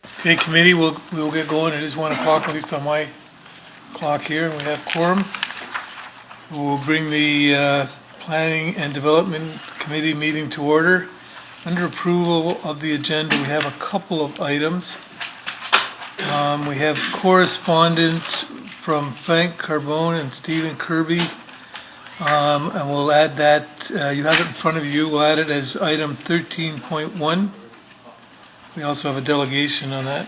Okay, committee, we'll get going. It is 1 o'clock, at least on my clock here, and we have quorum. So we'll bring the Planning and Development Committee meeting to order. Under approval of the agenda, we have a couple of items. We have correspondence from Frank Carbone and Stephen Kirby, and we'll add that, you have it in front of you, we'll add it as item 13.1. We also have a delegation on that.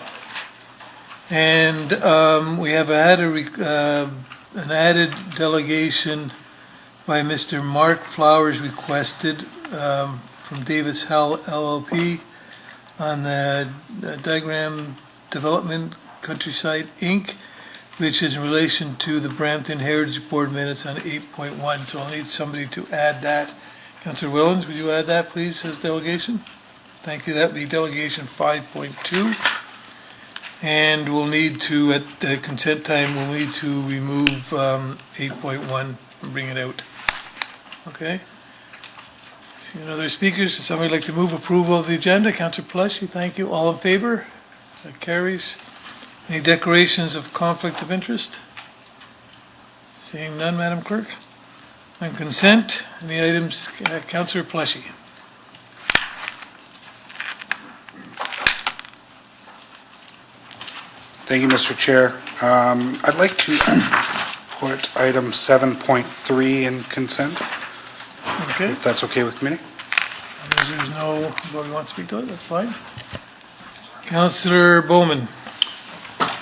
And we have had an added delegation by Mr. Mark Flowers requested from Davis Howell LLP on the Diagram Development Countryside Inc., which is in relation to the Brampton Heritage Board minutes on 8.1. So I'll need somebody to add that. Councillor Willens, would you add that, please, as delegation? Thank you. That would be delegation 5.2. And we'll need to, at the consent time, we'll need to remove 8.1 and bring it out. Okay? See any other speakers? Does somebody like to move approval of the agenda? Councillor Pelletier, thank you. All in favor? That carries. Any declarations of conflict of interest? Seeing none, Madam Clerk. On consent, any items? Councillor Pelletier. Thank you, Mr. Chair. I'd like to put item 7.3 in consent, Okay. if that's okay with committee. As there's nobody wants to speak to it, that's fine. Councillor Bowman.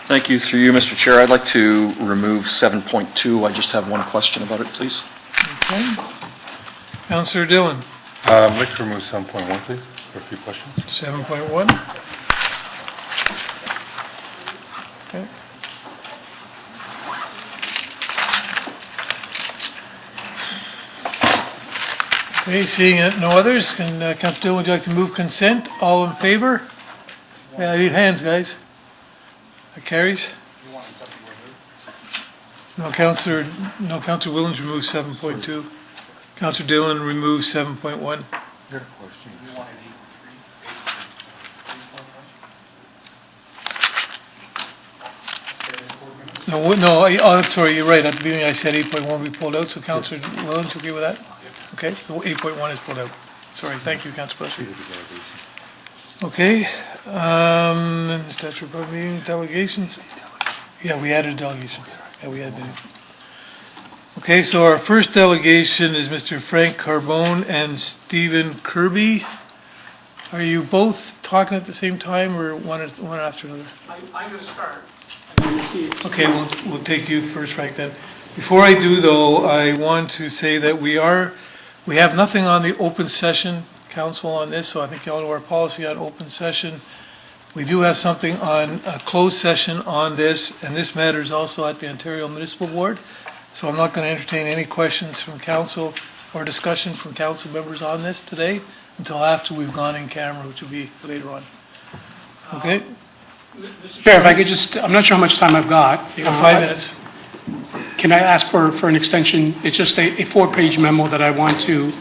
Thank you. Through you, Mr. Chair, I'd like to remove 7.2. I just have one question about it, please. Okay. Councillor Dillon. I'd like to remove 7.1, please, for a few questions. 7.1. Okay. Okay, seeing no others, can Councillor Dillon, would you like to move consent? All in favor? Yeah, I need hands, guys. That carries. No, Councillor Willens removed 7.2. Councillor Dillon removed 7.1. No, I'm sorry, you're right. At the beginning I said 8.1 we pulled out, so Councillor Willens, okay with that? Okay, so 8.1 is pulled out. Sorry, thank you, Councillor Pelletier. Okay, statute of meeting delegations. Yeah, we added a delegation. Yeah, we added. Okay, so our first delegation is Mr. Frank Carbone and Stephen Kirby. Are you both talking at the same time or one after another? I'm going to start. Okay, we'll take you first, Frank, then. Before I do, though, I want to say that we have nothing on the open session council on this, so I think you all know our policy on open session. We do have something on a closed session on this, and this matter is also at the Ontario Municipal Board, so I'm not going to entertain any questions from council or discussion from council members on this today until after we've gone in camera, which will be later on. Okay? Chair, if I could just, I'm not sure how much time I've got. You got 5 minutes. Can I ask for an extension? It's just a 4-page memo that I want to.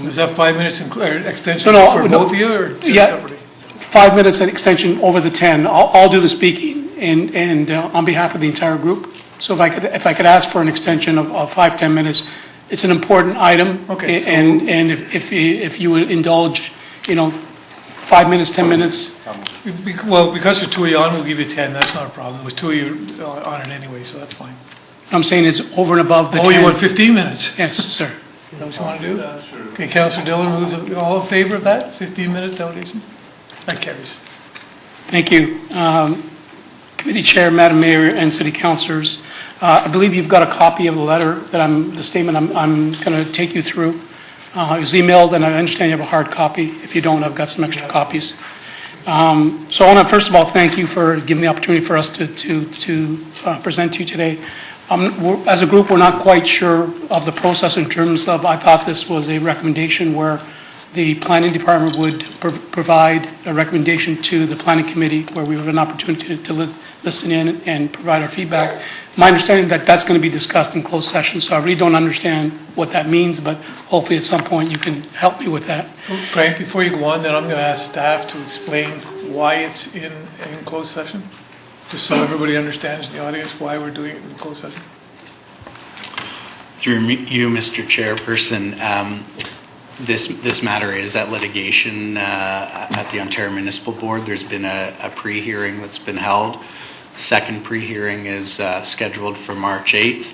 Is that 5 minutes extension No, for both of you or just Yeah, separately? 5 minutes and extension over the 10. I'll do the speaking and on behalf of the entire group. So if I could ask for an extension of 5-10 minutes, it's an important item. Okay, so And if you would indulge, 5 minutes, 10 minutes. Well, because the two of you on, we'll give you 10. That's not a problem. With two of you on it anyway, so that's fine. I'm saying it's over and above the 10. Oh, you want 15 minutes? Yes, sir. Is that what you want to do? Sure. Okay, Councillor Dillon, who's all in favor of that 15-minute delegation? That carries. Thank you. Committee Chair, Madam Mayor, and City Councilors, I believe you've got a copy of the letter the statement I'm going to take you through. It was emailed, and I understand you have a hard copy. If you don't, I've got some extra copies. So I want to first of all thank you for giving the opportunity for us to present to you today. As a group, we're not quite sure of the process in terms of, I thought this was a recommendation where the planning department would provide a recommendation to the planning committee where we have an opportunity to listen in and provide our feedback. My understanding that that's going to be discussed in closed session, so I really don't understand what that means, but hopefully at some point you can help me with that. Frank, before you go on, then I'm going to ask staff to explain why it's in closed session? Just so everybody understands in the audience why we're doing it in closed session. Through you, Mr. Chairperson, this matter is at litigation at the Ontario Municipal Board. There's been a pre-hearing that's been held. Second pre-hearing is scheduled for March 8th.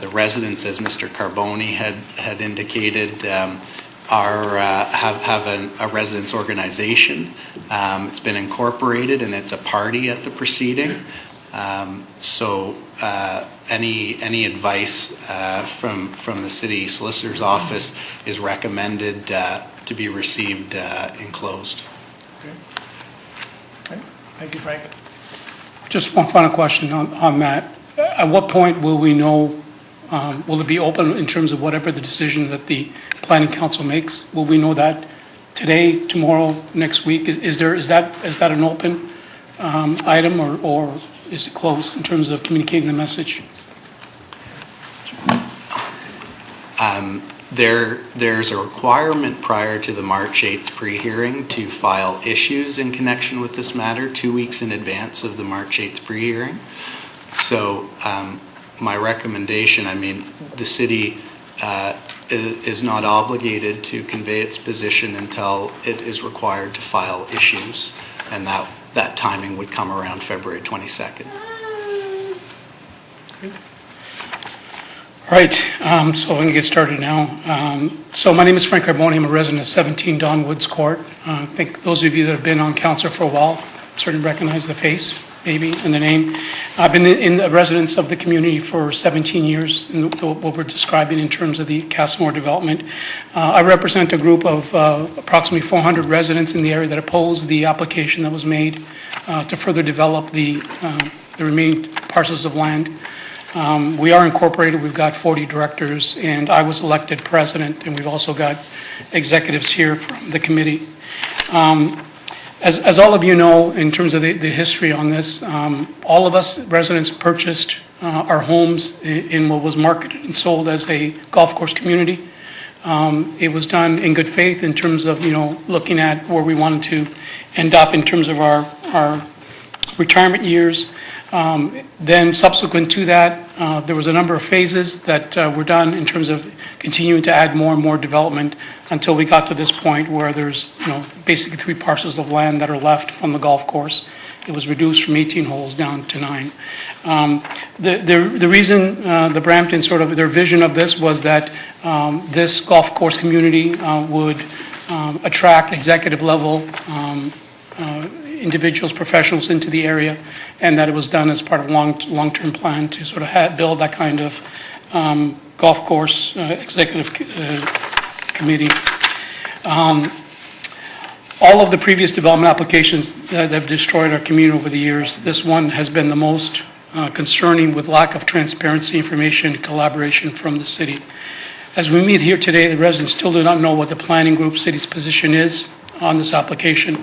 The residents, as Mr. Carboni had indicated, have a residents organization. It's been incorporated and it's a party at the proceeding. So any advice from the city solicitor's office is recommended to be received enclosed. Okay. Thank you, Frank. Just one final question on that. At what point will we know, will it be open in terms of whatever the decision that the planning council makes? Will we know that today, tomorrow, next week? Is that an open item, or is it closed in terms of communicating the message? There's a requirement prior to the March 8th pre-hearing to file issues in connection with this matter 2 weeks in advance of the March 8th pre-hearing. So my recommendation, the city is not obligated to convey its position until it is required to file issues, and that timing would come around February 22nd. All right, so we can get started now. So my name is Frank Carboni. I'm a resident of 17 Don Woods Court. I think those of you that have been on council for a while certainly recognize the face, maybe, and the name. I've been in the residence of the community for 17 years, in what we're describing in terms of the Castlemore development. I represent a group of approximately 400 residents in the area that oppose the application that was made to further develop the remaining parcels of land. We are incorporated. We've got 40 directors, and I was elected president, and we've also got executives here from the committee. As all of you know, in terms of the history on this, all of us residents purchased our homes in what was marketed and sold as a golf course community. It was done in good faith in terms of, looking at where we wanted to end up in terms of our retirement years. Then subsequent to that, there was a number of phases that were done in terms of continuing to add more and more development until we got to this point where there's basically 3 parcels of land that are left from the golf course. It was reduced from 18 holes down to 9. The reason the Brampton their vision of this was that this golf course community would attract executive level individuals, professionals into the area, and that it was done as part of long-term plan to sort of build that kind of golf course executive committee. All of the previous development applications that have destroyed our community over the years, this one has been the most concerning, with lack of transparency, information, and collaboration from the city. As we meet here today, the residents still do not know what the planning group city's position is on this application.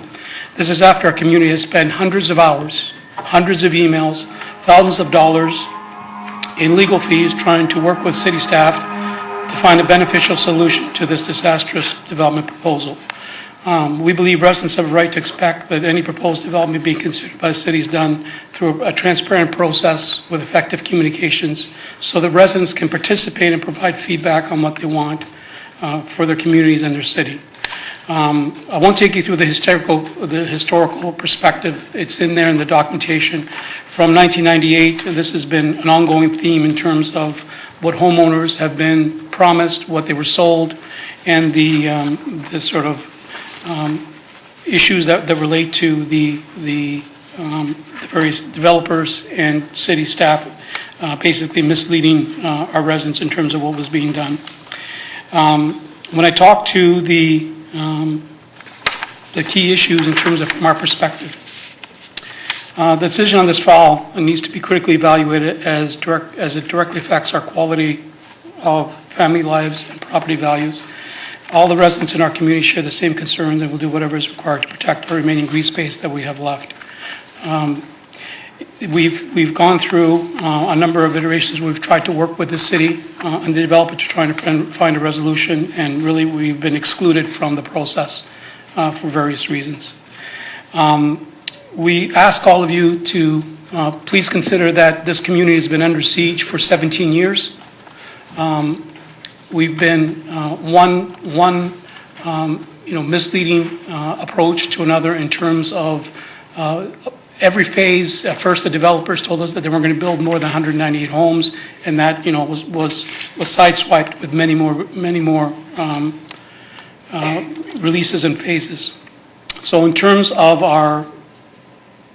This is after our community has spent hundreds of hours, hundreds of emails, thousands of dollars in legal fees trying to work with city staff to find a beneficial solution to this disastrous development proposal. We believe residents have a right to expect that any proposed development being considered by the city is done through a transparent process with effective communications so that residents can participate and provide feedback on what they want for their communities and their city. I won't take you through the historical perspective. It's in there in the documentation. From 1998, this has been an ongoing theme in terms of what homeowners have been promised, what they were sold, and the sort of issues that relate to the various developers and city staff basically misleading our residents in terms of what was being done. When I talk to the key issues in terms of from our perspective, the decision on this file needs to be critically evaluated as it directly affects our quality of family lives and property values. All the residents in our community share the same concerns and will do whatever is required to protect our remaining green space that we have left. We've gone through a number of iterations. We've tried to work with the city and the developer to try to find a resolution, and really we've been excluded from the process for various reasons. We ask all of you to please consider that this community has been under siege for 17 years. We've been one misleading approach to another in terms of every phase. At first, the developers told us that they weren't going to build more than 198 homes, and that was sideswiped with many more releases and phases. So, in terms of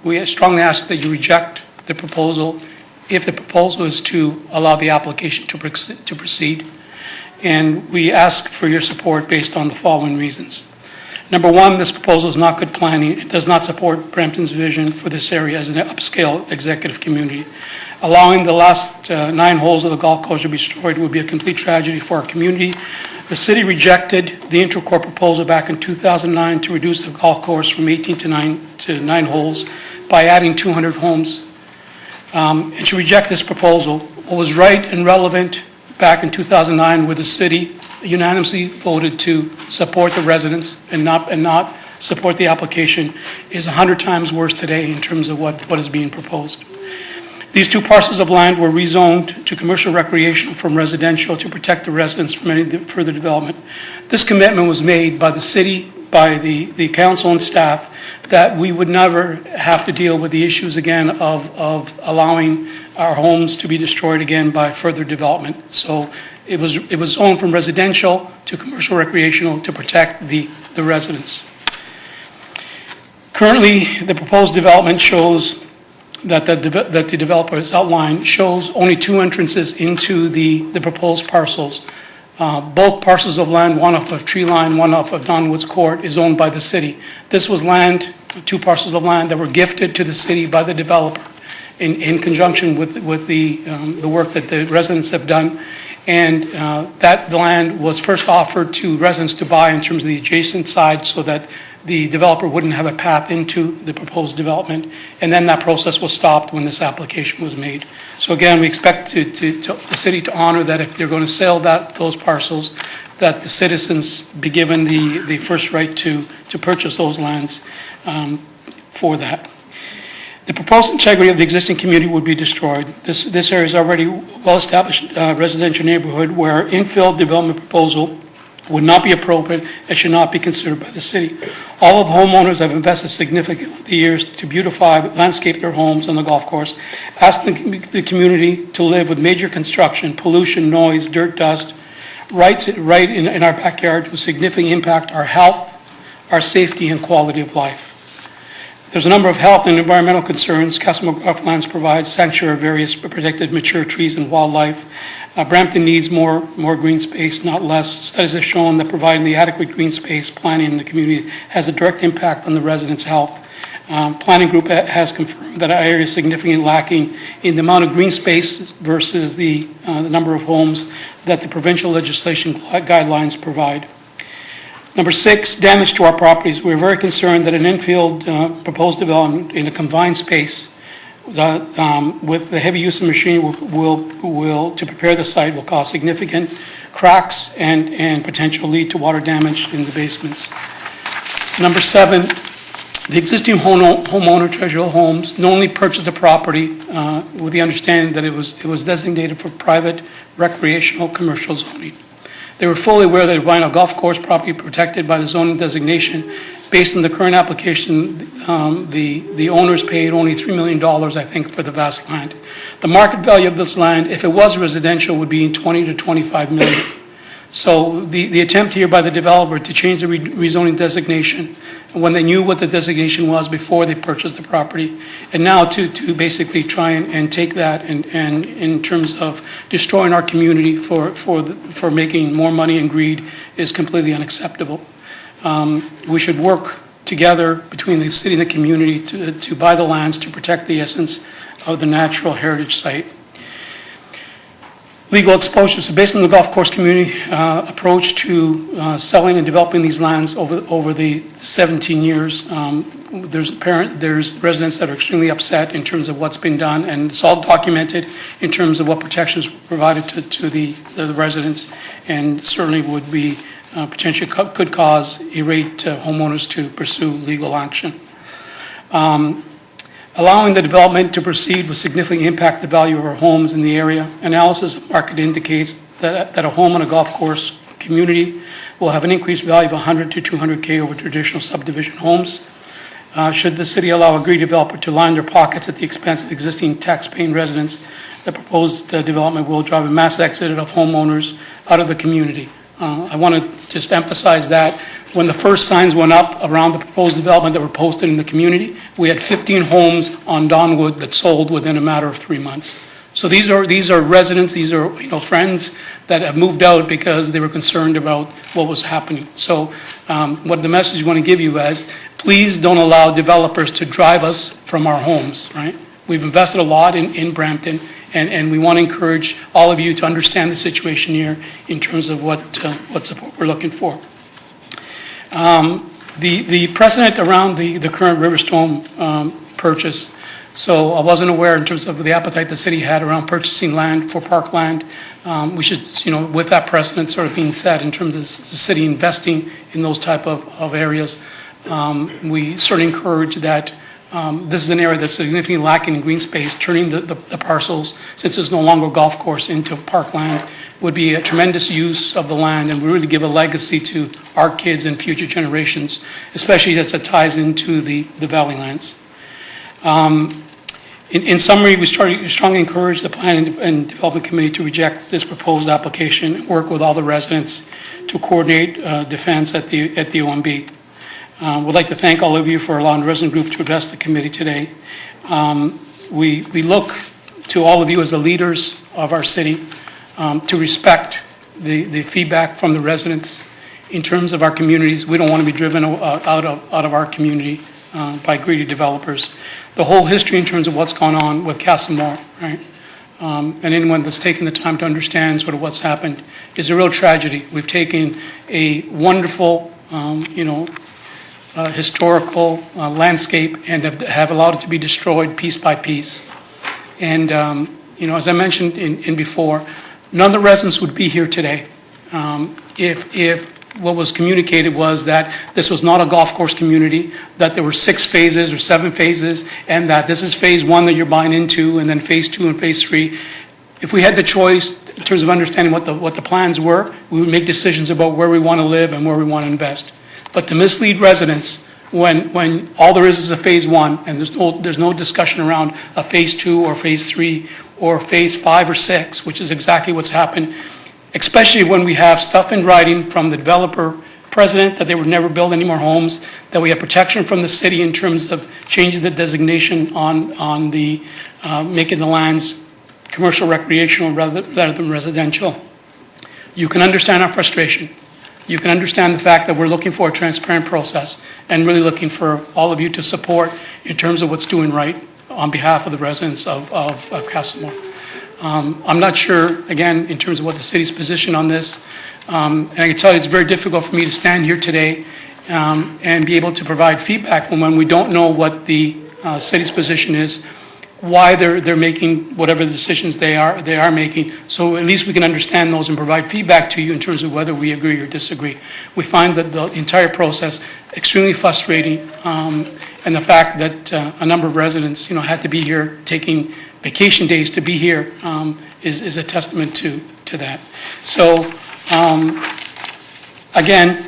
we strongly ask that you reject the proposal if the proposal is to allow the application to proceed. And we ask for your support based on the following reasons. Number one, this proposal is not good planning. It does not support Brampton's vision for this area as an upscale executive community. Allowing the last 9 holes of the golf course to be destroyed would be a complete tragedy for our community. The city rejected the Intracorp proposal back in 2009 to reduce the golf course from 18 to 9 holes by adding 200 homes. And should reject this proposal. What was right and relevant back in 2009, where the city unanimously voted to support the residents and not support the application, is 100 times worse today in terms of what is being proposed. These 2 parcels of land were rezoned to commercial recreational from residential to protect the residents from any further development. This commitment was made by the city, by the council and staff, that we would never have to deal with the issues again of allowing our homes to be destroyed again by further development. So it was zoned from residential to commercial recreational to protect the residents. Currently, the proposed development shows that the developer has outlined shows only 2 entrances into the proposed parcels. Both parcels of land, one off of Tree Line, one off of Don Woods Court, is owned by the city. This was land, 2 parcels of land that were gifted to the city by the developer in conjunction with the work that the residents have done. And that land was first offered to residents to buy in terms of the adjacent side so that the developer wouldn't have a path into the proposed development. And then that process was stopped when this application was made. So again, we expect the city to honor that if they're going to sell those parcels, that the citizens be given the first right to purchase those lands for that. The proposed integrity of the existing community would be destroyed. This area is already well-established residential neighborhood where infill development proposal would not be appropriate and should not be considered by the city. All of the homeowners have invested significantly over the years to beautify, landscape their homes on the golf course, asking the community to live with major construction, pollution, noise, dirt, dust, right in our backyard to significantly impact our health, our safety, and quality of life. There's a number of health and environmental concerns. Castle McGruff Lands provides sanctuary of various protected mature trees and wildlife. Brampton needs more green space, not less. Studies have shown that providing the adequate green space planning in the community has a direct impact on the residents' health. Planning group has confirmed that our area is significantly lacking in the amount of green space versus the number of homes that the provincial legislation guidelines provide. Number 6, damage to our properties. We're very concerned that an infield proposed development in a confined space with the heavy use of machinery will to prepare the site will cause significant cracks and potential lead to water damage in the basements. Number 7, the existing homeowner, Treasure Hill Homes, not only purchased the property with the understanding that it was designated for private recreational commercial zoning. They were fully aware that they were buying a golf course property protected by the zoning designation. Based on the current application, the owners paid only $3 million, I think, for the vast land. The market value of this land, if it was residential, would be 20 to 25 million. So the attempt here by the developer to change the rezoning designation when they knew what the designation was before they purchased the property, and now to basically try and take that and in terms of destroying our community for making more money and greed is completely unacceptable. We should work together between the city and the community to buy the lands to protect the essence of the natural heritage site. Legal exposure. So based on the golf course community approach to selling and developing these lands over the 17 years, there's residents that are extremely upset in terms of what's been done, and it's all documented in terms of what protections were provided to the residents, and certainly would be potentially could cause irate homeowners to pursue legal action. Allowing the development to proceed would significantly impact the value of our homes in the area. Analysis of market indicates that a home on a golf course community will have an increased value of 100 to 200K over traditional subdivision homes. Should the city allow a greedy developer to line their pockets at the expense of existing tax-paying residents, the proposed development will drive a mass exodus of homeowners out of the community. I want to just emphasize that when the first signs went up around the proposed development that were posted in the community, we had 15 homes on Donwood that sold within a matter of 3 months. So these are residents, these are friends that have moved out because they were concerned about what was happening. So what the message we want to give you is, please don't allow developers to drive us from our homes, right? We've invested a lot in Brampton, and we want to encourage all of you to understand the situation here in terms of what support we're looking for. The precedent around the current Riverstone purchase, so I wasn't aware in terms of the appetite the city had around purchasing land for parkland. We should, with that precedent sort of being set in terms of the city investing in those type of areas, we certainly encourage that. This is an area that's significantly lacking in green space. Turning the parcels, since there's no longer a golf course, into parkland would be a tremendous use of the land and would really give a legacy to our kids and future generations, especially as it ties into the Valley lands. In summary, we strongly encourage the Planning and Development Committee to reject this proposed application and work with all the residents to coordinate defense at the OMB. We'd like to thank all of you for allowing the resident group to address the committee today. We look to all of you as the leaders of our city to respect the feedback from the residents in terms of our communities. We don't want to be driven out of our community by greedy developers. The whole history in terms of what's gone on with Castlemore, right? And anyone that's taken the time to understand sort of what's happened is a real tragedy. We've taken a wonderful, historical landscape and have allowed it to be destroyed piece by piece. And, as I mentioned in before, none of the residents would be here today if what was communicated was that this was not a golf course community, that there were 6 phases or 7 phases, and that this is phase 1 that you're buying into, and then phase 2 and phase 3. If we had the choice in terms of understanding what the plans were, we would make decisions about where we want to live and where we want to invest. But to mislead residents when all there is a phase 1 and there's no discussion around a phase 2 or phase 3 or phase 5 or 6, which is exactly what's happened, especially when we have stuff in writing from the developer president that they would never build any more homes, that we have protection from the city in terms of changing the designation on the making the lands commercial recreational rather than residential. You can understand our frustration. You can understand the fact that we're looking for a transparent process and really looking for all of you to support in terms of what's doing right on behalf of the residents of Castlemore. I'm not sure, again, in terms of what the city's position on this, and I can tell you it's very difficult for me to stand here today and be able to provide feedback when we don't know what the city's position is, why they're making whatever the decisions they are making. So at least we can understand those and provide feedback to you in terms of whether we agree or disagree. We find that the entire process extremely frustrating, and the fact that a number of residents, had to be here taking vacation days to be here is a testament to that. So again,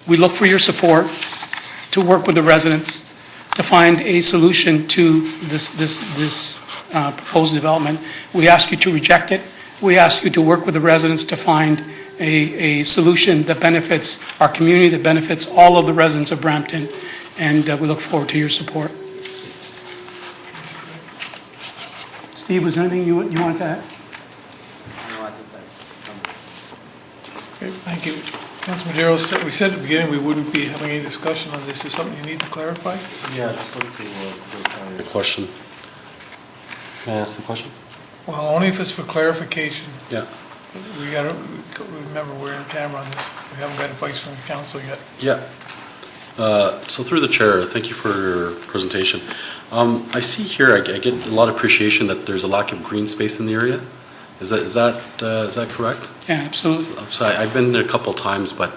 we look for your support to work with the residents to find a solution to this proposed development. We ask you to reject it. We ask you to work with the residents to find a solution that benefits our community, that benefits all of the residents of Brampton, and we look forward to your support. Steve, was there anything you wanted to add? No, I think that's Okay, thank you. Councilman Darrow, we said at the beginning we wouldn't be having any discussion on this. Is something you need to clarify? Yeah, just like to a question. Can I ask the question? Well, only if it's for clarification. Yeah. We gotta remember we're in camera on this. We haven't got advice from the council yet. Yeah. So through the chair, thank you for your presentation. I see here, I get a lot of appreciation that there's a lack of green space in the area. Is that correct? Yeah, absolutely. So I've been there a couple of times, but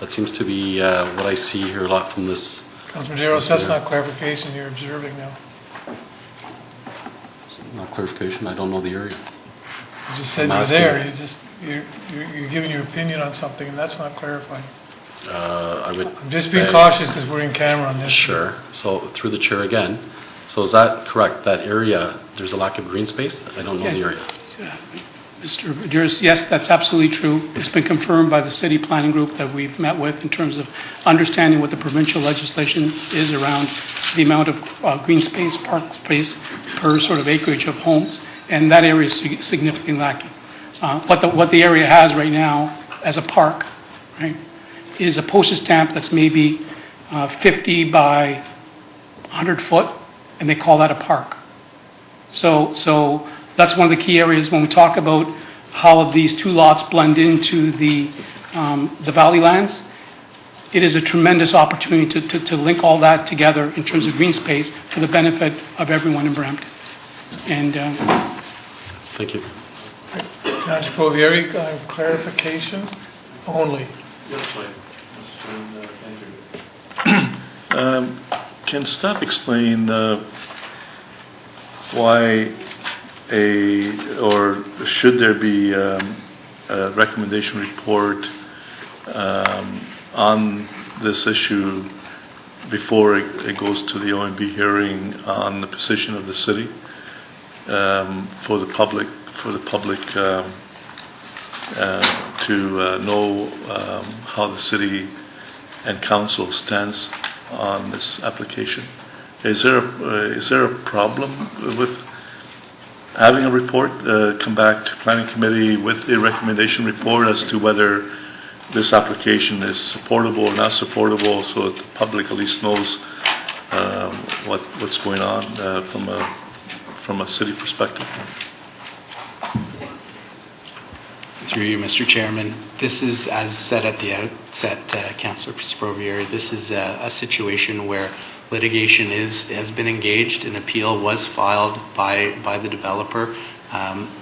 that seems to be what I see here a lot from this Councilman Maderos, that's not clarification, you're observing now. Not clarification, I don't know the area. You just said you I'm were there, asking. you're giving your opinion on something, and that's not clarifying. I would. I'm just being cautious because we're in camera on this. Sure. So through the chair again, so is that correct, that area, there's a lack of green space? I don't know the area. Mr. Maderos, yes, that's absolutely true. It's been confirmed by the city planning group that we've met with in terms of understanding what the provincial legislation is around the amount of green space, park space per sort of acreage of homes, and that area is significantly lacking. What the area has right now as a park, right, is a postage stamp that's maybe 50 by 100 foot, and they call that a park. So that's one of the key areas when we talk about how these two lots blend into the valley lands. It is a tremendous opportunity to link all that together in terms of green space for the benefit of everyone in Brampton. And Thank you. Councilor Povieri, clarification only. Can staff explain why or should there be a recommendation report on this issue before it goes to the OMB hearing on the position of the city for the public to know how the city and council stands on this application? Is there a problem with having a report come back to planning committee with a recommendation report as to whether this application is supportable or not supportable, so that the public at least knows what's going on from a city perspective? Through you, Mr. Chairman, this is, as said at the outset, Councillor Sprovieri, this is a situation where litigation has been engaged. An appeal was filed by the developer,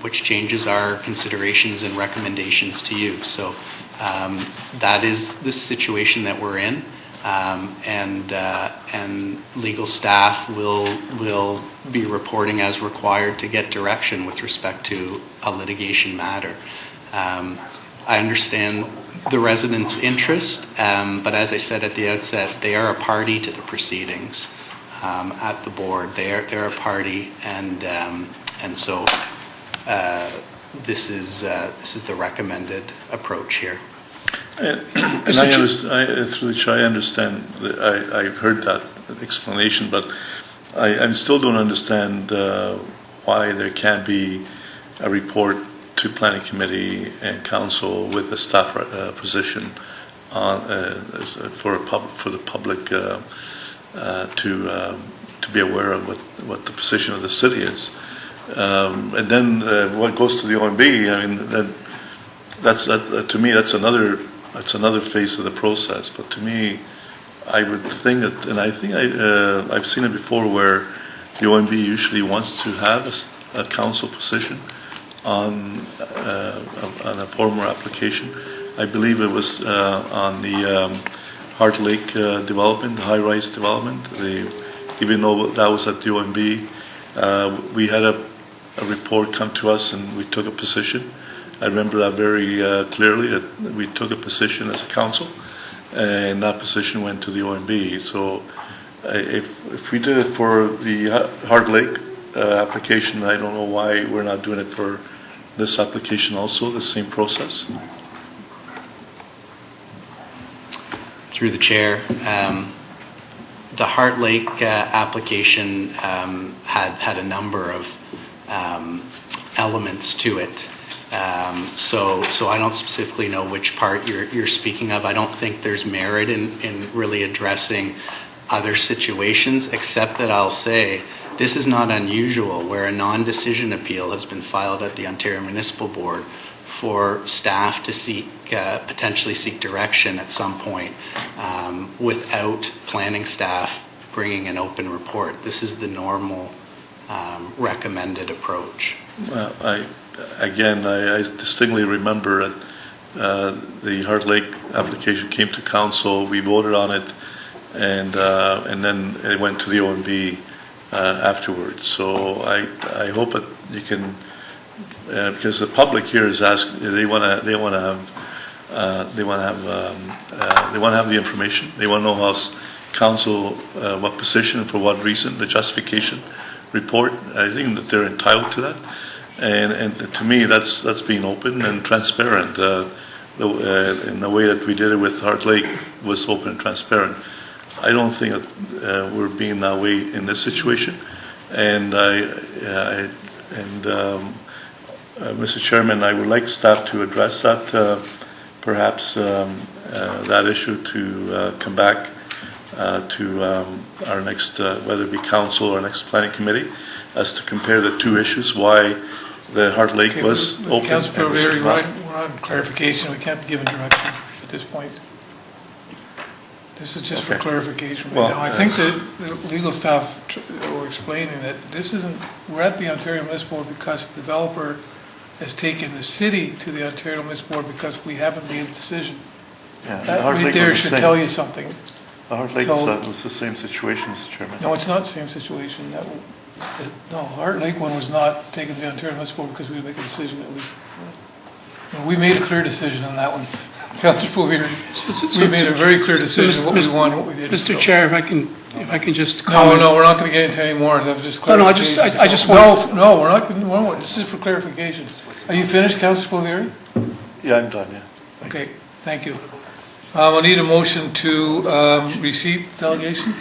which changes our considerations and recommendations to you. So that is the situation that we're in, and legal staff will be reporting as required to get direction with respect to a litigation matter. I understand the residents' interest, but as I said at the outset, they are a party to the proceedings at the board. They're a party, and so this is the recommended approach here. And through the chair, I understand. I heard that explanation, but I still don't understand why there can't be a report to planning committee and council with a staff position on for the public to be aware of what the position of the city is, and then what goes to the OMB. I mean, that's to me that's another phase of the process. But to me, I would think that, and I think I've seen it before, where the OMB usually wants to have a council position on a former application. I believe it was on the Heart Lake development, the high-rise development. Even though that was at the OMB, we had a report come to us and we took a position. I remember that very clearly, that we took a position as a council, and that position went to the OMB. So if we did it for the Heart Lake application, I don't know why we're not doing it for this application also, the same process. Through the chair, the Heart Lake application had a number of elements to it. So I don't specifically know which part you're speaking of. I don't think there's merit in really addressing other situations, except that I'll say this is not unusual, where a non-decision appeal has been filed at the Ontario Municipal Board for staff to potentially seek direction at some point without planning staff bringing an open report. This is the normal recommended approach. I distinctly remember that the Heart Lake application came to council. We voted on it, and then it went to the OMB afterwards. So I hope that you can, because the public here is asking, they want to have the information. They want to know how council, what position and for what reason, the justification report. I think that they're entitled to that, and to me that's being open and transparent. In the way that we did it with Heart Lake was open and transparent. I don't think that we're being that way in this situation, and Mr. Chairman, I would like staff to address that, perhaps that issue to come back to our next, whether it be council or next planning committee, as to compare the two issues, why the Heart Lake was open. Councilor and was Berry, not. we're on clarification, we can't be given direction at this point. This is just for Okay. clarification right Well, now. I think that the legal staff were explaining that this isn't, we're at the Ontario Municipal Board because the developer has taken the city to the Ontario Municipal Board because we haven't made a decision. Yeah, That Heart right Lake there was the should same. tell you something. Heart Lake So- was the same situation, Mr. Chairman. No, it's not the same situation. No, Heart Lake one was not taken to the Ontario Municipal Board because we would make a decision. It was, we made a clear decision on that one. Councilor Poveri, we made a very clear decision what we want, what we did. Mr. Chair, if I can just No, comment. no, we're not going to get into any more. That was just No, no, clarification. I just No, want- no, we're not, this is for clarification. Are you finished, Councilor Poveri? Yeah, I'm done, yeah. Okay, thank you. I need a motion to receive delegation.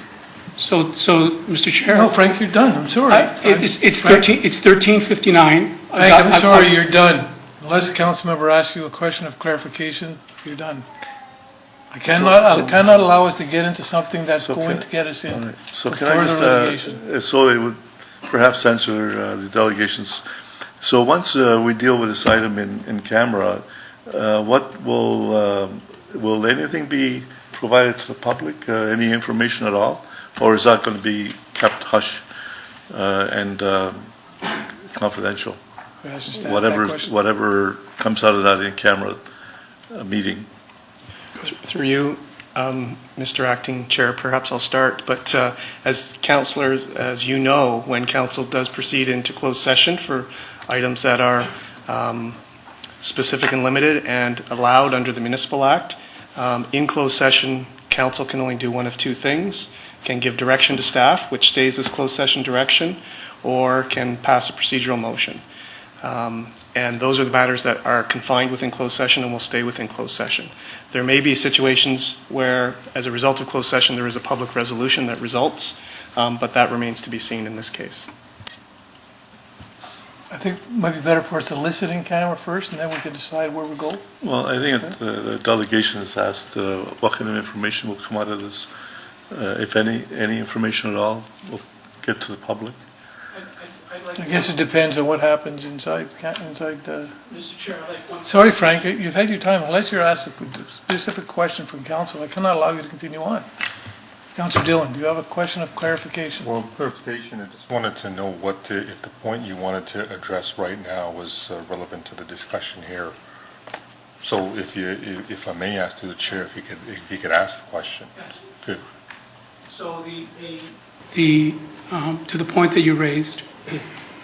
So, Mr. Chair. No, Frank, you're done. I'm sorry. It's Frank? 13:59. Frank, I'm sorry, you're done. Unless the council member asks you a question of clarification, you're done. I cannot allow us to get into something that's So going can- to get us All in right. So for can I just, further litigation. so they would perhaps answer the delegations. So once we deal with this item in camera, what will anything be provided to the public, any information at all? Or is that going to be kept hush and confidential? We have to staff that question. Whatever comes out of that in-camera meeting. Through you, Mr. Acting Chair, perhaps I'll start, but as councillors, as you know, when council does proceed into closed session for items that are specific and limited and allowed under the Municipal Act, in closed session, council can only do one of two things: can give direction to staff, which stays as closed session direction, or can pass a procedural motion. And those are the matters that are confined within closed session and will stay within closed session. There may be situations where, as a result of closed session, there is a public resolution that results, but that remains to be seen in this case. I think it might be better for us to listen in camera first, and then we can decide where we go. Well, I think the delegation has asked what kind of information will come out of this, if any information at all will get to the public. I guess it depends on what happens inside. Mr. Chair, I'd like one. Sorry, Frank, you've had your time. Unless you're asked a specific question from council, I cannot allow you to continue on. Councilor Dillon, do you have a question of clarification? Well, clarification, I just wanted to know if the point you wanted to address right now was relevant to the discussion here. So if I may ask to the chair, if you could ask the question. Yes. So to the point that you raised,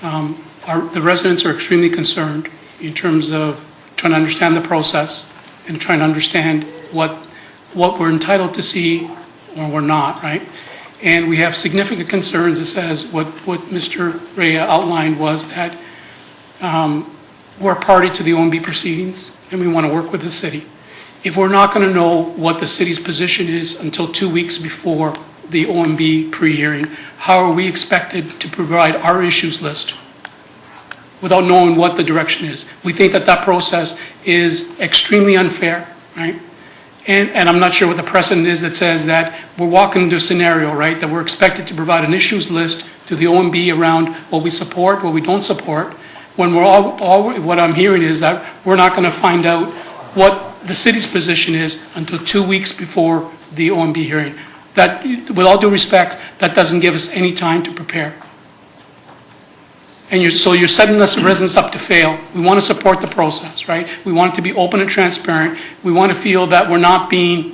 the residents are extremely concerned in terms of trying to understand the process and trying to understand what we're entitled to see or we're not, right? And we have significant concerns. It says what Mr. Rea outlined was that we're a party to the OMB proceedings and we want to work with the city. If we're not going to know what the city's position is until 2 weeks before the OMB pre-hearing, how are we expected to provide our issues list without knowing what the direction is? We think that process is extremely unfair, right? And I'm not sure what the precedent is that says that we're walking into a scenario, right, that we're expected to provide an issues list to the OMB around what we support, what we don't support, when we're all what I'm hearing is that we're not going to find out what the city's position is until 2 weeks before the OMB hearing. That, with all due respect, that doesn't give us any time to prepare. And so you're setting us residents up to fail. We want to support the process, right? We want it to be open and transparent. We want to feel that we're not being,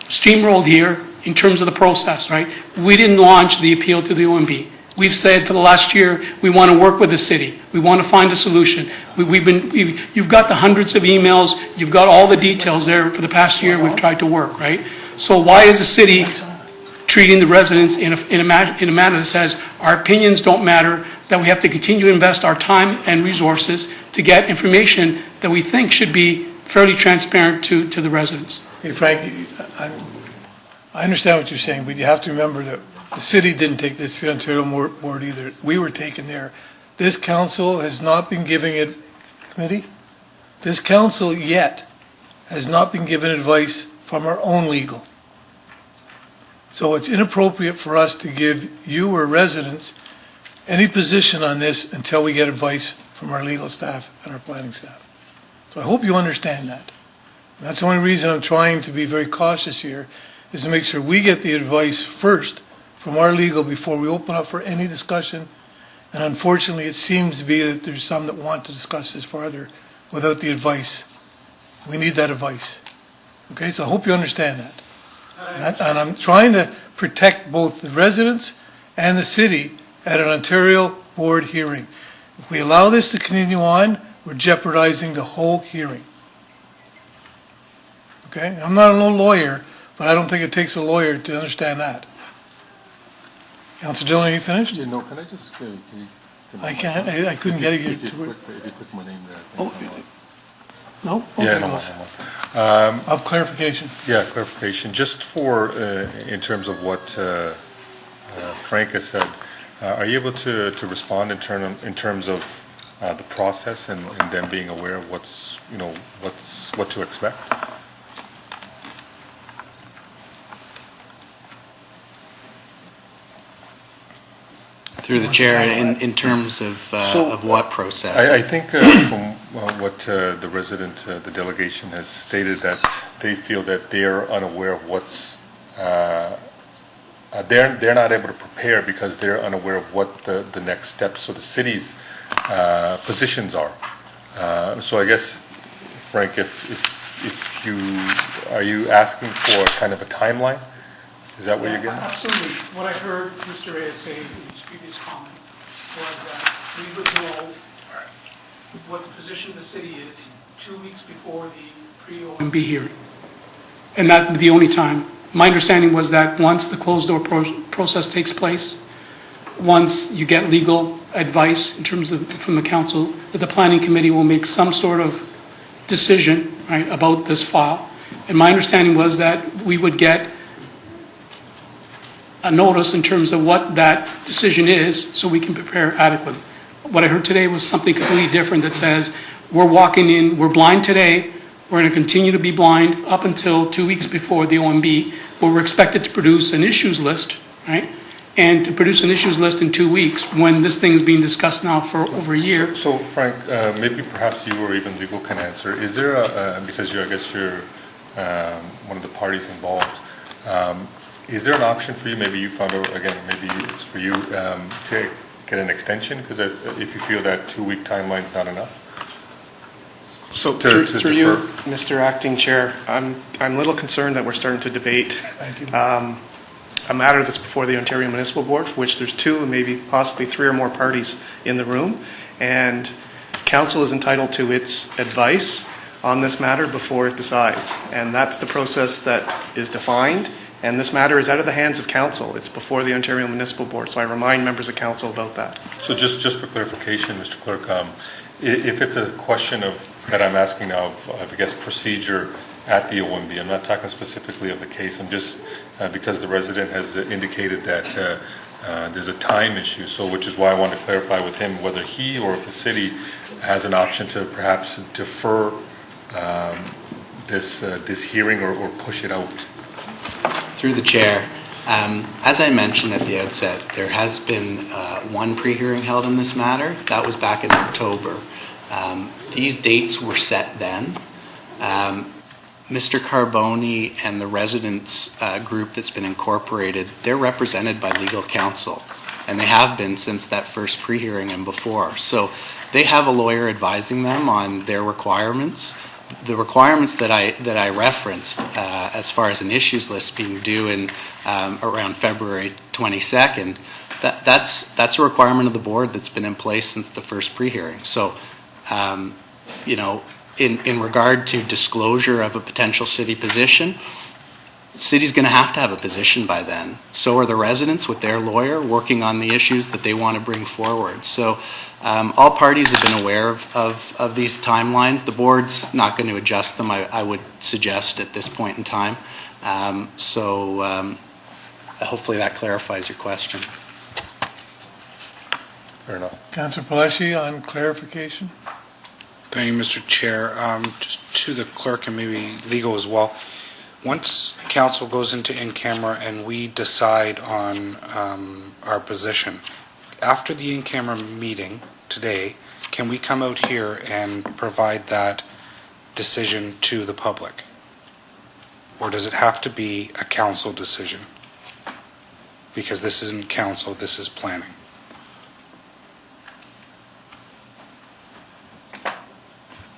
steamrolled here in terms of the process, right? We didn't launch the appeal to the OMB. We've said for the last year, we want to work with the city. We want to find a solution. You've got the hundreds of emails, you've got all the details there for the past year we've tried to work, right? So why is the city treating the residents in a manner that says our opinions don't matter, that we have to continue to invest our time and resources to get information that we think should be fairly transparent to the residents? Hey, Frank, I understand what you're saying, but you have to remember that the city didn't take this to the Ontario Board either. We were taken there. This council has not been giving it, committee? This council yet has not been given advice from our own legal. So it's inappropriate for us to give you or residents any position on this until we get advice from our legal staff and our planning staff. So I hope you understand that. And that's the only reason I'm trying to be very cautious here, is to make sure we get the advice first from our legal before we open up for any discussion. And unfortunately, it seems to be that there's some that want to discuss this further without the advice. We need that advice. Okay, so I hope you understand that. And I'm trying to protect both the residents and the city at an Ontario Board hearing. If we allow this to continue on, we're jeopardizing the whole hearing. Okay, I'm not a lawyer, but I don't think it takes a lawyer to understand that. Councilor Dillon, are you finished? Yeah, no, can I just, can you? I can't, I couldn't get it. If you click my name there. I think I'm on. No? Yeah, Okay, no, boss. no. Of clarification. Yeah, clarification, just for, in terms of what Frank has said, are you able to respond in terms of the process and them being aware of what's, what to expect? Through the chair, in terms of what process? I think from what the resident, the delegation has stated, that they feel that they are unaware of what's, they're not able to prepare because they're unaware of what the next steps or the city's positions are. So I guess, Frank, if are you asking for kind of a timeline? Is that what you're getting at? Absolutely. What I heard Mr. Reyes say in his previous comment was that we would know what the position of the city is 2 weeks before the pre-OMB hearing. And that the only time. My understanding was that once the closed-door process takes place, once you get legal advice in terms of from the council, that the planning committee will make some sort of decision, right, about this file. And my understanding was that we would get a notice in terms of what that decision is so we can prepare adequately. What I heard today was something completely different that says we're walking in, we're blind today, we're going to continue to be blind up until 2 weeks before the OMB, where we're expected to produce an issues list, right? And to produce an issues list in 2 weeks when this thing is being discussed now for over a year. So Frank, maybe perhaps you or even legal can answer. Is there because I guess you're one of the parties involved, is there an option for you, maybe you found out, again, maybe it's for you, to get an extension? Because if you feel that 2 week timeline is not enough? So through you, Mr. Acting Chair, I'm a little concerned that we're starting to debate a matter that's before the Ontario Municipal Board, for which there's two and maybe possibly three or more parties in the room. And council is entitled to its advice on this matter before it decides. And that's the process that is defined. And this matter is out of the hands of council. It's before the Ontario Municipal Board. So I remind members of council about that. So just for clarification, Mr. Clerk, if it's a question that I'm asking now of, I guess, procedure at the OMB, I'm not talking specifically of the case. I'm just, because the resident has indicated that there's a time issue, so which is why I want to clarify with him whether he or if the city has an option to perhaps defer this hearing or push it out. Through the chair, as I mentioned at the outset, there has been one pre-hearing held in this matter. That was back in October. These dates were set then. Mr. Carboni and the residents group that's been incorporated, they're represented by legal counsel, and they have been since that first pre-hearing and before. So they have a lawyer advising them on their requirements. the requirements that I referenced, as far as an issues list being due in around February 22nd, that's a requirement of the board that's been in place since the first pre-hearing. So, in regard to disclosure of a potential city position, the city's going to have a position by then. So are the residents with their lawyer working on the issues that they want to bring forward. So all parties have been aware of these timelines. The board's not going to adjust them, I would suggest, at this point in time. Hopefully that clarifies your question. Fair enough. Councillor Palashi on clarification. Thank you, Mr. Chair. Just to the clerk and maybe legal as well, once council goes into in-camera and we decide on our position, after the in-camera meeting today, can we come out here and provide that decision to the public? Or does it have to be a council decision? Because this isn't council, this is planning.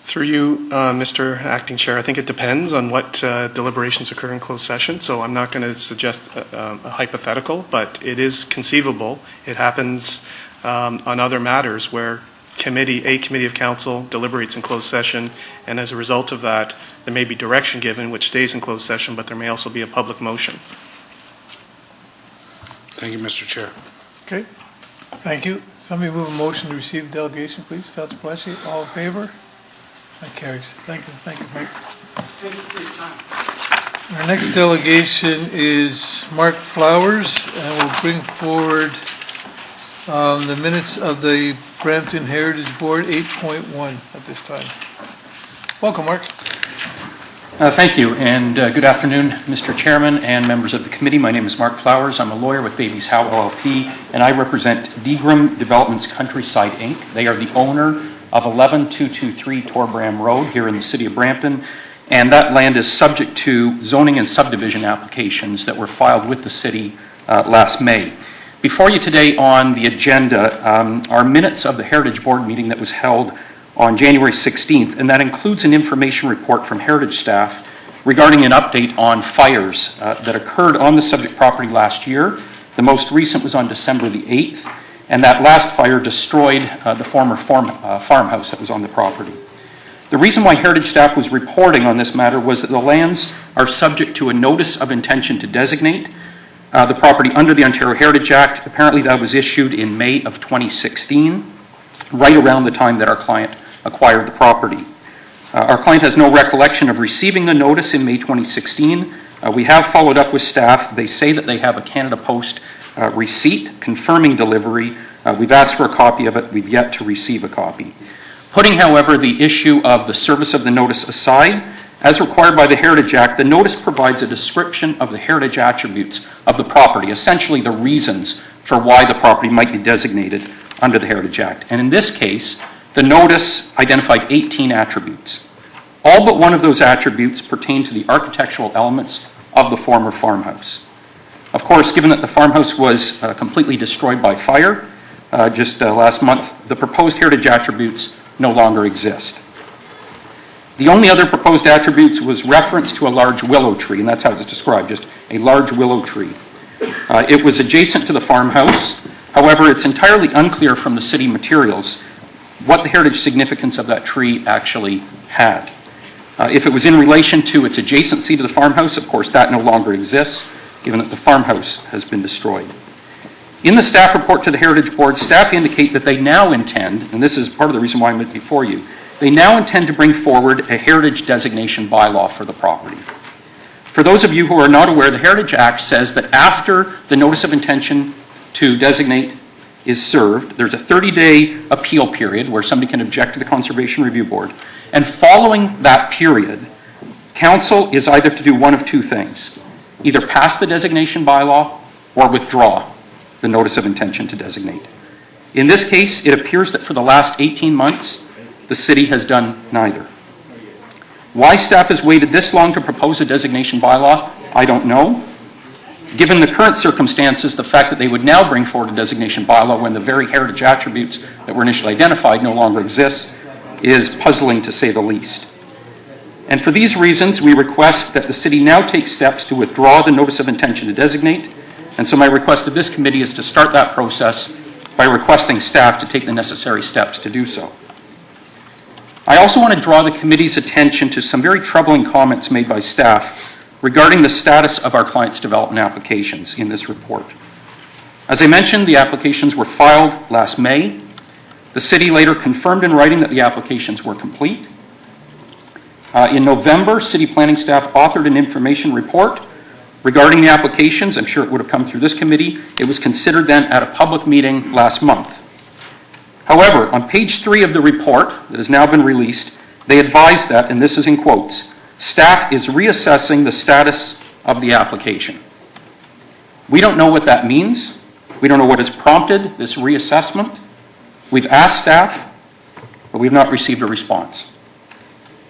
Through you, Mr. Acting Chair, I think it depends on what deliberations occur in closed session, so I'm not going to suggest a hypothetical, but it is conceivable. It happens on other matters where a committee of council deliberates in closed session, and as a result of that, there may be direction given which stays in closed session, but there may also be a public motion. Thank you, Mr. Chair. Okay, thank you. Somebody move a motion to receive delegation, please. Councillor Palashi, all in favor? That carries. Thank you, Mike. Our next delegation is Mark Flowers, and we'll bring forward the minutes of the Brampton Heritage Board 8.1 at this time. Welcome, Mark. Thank you, and good afternoon, Mr. Chairman and members of the committee. My name is Mark Flowers. I'm a lawyer with Davies Howe LLP, and I represent Degram Developments Countryside, Inc. They are the owner of 11223 Torbram Road here in the city of Brampton, and that land is subject to zoning and subdivision applications that were filed with the city last May. Before you today on the agenda are minutes of the Heritage Board meeting that was held on January 16th, and that includes an information report from Heritage staff regarding an update on fires that occurred on the subject property last year. The most recent was on December the 8th, and that last fire destroyed the former farmhouse that was on the property. The reason why Heritage staff was reporting on this matter was that the lands are subject to a notice of intention to designate the property under the Ontario Heritage Act. Apparently that was issued in May of 2016, right around the time that our client acquired the property. Our client has no recollection of receiving the notice in May 2016. We have followed up with staff. They say that they have a Canada Post receipt confirming delivery. We've asked for a copy of it. We've yet to receive a copy. Putting, however, the issue of the service of the notice aside, as required by the Heritage Act, the notice provides a description of the heritage attributes of the property, essentially the reasons for why the property might be designated under the Heritage Act. And in this case, the notice identified 18 attributes. All but one of those attributes pertain to the architectural elements of the former farmhouse. Of course, given that the farmhouse was completely destroyed by fire just last month, the proposed heritage attributes no longer exist. The only other proposed attributes was reference to a large willow tree, and that's how it was described, just a large willow tree. It was adjacent to the farmhouse. However, it's entirely unclear from the city materials what the heritage significance of that tree actually had. If it was in relation to its adjacency to the farmhouse, of course, that no longer exists, given that the farmhouse has been destroyed. In the staff report to the Heritage Board, staff indicate that they now intend, and this is part of the reason why I'm before you, they now intend to bring forward a heritage designation bylaw for the property. For those of you who are not aware, the Heritage Act says that after the notice of intention to designate is served, there's a 30-day appeal period where somebody can object to the Conservation Review Board. And following that period, council is either to do one of two things: either pass the designation bylaw or withdraw the notice of intention to designate. In this case, it appears that for the last 18 months, the city has done neither. Why staff has waited this long to propose a designation bylaw, I don't know. Given the current circumstances, the fact that they would now bring forward a designation bylaw when the very heritage attributes that were initially identified no longer exist is puzzling, to say the least. And for these reasons, we request that the city now take steps to withdraw the notice of intention to designate. And so my request of this committee is to start that process by requesting staff to take the necessary steps to do so. I also want to draw the committee's attention to some very troubling comments made by staff regarding the status of our clients' development applications in this report. As I mentioned, the applications were filed last May. The city later confirmed in writing that the applications were complete. In November, city planning staff authored an information report regarding the applications. I'm sure it would have come through this committee. It was considered then at a public meeting last month. However, on page 3 of the report that has now been released, they advised that, and this is in quotes, staff is reassessing the status of the application. We don't know what that means. We don't know what has prompted this reassessment. We've asked staff, but we've not received a response.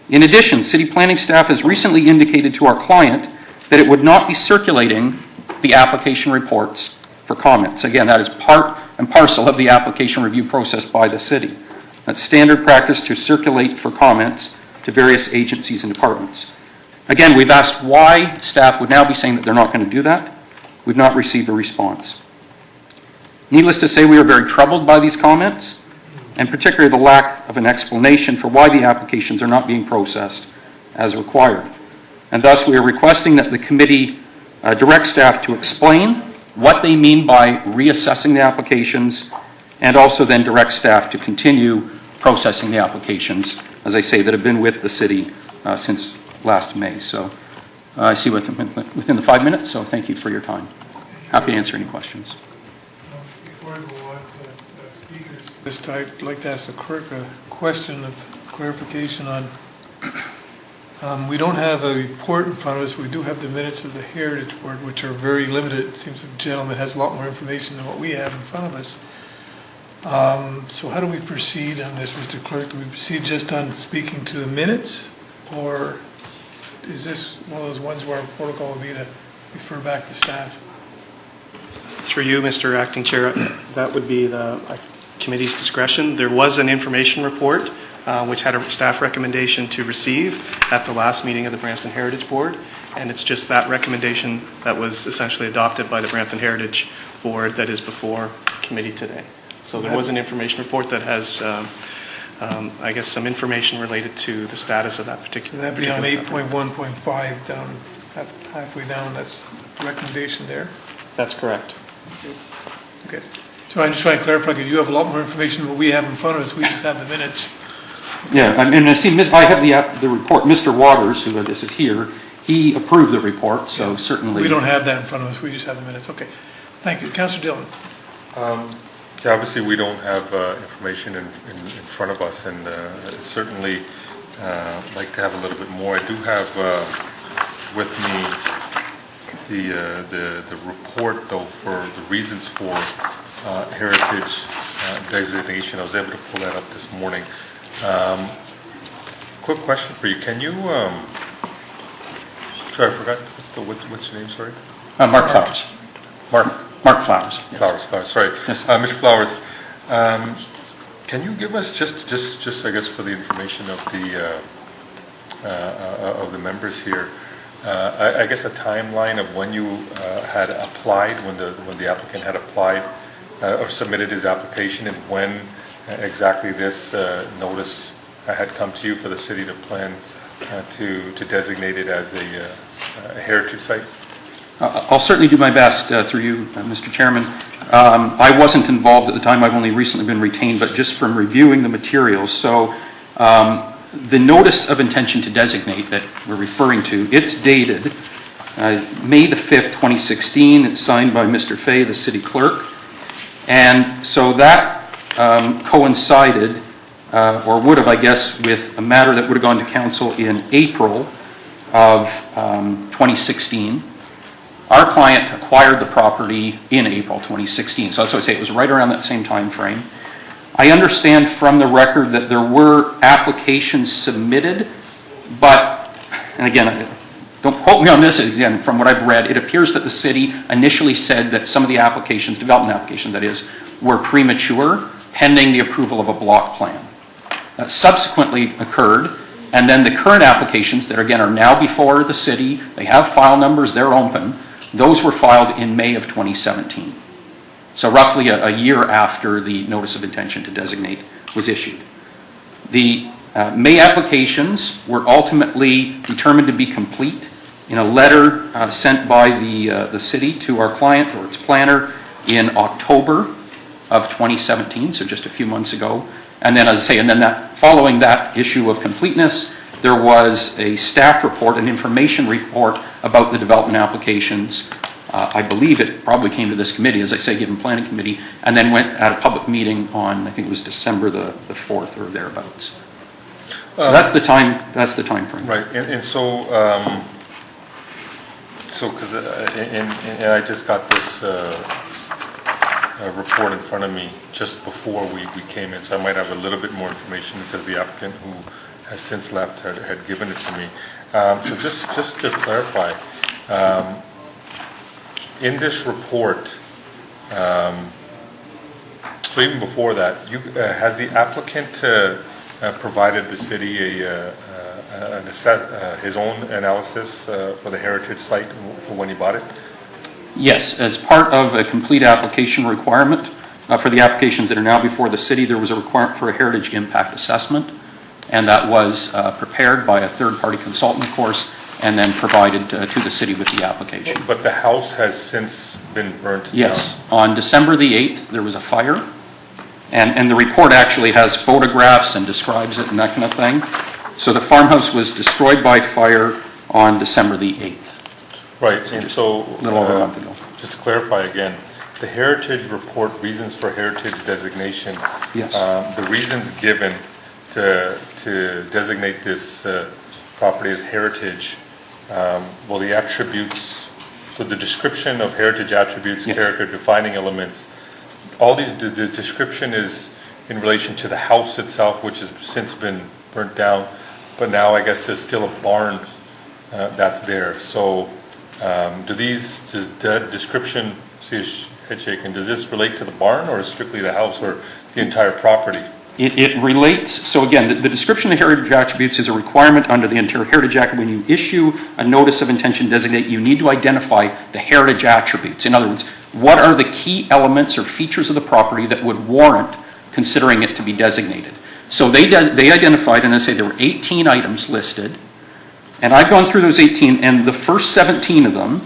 In addition, city planning staff has recently indicated to our client that it would not be circulating the application reports for comments. Again, that is part and parcel of the application review process by the city. That's standard practice to circulate for comments to various agencies and departments. Again, we've asked why staff would now be saying that they're not going to do that. We've not received a response. Needless to say, we are very troubled by these comments, and particularly the lack of an explanation for why the applications are not being processed as required. And thus, we are requesting that the committee direct staff to explain what they mean by reassessing the applications, and also then direct staff to continue processing the applications, as I say, that have been with the city since last May. So I see within the 5 minutes, so thank you for your time. Happy to answer any questions. Before I go on to speakers, this time I'd like to ask the clerk a question of clarification on, we don't have a report in front of us. We do have the minutes of the Heritage Board, which are very limited. It seems the gentleman has a lot more information than what we have in front of us. So how do we proceed on this, Mr. Clerk? Do we proceed just on speaking to the minutes, or is this one of those ones where our protocol would be to refer back to staff? Through you, Mr. Acting Chair, that would be the committee's discretion. There was an information report which had a staff recommendation to receive at the last meeting of the Brampton Heritage Board, and it's just that recommendation that was essentially adopted by the Brampton Heritage Board that is before committee today. So there was an information report that has, I guess, some information related to the status of that particular. Would that be on 8.1.5 down, halfway down? That's the recommendation there? That's correct. Okay. So I'm just trying to clarify, because you have a lot more information than what we have in front of us. We just have the minutes. Yeah, and I see, I have the report. Mr. Waters, who I guess is here, he approved the report, so certainly. We don't have that in front of us. We just have the minutes. Okay. Thank you. Councillor Dillon. Yeah, obviously, we don't have information in front of us, and certainly like to have a little bit more. I do have with me the report, though, for the reasons for heritage designation. I was able to pull that up this morning. Quick question for you. Can you, sorry, I forgot, what's your name, sorry? Mark Flowers. Mark Flowers. Yes. Flowers, sorry. Yes. Mr. Flowers, can you give us just I guess for the information of the members here, I guess a timeline of when you had applied, when the applicant had applied or submitted his application, and when exactly this notice had come to you for the city to plan to designate it as a heritage site? I'll certainly do my best through you, Mr. Chairman. I wasn't involved at the time. I've only recently been retained, but just from reviewing the materials. So the notice of intention to designate that we're referring to, it's dated May the 5th, 2016. It's signed by Mr. Fay, the city clerk. And so that coincided, or would have, I guess, with a matter that would have gone to council in April of 2016. Our client acquired the property in April 2016, so that's why I say it was right around that same time frame. I understand from the record that there were applications submitted, but, and again, don't quote me on this, again, from what I've read, it appears that the city initially said that some of the applications, development applications that is, were premature, pending the approval of a block plan. That subsequently occurred, And then the current applications that, again, are now before the city, they have file numbers, they're open, those were filed in May of 2017. So roughly a year after the notice of intention to designate was issued. The May applications were ultimately determined to be complete in a letter sent by the city to our client or its planner in October of 2017, so just a few months ago. And then, as I say, and then following that issue of completeness, there was a staff report, an information report about the development applications. I believe it probably came to this committee, as I say, given planning committee, and then went at a public meeting on, I think it was December the 4th or thereabouts. So that's the time frame. Right, and so, because, and I just got this report in front of me just before we came in, so I might have a little bit more information because the applicant who has since left had given it to me. So just to clarify, in this report, so even before that, has the applicant provided the city his own analysis for the heritage site for when he bought it? Yes, as part of a complete application requirement, for the applications that are now before the city, there was a requirement for a heritage impact assessment, and that was prepared by a third-party consultant, of course, and then provided to the city with the application. But the house has since been burnt down? Yes. On December the 8th, there was a fire, and the report actually has photographs and describes it and that kind of thing. So the farmhouse was destroyed by fire on December the 8th. Right, and so, A little over a month ago. just to clarify again, the heritage report, reasons for heritage designation, Yes. the reasons given to designate this property as heritage, well, the attributes, so the description of heritage attributes, Yes. character, defining elements, all these, the description is in relation to the house itself, which has since been burnt down, but now I guess there's still a barn that's there. So does the description, see his head shaking, does this relate to the barn or strictly the house or the entire property? It relates, so again, the description of heritage attributes is a requirement under the Ontario Heritage Act. When you issue a notice of intention to designate, you need to identify the heritage attributes. In other words, what are the key elements or features of the property that would warrant considering it to be designated? So they identified, and I say there were 18 items listed, and I've gone through those 18, and the first 17 of them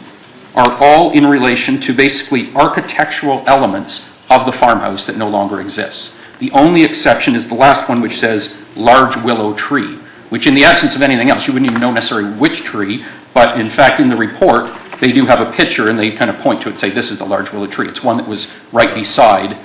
are all in relation to basically architectural elements of the farmhouse that no longer exists. The only exception is the last one, which says large willow tree, which in the absence of anything else, you wouldn't even know necessarily which tree, but in fact in the report, they do have a picture and they kind of point to it and say this is the large willow tree. It's one that was right beside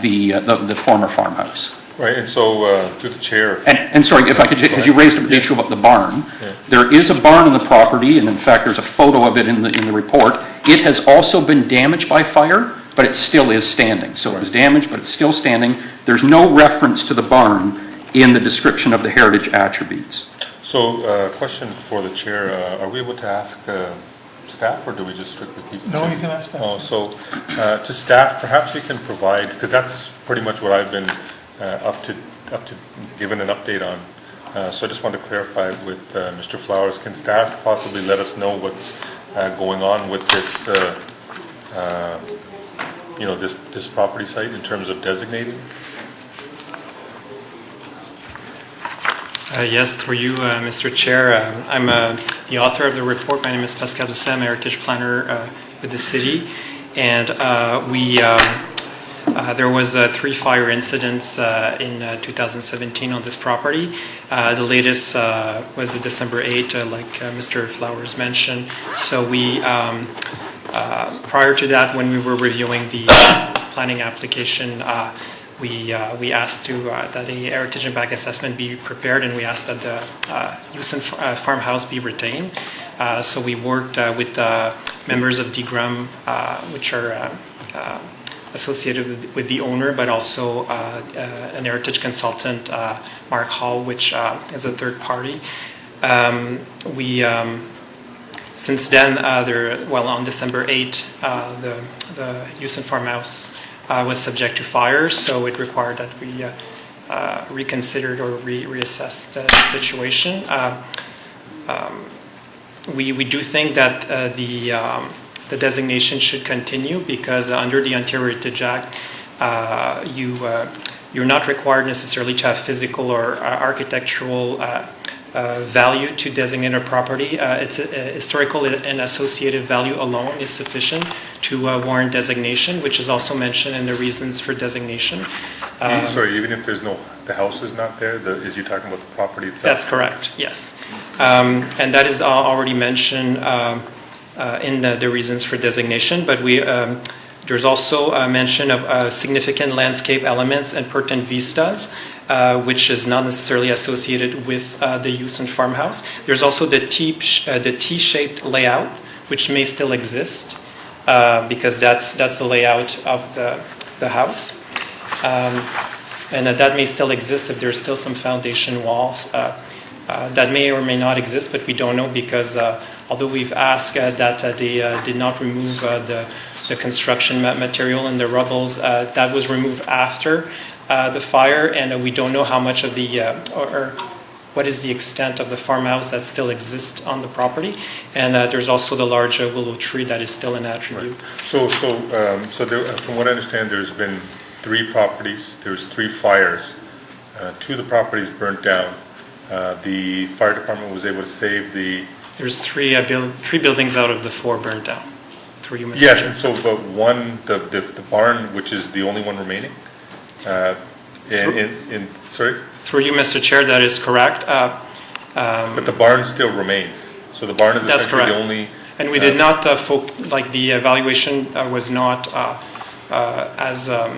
the former farmhouse. Right, and so to the chair. And sorry, if I could, because you raised the issue about the barn. Yeah. There is a barn on the property, and in fact there's a photo of it in the report. It has also been damaged by fire, but it still is standing. So it was damaged, but it's still standing. There's no reference to the barn in the description of the heritage attributes. So, question for the chair, are we able to ask staff, or do we just strictly keep it? No, you can ask staff. Oh, so, to staff, perhaps you can provide, because that's pretty much what I've been up to given an update on. So I just want to clarify with Mr. Flowers, can staff possibly let us know what's going on with this, this property site in terms of designating? Yes, through you, Mr. Chair. I'm the author of the report. My name is Pascal Doucet. I'm a heritage planner with the city. And there was 3 fire incidents in 2017 on this property. The latest was December 8, like Mr. Flowers mentioned. So we, prior to that, when we were reviewing the planning application, we asked that a heritage impact assessment be prepared, and we asked that the Houston farmhouse be retained. So we worked with members of DGRUM, which are associated with the owner, but also an heritage consultant, Mark Hall, which is a third party. Since then, on December 8, the Houston farmhouse was subject to fire, so it required that we reconsidered or reassessed the situation. We do think that the designation should continue because under the Ontario Heritage Act, you're not required necessarily to have physical or architectural value to designate a property. It's historical and associative value alone is sufficient to warrant designation, which is also mentioned in the reasons for designation. Sorry, even if the house is not there, is you talking about the property itself? That's correct, yes. And that is already mentioned in the reasons for designation, but there's also a mention of significant landscape elements and pertinent vistas, which is not necessarily associated with the Houston farmhouse. There's also the T-shaped layout, which may still exist, because that's the layout of the house. And that may still exist if there's still some foundation walls. That may or may not exist, but we don't know because although we've asked that they did not remove the construction material and the rubbles, that was removed after the fire, and we don't know how much of the, or what is the extent of the farmhouse that still exists on the property. And there's also the large willow tree that is still an attribute. Right. So there, from what I understand, there's been 3 properties, there's 3 fires. 2 of the properties burnt down. The fire department was able to save the... There's 3 buildings out of the 4 burnt down. Yes, and so, but one, the barn, which is the only one remaining, sorry? Through you, Mr. Chair, that is correct. But the barn still remains, so the barn is essentially the only... And we did not, the evaluation was not as, a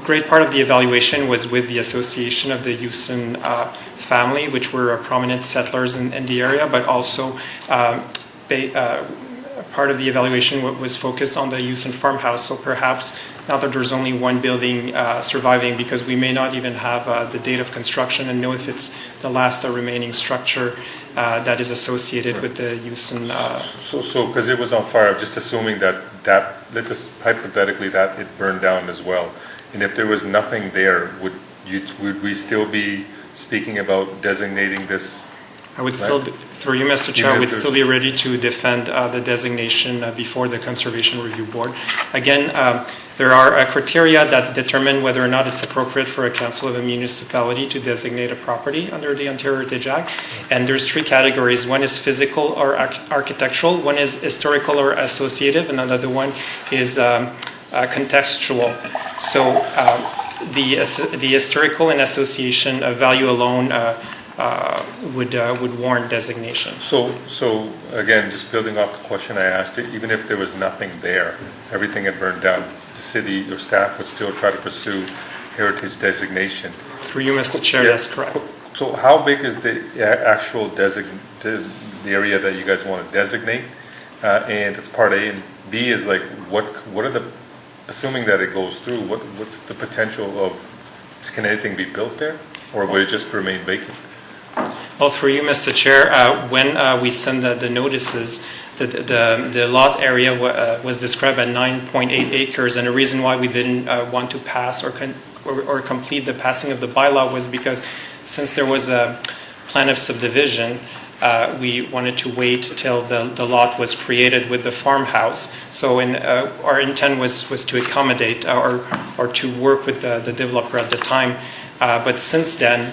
great part of the evaluation was with the Association of the Houston family, which were prominent settlers in the area, but also part of the evaluation was focused on the Houston farmhouse. So perhaps now that there's only one building surviving, because we may not even have the date of construction and know if it's the last remaining structure that is associated with the Houston. So because it was on fire, just assuming that let's just hypothetically that it burned down as well. And if there was nothing there, would we still be speaking about designating this? I would still, through you, Mr. Chair, I would still be ready to defend the designation before the Conservation Review Board. Again, there are criteria that determine whether or not it's appropriate for a council of a municipality to designate a property under the Ontario Heritage Act. And there's 3 categories. One is physical or architectural, one is historical or associative, and another one is contextual. So the historical and association value alone would warrant designation. So again, just building off the question I asked, even if there was nothing there, everything had burned down, the city or staff would still try to pursue heritage designation. Through you, Mr. Chair, that's correct. So how big is the actual the area that you guys want to designate? And that's part A, and B is like what are the, assuming that it goes through, what's the potential of, can anything be built there, or would it just remain vacant? Well, through you, Mr. Chair, when we send the notices, the lot area was described at 9.8 acres, and the reason why we didn't want to pass or complete the passing of the bylaw was because since there was a plan of subdivision, we wanted to wait till the lot was created with the farmhouse. So our intent was to accommodate or to work with the developer at the time. But since then,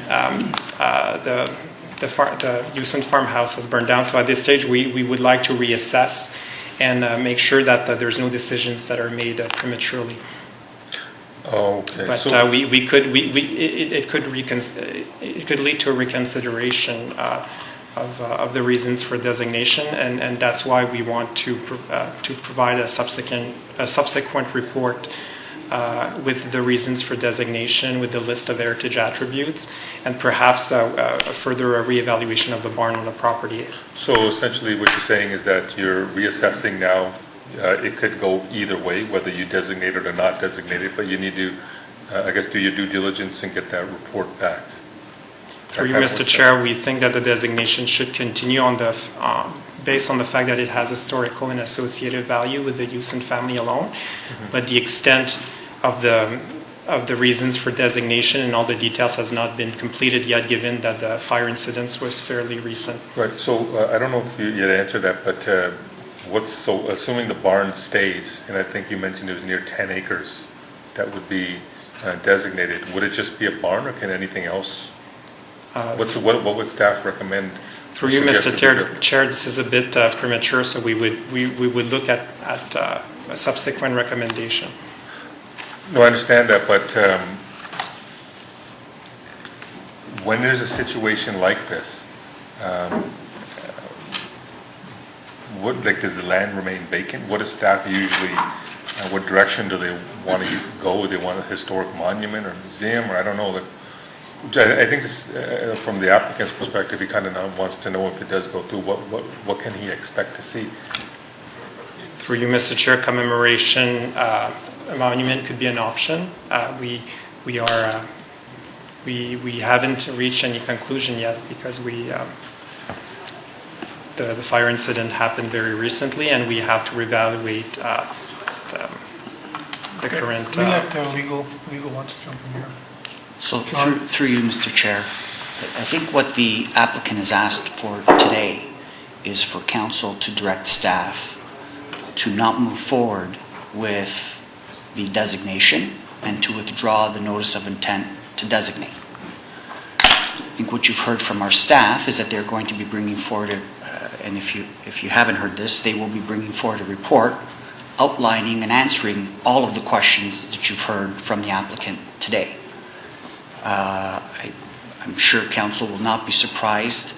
the Houston farmhouse has burned down. So at this stage, we would like to reassess and make sure that there's no decisions that are made prematurely. Oh, okay. But So it could lead to a reconsideration of the reasons for designation, and that's why we want to provide a subsequent report with the reasons for designation, with the list of heritage attributes, and perhaps a further reevaluation of the barn on the property. So essentially what you're saying is that you're reassessing now. It could go either way, whether you designate it or not designate it, but you need to, I guess, do your due diligence and get that report back. Through you, Mr. Chair, we think that the designation should continue on based on the fact that it has historical and associative value with the Houston family alone, but the extent of the of the reasons for designation, and all the details has not been completed yet, given that the fire incident was fairly recent. Right, so I don't know if you had answered that, but assuming the barn stays, and I think you mentioned it was near 10 acres that would be designated, would it just be a barn, or can anything else? What would staff recommend? Through you, Mr. Chair, this is a bit premature, so we would look at a subsequent recommendation. No, I understand that, but when there's a situation like this, does the land remain vacant? What does staff usually, what direction do they want to go? Do they want a historic monument or museum, or I don't know. I think this, from the applicant's perspective, he kind of wants to know if it does go through, what can he expect to see? Through you, Mr. Chair, commemoration, a monument could be an option. We haven't reached any conclusion yet, because the fire incident happened very recently, and we have to reevaluate the current. We let the legal ones jump in here. So through you, Mr. Chair, I think what the applicant has asked for today is for council to direct staff to not move forward with the designation and to withdraw the notice of intent to designate. I think what you've heard from our staff is that they're going to be bringing forward, and if you haven't heard this, they will be bringing forward a report outlining and answering all of the questions that you've heard from the applicant today. I'm sure council will not be surprised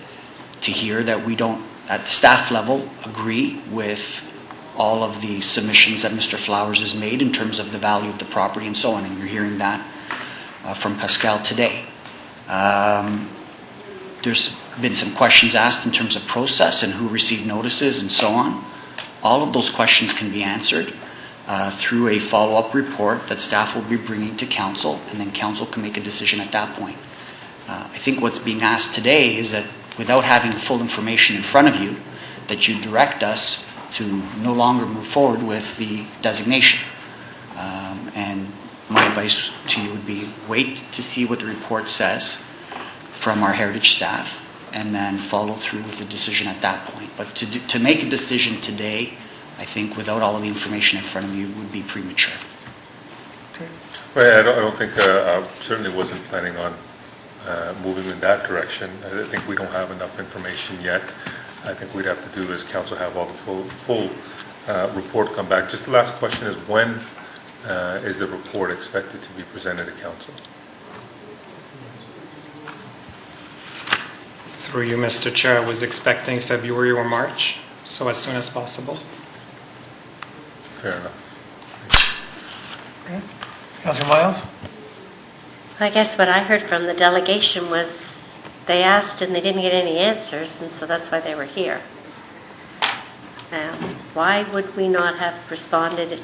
to hear that we don't, at the staff level, agree with all of the submissions that Mr. Flowers has made in terms of the value of the property and so on, and you're hearing that from Pascal today. There's been some questions asked in terms of process and who received notices and so on. All of those questions can be answered through a follow-up report that staff will be bringing to council, and then council can make a decision at that point. I think what's being asked today is that without having full information in front of you, that you direct us to no longer move forward with the designation. And my advice to you would be wait to see what the report says from our heritage staff, and then follow through with the decision at that point. But to make a decision today, I think without all of the information in front of you would be premature. Well, I don't think, certainly wasn't planning on moving in that direction. I think we don't have enough information yet. I think we'd have to do as council have all the full report come back. Just the last question is, when is the report expected to be presented to council? Through you, Mr. Chair, I was expecting February or March, so as soon as possible. Fair enough. Okay. Councilor Miles? I guess what I heard from the delegation was they asked and they didn't get any answers, and so that's why they were here. Why would we not have responded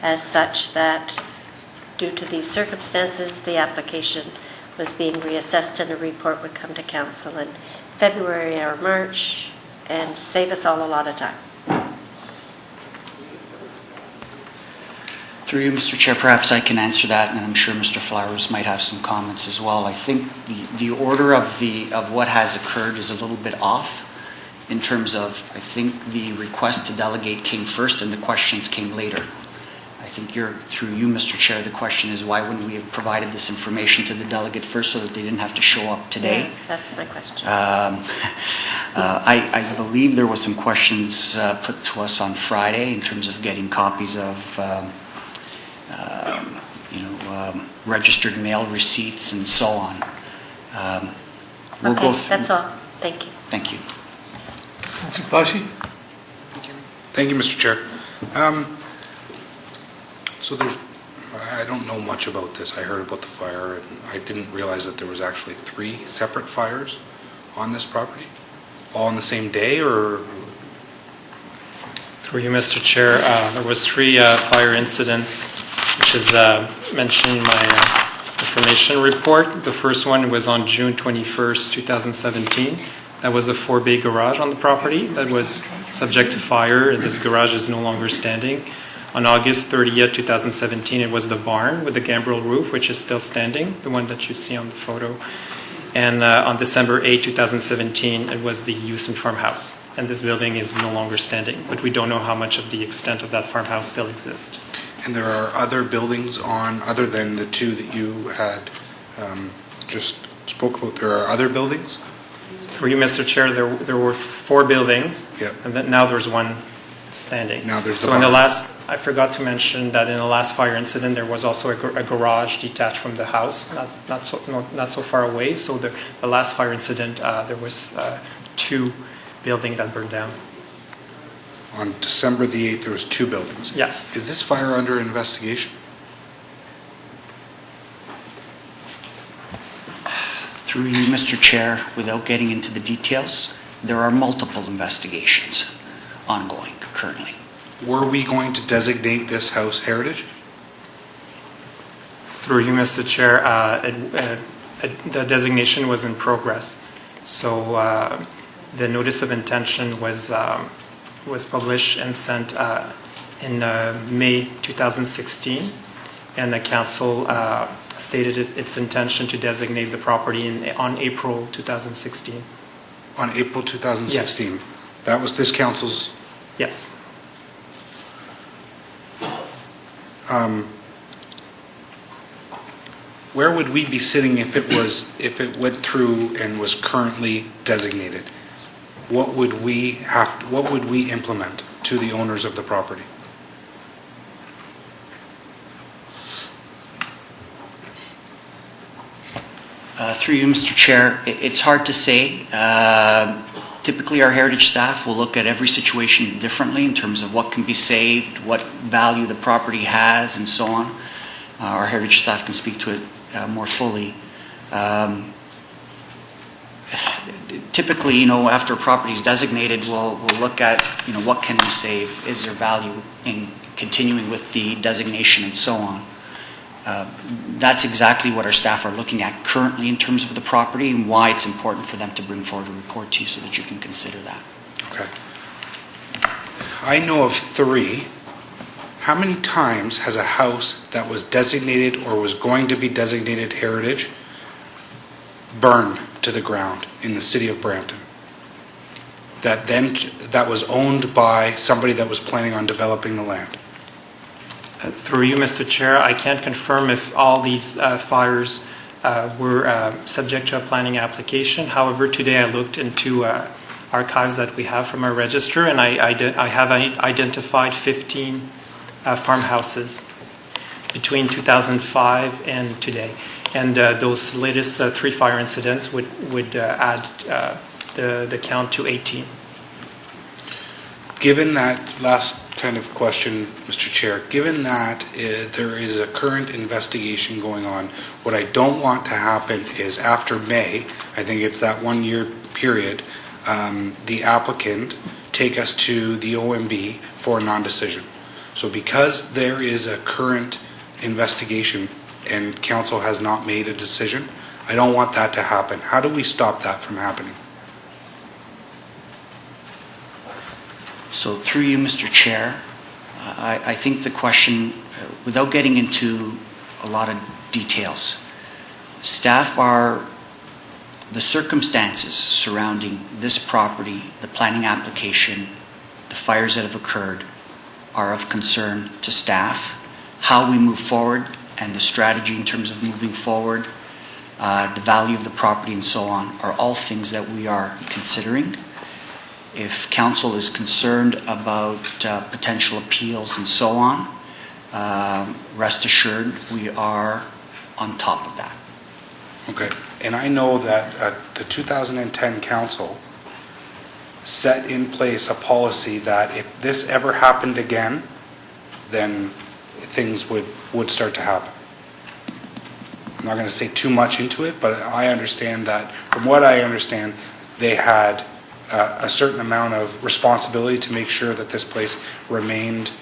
as such that due to these circumstances, the application was being reassessed and a report would come to council in February or March and save us all a lot of time? Through you, Mr. Chair, perhaps I can answer that, and I'm sure Mr. Flowers might have some comments as well. I think the order of what has occurred is a little bit off in terms of, I think the request to delegate came first and the questions came later. I think through you, Mr. Chair, the question is why wouldn't we have provided this information to the delegate first so that they didn't have to show up today? Yeah, that's my question. I believe there were some questions put to us on Friday in terms of getting copies of registered mail receipts and so on. We'll go through. That's all. Thank you. Thank you. Councilor Bashi? Thank you, Mr. Chair. So I don't know much about this. I heard about the fire, and I didn't realize that there was actually 3 separate fires on this property, all on the same day, or? Through you, Mr. Chair, there was 3 fire incidents, which is mentioned in my information report. The first one was on June 21st, 2017. That was a 4-bay garage on the property that was subject to fire, and this garage is no longer standing. On August 30th, 2017, it was the barn with the gambrel roof, which is still standing, the one that you see on the photo. And on December 8, 2017, it was the Houston farmhouse. And this building is no longer standing, but we don't know how much of the extent of that farmhouse still exists. And there are other buildings on, other than the two that you had just spoke about, there are other buildings? For you, Mr. Chair, there were 4 buildings, Yep. and then now there's one standing. Now there's the So in the barn. I forgot to mention that in the last fire incident, there was also a garage detached from the house, not so far away. So the last fire incident, there was 2 buildings that burned down. On December the 8th, there was 2 buildings. Yes. Is this fire under investigation? Through you, Mr. Chair, without getting into the details, there are multiple investigations ongoing currently. Were we going to designate this house heritage? Through you, Mr. Chair, the designation was in progress. So the notice of intention was published and sent in May 2016, and the council stated its intention to designate the property on April 2016. On April 2016? Yes. That was this council's? Yes. Where would we be sitting if it went through and was currently designated? What would we implement to the owners of the property? Through you, Mr. Chair, it's hard to say. Typically, our heritage staff will look at every situation differently in terms of what can be saved, what value the property has, and so on. Our heritage staff can speak to it more fully. Typically, after a property is designated, we'll look at, what can we save? Is there value in continuing with the designation and so on? That's exactly what our staff are looking at currently in terms of the property and why it's important for them to bring forward a report to you so that you can consider that. Okay. I know of 3. How many times has a house that was designated or was going to be designated heritage burned to the ground in the city of Brampton? That was owned by somebody that was planning on developing the land? Through you, Mr. Chair, I can't confirm if all these fires were subject to a planning application. However, today I looked into archives that we have from our register, and I have identified 15 farmhouses between 2005 and today. And those latest 3 fire incidents would add the count to 18. Given that last kind of question, Mr. Chair, given that there is a current investigation going on, what I don't want to happen is after May, I think it's that 1-year period, the applicant take us to the OMB for a non-decision. So because there is a current investigation and council has not made a decision, I don't want that to happen. How do we stop that from happening? So through you, Mr. Chair, I think the question, without getting into a lot of details, the circumstances surrounding this property, the planning application, the fires that have occurred, are of concern to staff. How we move forward and the strategy in terms of moving forward, the value of the property and so on, are all things that we are considering. If council is concerned about potential appeals and so on, rest assured we are on top of that. Okay. And I know that the 2010 council set in place a policy that if this ever happened again, then things would start to happen. I'm not going to say too much into it, but I understand that, from what I understand, they had a certain amount of responsibility to make sure that this place remained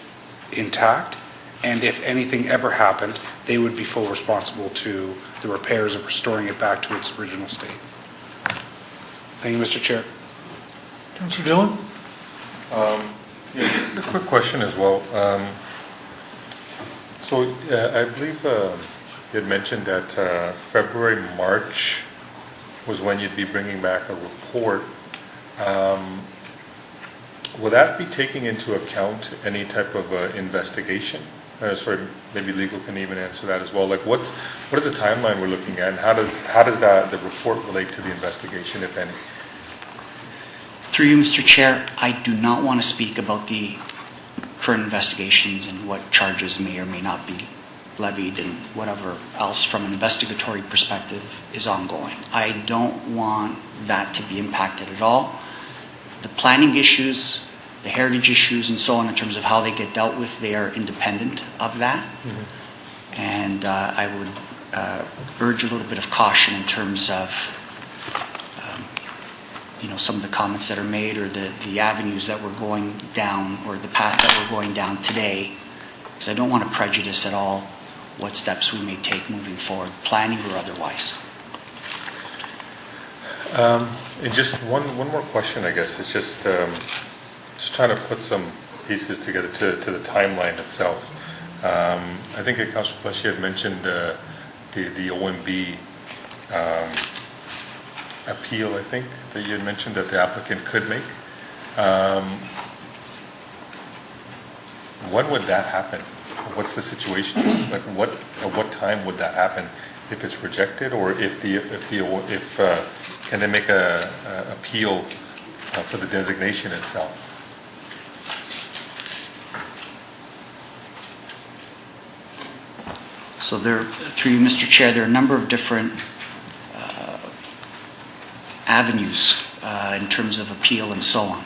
intact, and if anything ever happened, they would be full responsible to the repairs of restoring it back to its original state. Thank you, Mr. Chair. Councillor Dillon? A quick question as well. So I believe you had mentioned that February, March was when you'd be bringing back a report. Will that be taking into account any type of investigation? Sorry, maybe legal can even answer that as well. Like, what is the timeline we're looking at, and how does the report relate to the investigation, if any? Through you, Mr. Chair, I do not want to speak about the current investigations and what charges may or may not be levied and whatever else from an investigatory perspective is ongoing. I don't want that to be impacted at all. The planning issues, the heritage issues and so on in terms of how they get dealt with, they are independent of that. Mm-hmm. And I would urge a little bit of caution in terms of some of the comments that are made or the avenues that we're going down or the path that we're going down today, because I don't want to prejudice at all what steps we may take moving forward, planning or otherwise. And just one more question, I guess. It's just trying to put some pieces together to the timeline itself. I think Councilor Pleshy had mentioned the OMB appeal, I think, that you had mentioned that the applicant could make. When would that happen? What's the situation? Like, at what time would that happen? If it's rejected, or if can they make a appeal for the designation itself? So through you, Mr. Chair, there are a number of different avenues in terms of appeal and so on.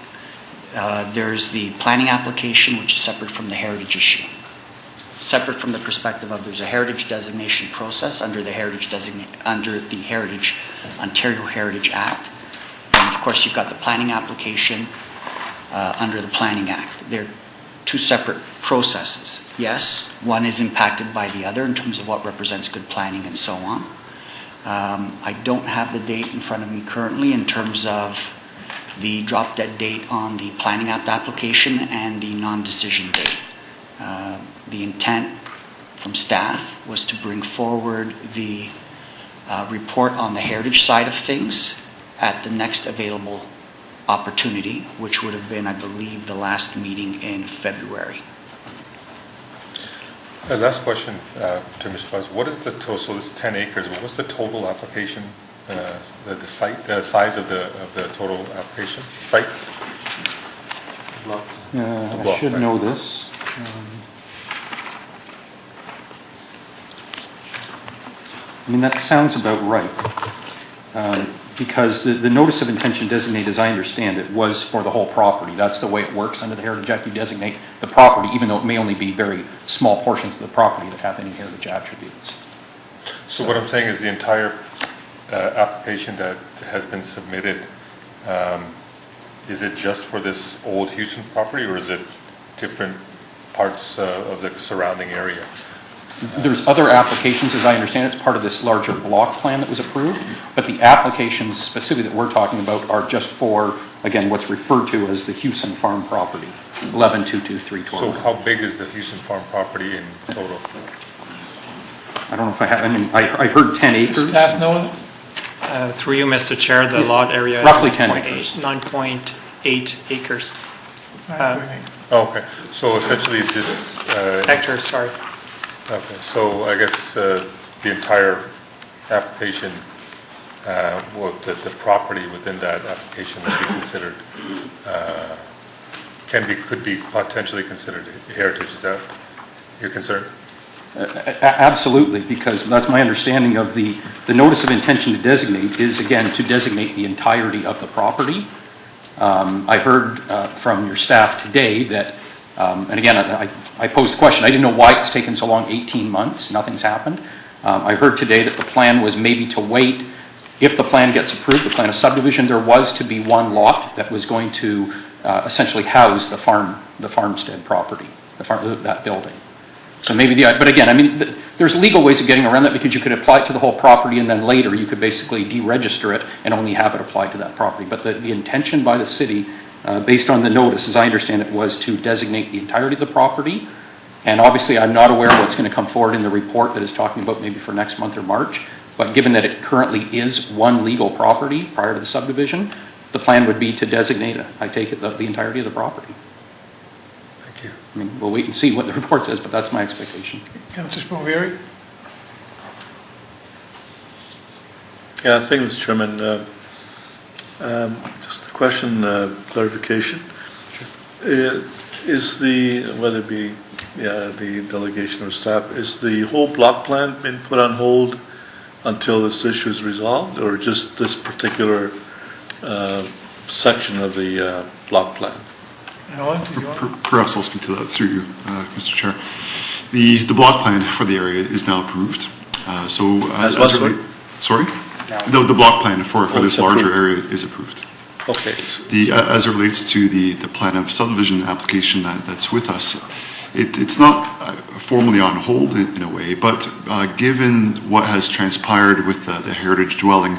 There's the planning application, which is separate from the heritage issue. Separate from the perspective of there's a heritage designation process under the Ontario Heritage Act. And of course, you've got the planning application under the Planning Act. They're two separate processes. Yes, one is impacted by the other in terms of what represents good planning and so on. I don't have the date in front of me currently in terms of the drop dead date on the Planning Act application and the non-decision date. The intent from staff was to bring forward the report on the heritage side of things at the next available opportunity, which would have been, I believe, the last meeting in February. Last question to Mr. Flowers. What is the total? So this 10 acres. But what's the total application? The size of the total application site? I should know this. That sounds about right. Because the notice of intention designate, as I understand it, was for the whole property. That's the way it works under the Heritage Act. You designate the property, even though it may only be very small portions of the property that have any heritage attributes. So what I'm saying is the entire application that has been submitted, is it just for this old Houston property, or is it different parts of the surrounding area? There's other applications, as I understand it. It's part of this larger block plan that was approved, but the applications specifically that we're talking about are just for, again, what's referred to as the Houston Farm property, 11-223-12. So how big is the Houston Farm property in total? I don't know if I have, I heard 10 acres. Staff know? Through you, Mr. Chair, the lot area roughly is 10 acres. 9.8 acres. Okay, so essentially this... hectares, sorry. Okay, so I guess the entire application, the property within that application would be considered, could be potentially considered heritage. Is that your concern? Absolutely, because that's my understanding of the notice of intention to designate is, again, to designate the entirety of the property. I heard from your staff today that, and again, I posed a question. I didn't know why it's taken so long, 18 months, nothing's happened. I heard today that the plan was maybe to wait. If the plan gets approved, the plan of subdivision, there was to be one lot that was going to essentially house the farmstead property, that building. So maybe but again, there's legal ways of getting around that, because you could apply it to the whole property and then later you could basically deregister it and only have it applied to that property. But the intention by the city, based on the notice, as I understand it, was to designate the entirety of the property And obviously, I'm not aware of what's going to come forward in the report that is talking about maybe for next month or March. But given that it currently is one legal property prior to the subdivision, the plan would be to designate, I take it, the entirety of the property. Thank you. I mean, we'll wait and see what the report says, but that's my expectation. Councillor Spillier? Yeah, thank you, Mr. Chairman. Just a question, clarification. Is whether it be the delegation or staff, is the whole block plan been put on hold until this issue is resolved, or just this particular section of the block plan? Alan, did you want? Perhaps I'll speak to that through you, Mr. Chair. The block plan for the area is now approved. Sorry? The block plan for this larger area is approved. Okay. As it relates to the plan of subdivision application that's with us, it's not formally on hold in a way, but given what has transpired with the heritage dwelling,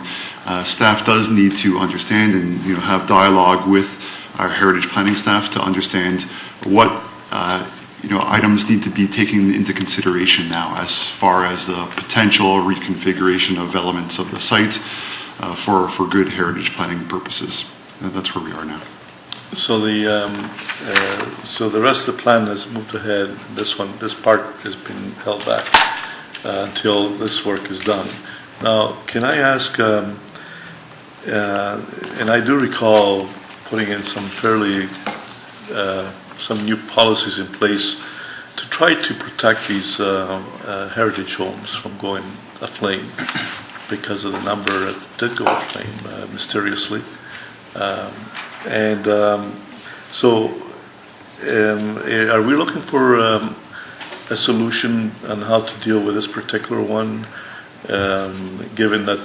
staff does need to understand and have dialogue with our heritage planning staff to understand what items need to be taken into consideration now as far as the potential reconfiguration of elements of the site for good heritage planning purposes. That's where we are now. So the rest of the plan has moved ahead. This part has been held back until this work is done. Now, can I ask? And I do recall putting in some new policies in place to try to protect these heritage homes from going aflame because of the number that did go aflame mysteriously. So are we looking for a solution on how to deal with this particular one, given that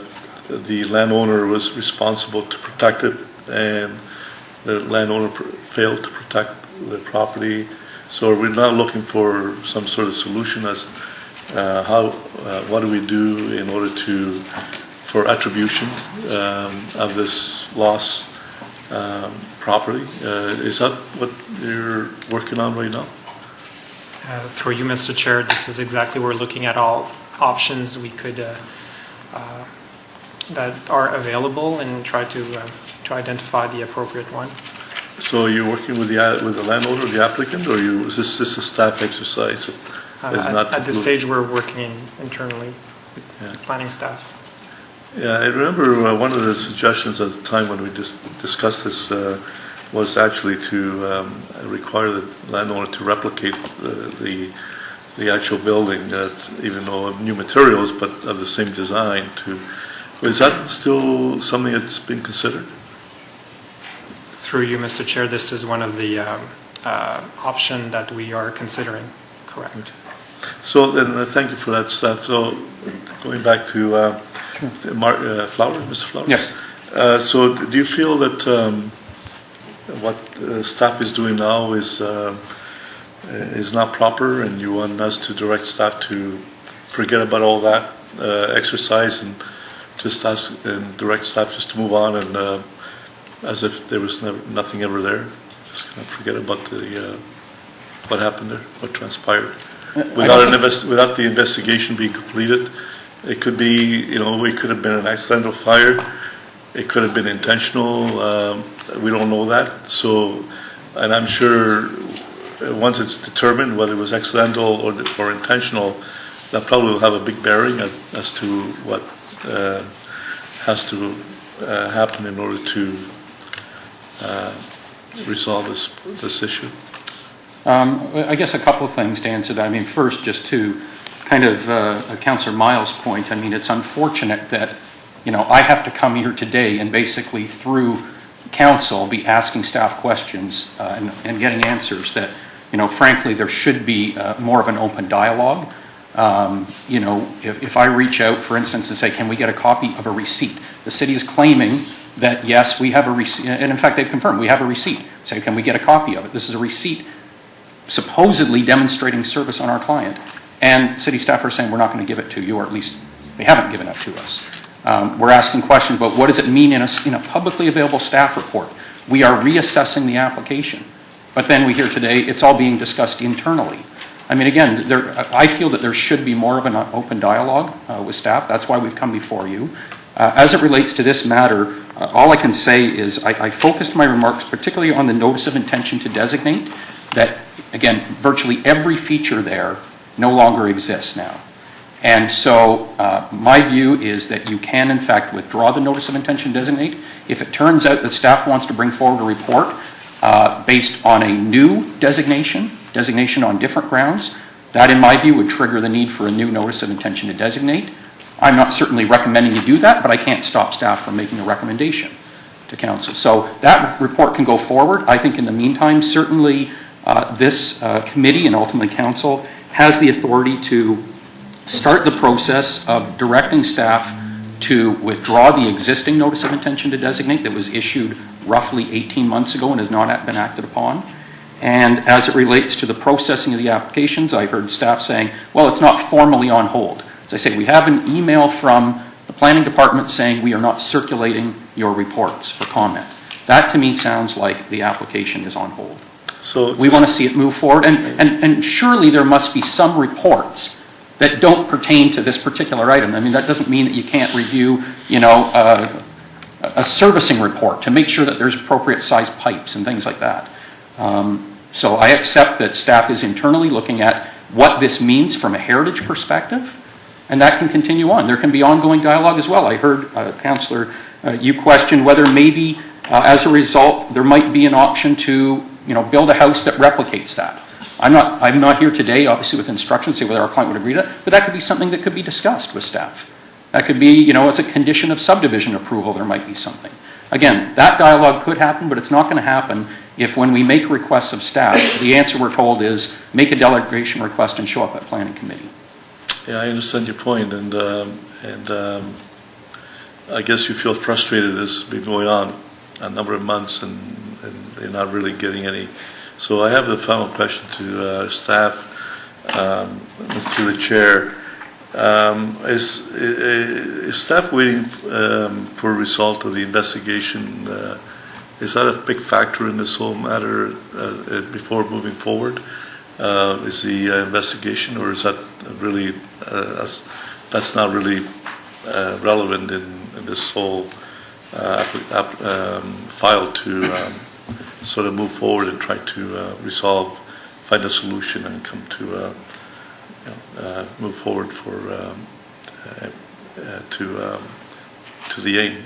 the landowner was responsible to protect it and the landowner failed to protect the property? So are we now looking for some sort of solution as what do we do in order for attribution of this loss property? Is that what you're working on right now? Through you, Mr. Chair, this is exactly, we're looking at all options we could that are available and try to identify the appropriate one. So you're working with the landowner, the applicant, or is this a staff exercise? At this stage, we're working internally with planning staff. Yeah, I remember one of the suggestions at the time when we discussed this was actually to require the landowner to replicate the actual building, even though of new materials, but of the same design. Is that still something that's been considered? Through you, Mr. Chair, this is one of the option that we are considering. Correct. So then, thank you for that, staff. So going back to Mr. Flowers? Yes. So do you feel that what staff is doing now is not proper, and you want us to direct staff to forget about all that exercise and just ask and direct staff just to move on and as if there was nothing ever there, just kind of forget about what happened there, what transpired, without the investigation being completed? It could be, it could have been an accidental fire. It could have been intentional. We don't know that. So, and I'm sure once it's determined whether it was accidental or intentional, that probably will have a big bearing as to what has to happen in order to resolve this issue. I guess a couple of things to answer that. I mean, first, just to kind of Councillor Miles' point, I mean, it's unfortunate that, I have to come here today and basically through council be asking staff questions and getting answers that, frankly, there should be more of an open dialogue. If I reach out, for instance, and say, can we get a copy of a receipt? The city is claiming that, yes, we have a receipt, and in fact, they've confirmed we have a receipt. Say, can we get a copy of it? This is a receipt supposedly demonstrating service on our client. And city staff are saying, we're not going to give it to you, or at least they haven't given it to us. We're asking questions about what does it mean in a publicly available staff report. We are reassessing the application. But then we hear today it's all being discussed internally. I mean, again, I feel that there should be more of an open dialogue with staff. That's why we've come before you. As it relates to this matter, all I can say is I focused my remarks particularly on the notice of intention to designate that, again, virtually every feature there no longer exists now. And so my view is that you can, in fact, withdraw the notice of intention to designate. If it turns out that staff wants to bring forward a report based on a new designation on different grounds, that, in my view, would trigger the need for a new notice of intention to designate. I'm not certainly recommending you do that, but I can't stop staff from making a recommendation to council. So that report can go forward. I think in the meantime, certainly this committee and ultimately council has the authority to start the process of directing staff to withdraw the existing notice of intention to designate that was issued roughly 18 months ago and has not been acted upon. And as it relates to the processing of the applications, I heard staff saying, well, it's not formally on hold. As I say, we have an email from the planning department saying we are not circulating your reports for comment. That to me sounds like the application is on hold. So we want to see it move forward, and surely there must be some reports that don't pertain to this particular item. I mean, that doesn't mean that you can't review, a servicing report to make sure that there's appropriate sized pipes and things like that. So I accept that staff is internally looking at what this means from a heritage perspective, and that can continue on. There can be ongoing dialogue as well. I heard, Councillor, you question whether maybe as a result there might be an option to build a house that replicates that. I'm not here today, obviously, with instructions to say whether our client would agree to that, but that could be something that could be discussed with staff. That could be, as a condition of subdivision approval, there might be something. Again, that dialogue could happen, but it's not going to happen if when we make requests of staff, the answer we're told is make a delegation request and show up at planning committee. Yeah, I understand your point, and I guess you feel frustrated. This has been going on a number of months, and they're not really getting any. So I have the final question to staff, through the chair. Is staff waiting for a result of the investigation? Is that a big factor in this whole matter before moving forward? Is the investigation, or is that really that's not really relevant in this whole file to sort of move forward and try to find a solution and come to move forward to the aim?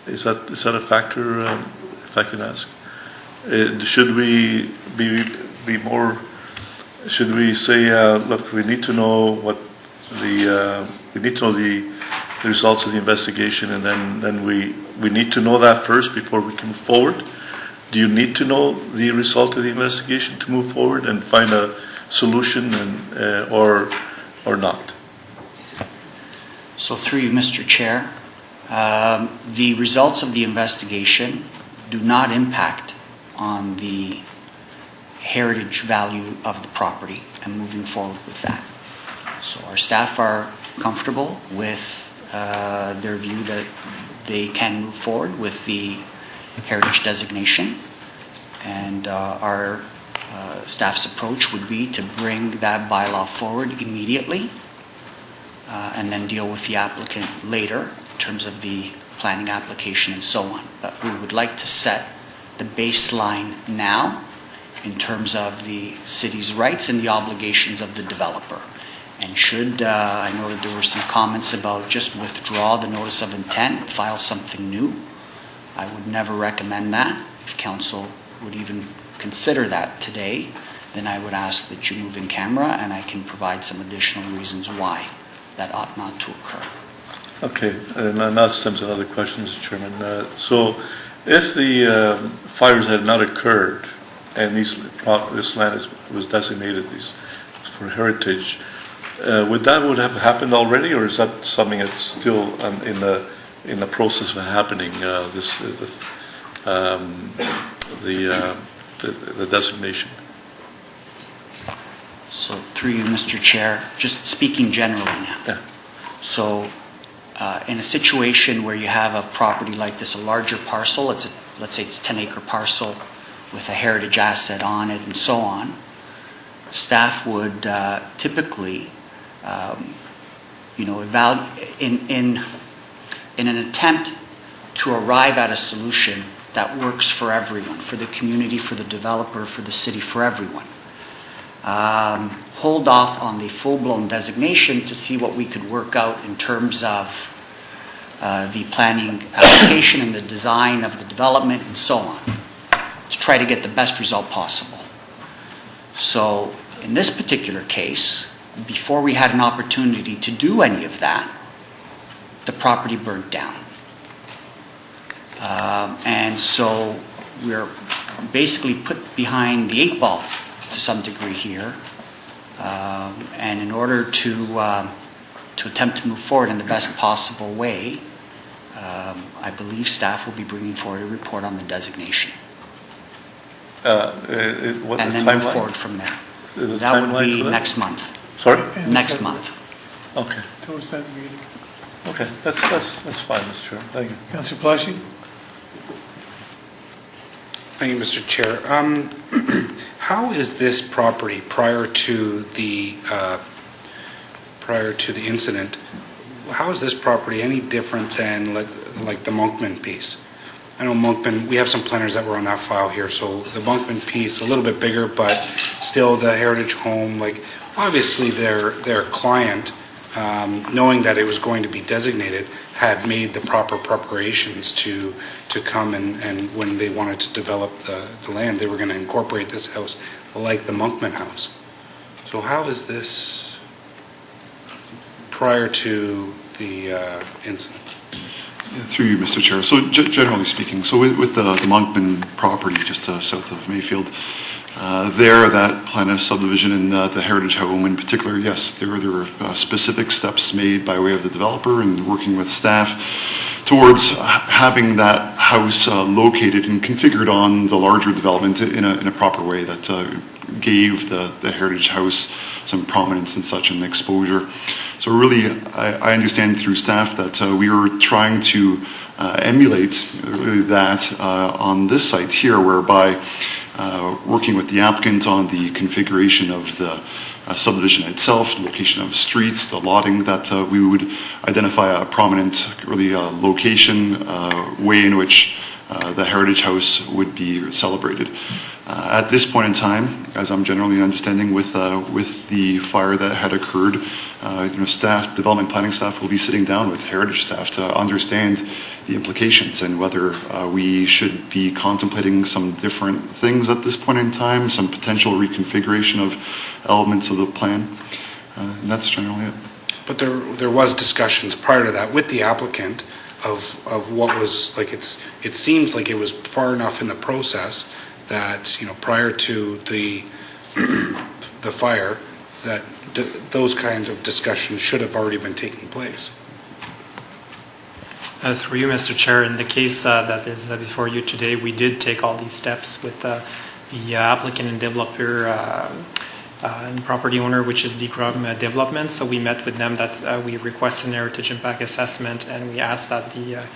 Is that a factor? If I can ask, should we be more? Should we say, look, we need to know what the results of the investigation, and then we need to know that first before we can move forward? Do you need to know the result of the investigation to move forward and find a solution, or not? So through you, Mr. Chair, the results of the investigation do not impact on the heritage value of the property and moving forward with that. So our staff are comfortable with their view that they can move forward with the heritage designation, and our staff's approach would be to bring that bylaw forward immediately and then deal with the applicant later in terms of the planning application and so on. But we would like to set the baseline now in terms of the city's rights and the obligations of the developer. And should, I know that there were some comments about just withdraw the notice of intent, file something new. I would never recommend that. If council would even consider that today, then I would ask that you move in camera, and I can provide some additional reasons why that ought not to occur. Okay, and that stems another question, Mr. Chairman. So if the fires had not occurred and this land was designated for heritage, would have happened already, or is that something that's still in the process of happening? The designation. So through you, Mr. Chair, just speaking generally now. Yeah. So in a situation where you have a property like this, a larger parcel, let's say it's 10-acre parcel with a heritage asset on it and so on, staff would typically, in an attempt to arrive at a solution that works for everyone, for the community, for the developer, for the city, for everyone. Hold off on the full-blown designation to see what we could work out in terms of the planning application and the design of the development and so on, to try to get the best result possible. So in this particular case, before we had an opportunity to do any of that, the property burnt down. And so we're basically put behind the 8 ball to some degree here. And in order to attempt to move forward in the best possible way, I believe staff will be bringing forward a report on the designation. What And the then move timeline? forward from there. The That would timeline be for that? next month. Sorry? Next month. Okay. Towards that meeting. Okay, that's fine, Mr. Chair. Thank you. Councillor Plashi? Thank you, Mr. Chair. How is this property prior to the incident? How is this property any different than like the Monkman piece? I know Monkman. We have some planners that were on that file here. So the Monkman piece, a little bit bigger, but still the heritage home. Like obviously their client, knowing that it was going to be designated, had made the proper preparations to come and when they wanted to develop the land, they were going to incorporate this house like the Monkman house. So how is this prior to the incident? Through you, Mr. Chair. So generally speaking, so with the Monkman property just south of Mayfield, there, that plan of subdivision and the heritage home in particular, yes, there were specific steps made by way of the developer and working with staff towards having that house located and configured on the larger development in a proper way that gave the heritage house some prominence and such and exposure. So really, I understand through staff that we were trying to emulate really that on this site here, whereby working with the applicant on the configuration of the subdivision itself, location of streets, the lotting, that we would identify a prominent really location, way in which the heritage house would be celebrated. At this point in time, as I'm generally understanding with the fire that had occurred, staff, development planning staff will be sitting down with heritage staff to understand the implications and whether we should be contemplating some different things at this point in time, some potential reconfiguration of elements of the plan. And that's generally it. But there was discussions prior to that with the applicant of what was like. It seems like it was far enough in the process that prior to the fire that those kinds of discussions should have already been taking place. Through you, Mr. Chair, in the case that is before you today, we did take all these steps with the applicant and developer and property owner, which is DGRUM Development. So we met with them. We requested an heritage impact assessment, and we asked that the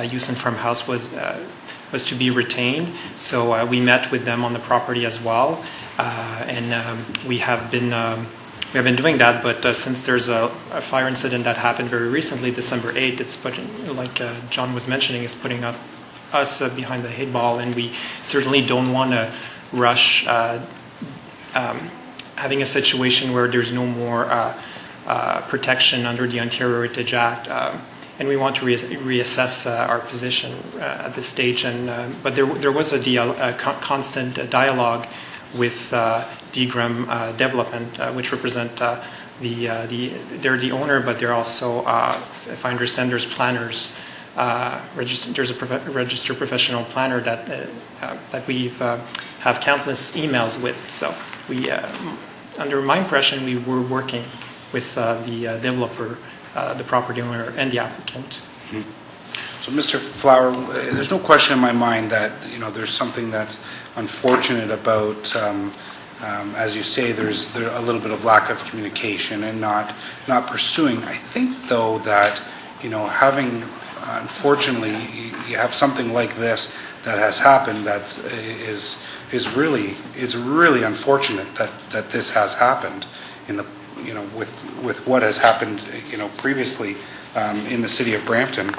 use and farmhouse was to be retained. So we met with them on the property as well, and we have been doing that. But since there's a fire incident that happened very recently, December 8th, it's putting, like John was mentioning, is putting us behind the 8 ball, and we certainly don't want to rush having a situation where there's no more protection under the Ontario Heritage Act. And we want to reassess our position at this stage. But there was a constant dialogue with DGRUM Development, which represent they're the owner, but they're also, if I understand, there's planners. There's a registered professional planner that we've have countless emails with. So we, under my impression, we were working with the developer, the property owner, and the applicant. Mm-hmm. So, Mr. Flower, there's no question in my mind that there's something that's unfortunate about, as you say, there's a little bit of lack of communication and not pursuing. I think though that having, unfortunately, you have something like this that has happened is really unfortunate that this has happened in the, with what has happened, previously in the city of Brampton,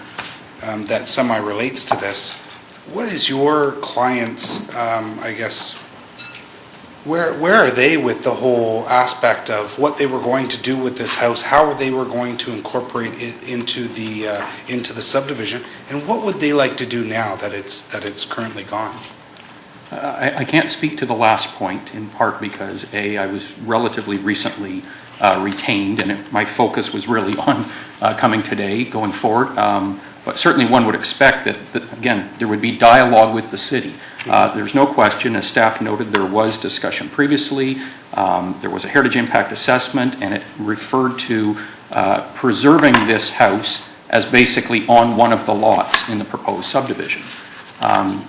that semi-relates to this. What is your client's, where are they with the whole aspect of what they were going to do with this house, how they were going to incorporate it into the subdivision, and what would they like to do now that it's currently gone? I can't speak to the last point, in part because, I was relatively recently retained, and my focus was really on coming today, going forward. But certainly one would expect that, again, there would be dialogue with the city. There's no question, as staff noted, there was discussion previously. There was a heritage impact assessment, and it referred to preserving this house as basically on one of the lots in the proposed subdivision.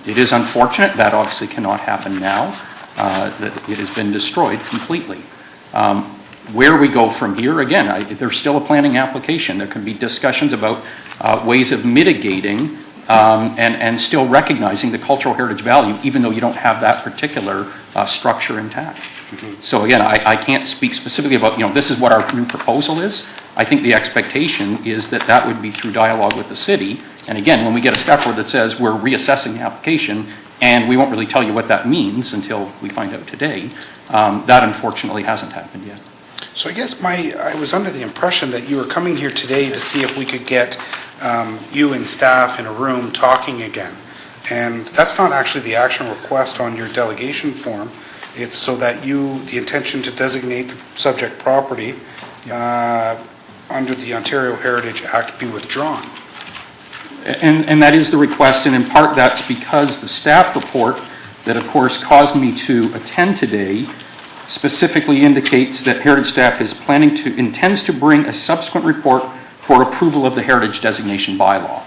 It is unfortunate that obviously cannot happen now, that it has been destroyed completely. Where we go from here, again, there's still a planning application. There can be discussions about ways of mitigating and still recognizing the cultural heritage value, even though you don't have that particular structure intact. Mm-hmm. So again, I can't speak specifically about, this is what our new proposal is. I think the expectation is that that would be through dialogue with the city. And again, when we get a step forward that says we're reassessing the application, and we won't really tell you what that means until we find out today, that unfortunately hasn't happened yet. So I guess I was under the impression that you were coming here today to see if we could get you and staff in a room talking again. And that's not actually the action request on your delegation form. It's so that the intention to designate the subject property under the Ontario Heritage Act be withdrawn. And that is the request, and in part that's because the staff report that of course caused me to attend today specifically indicates that Heritage staff intends to bring a subsequent report for approval of the Heritage designation bylaw.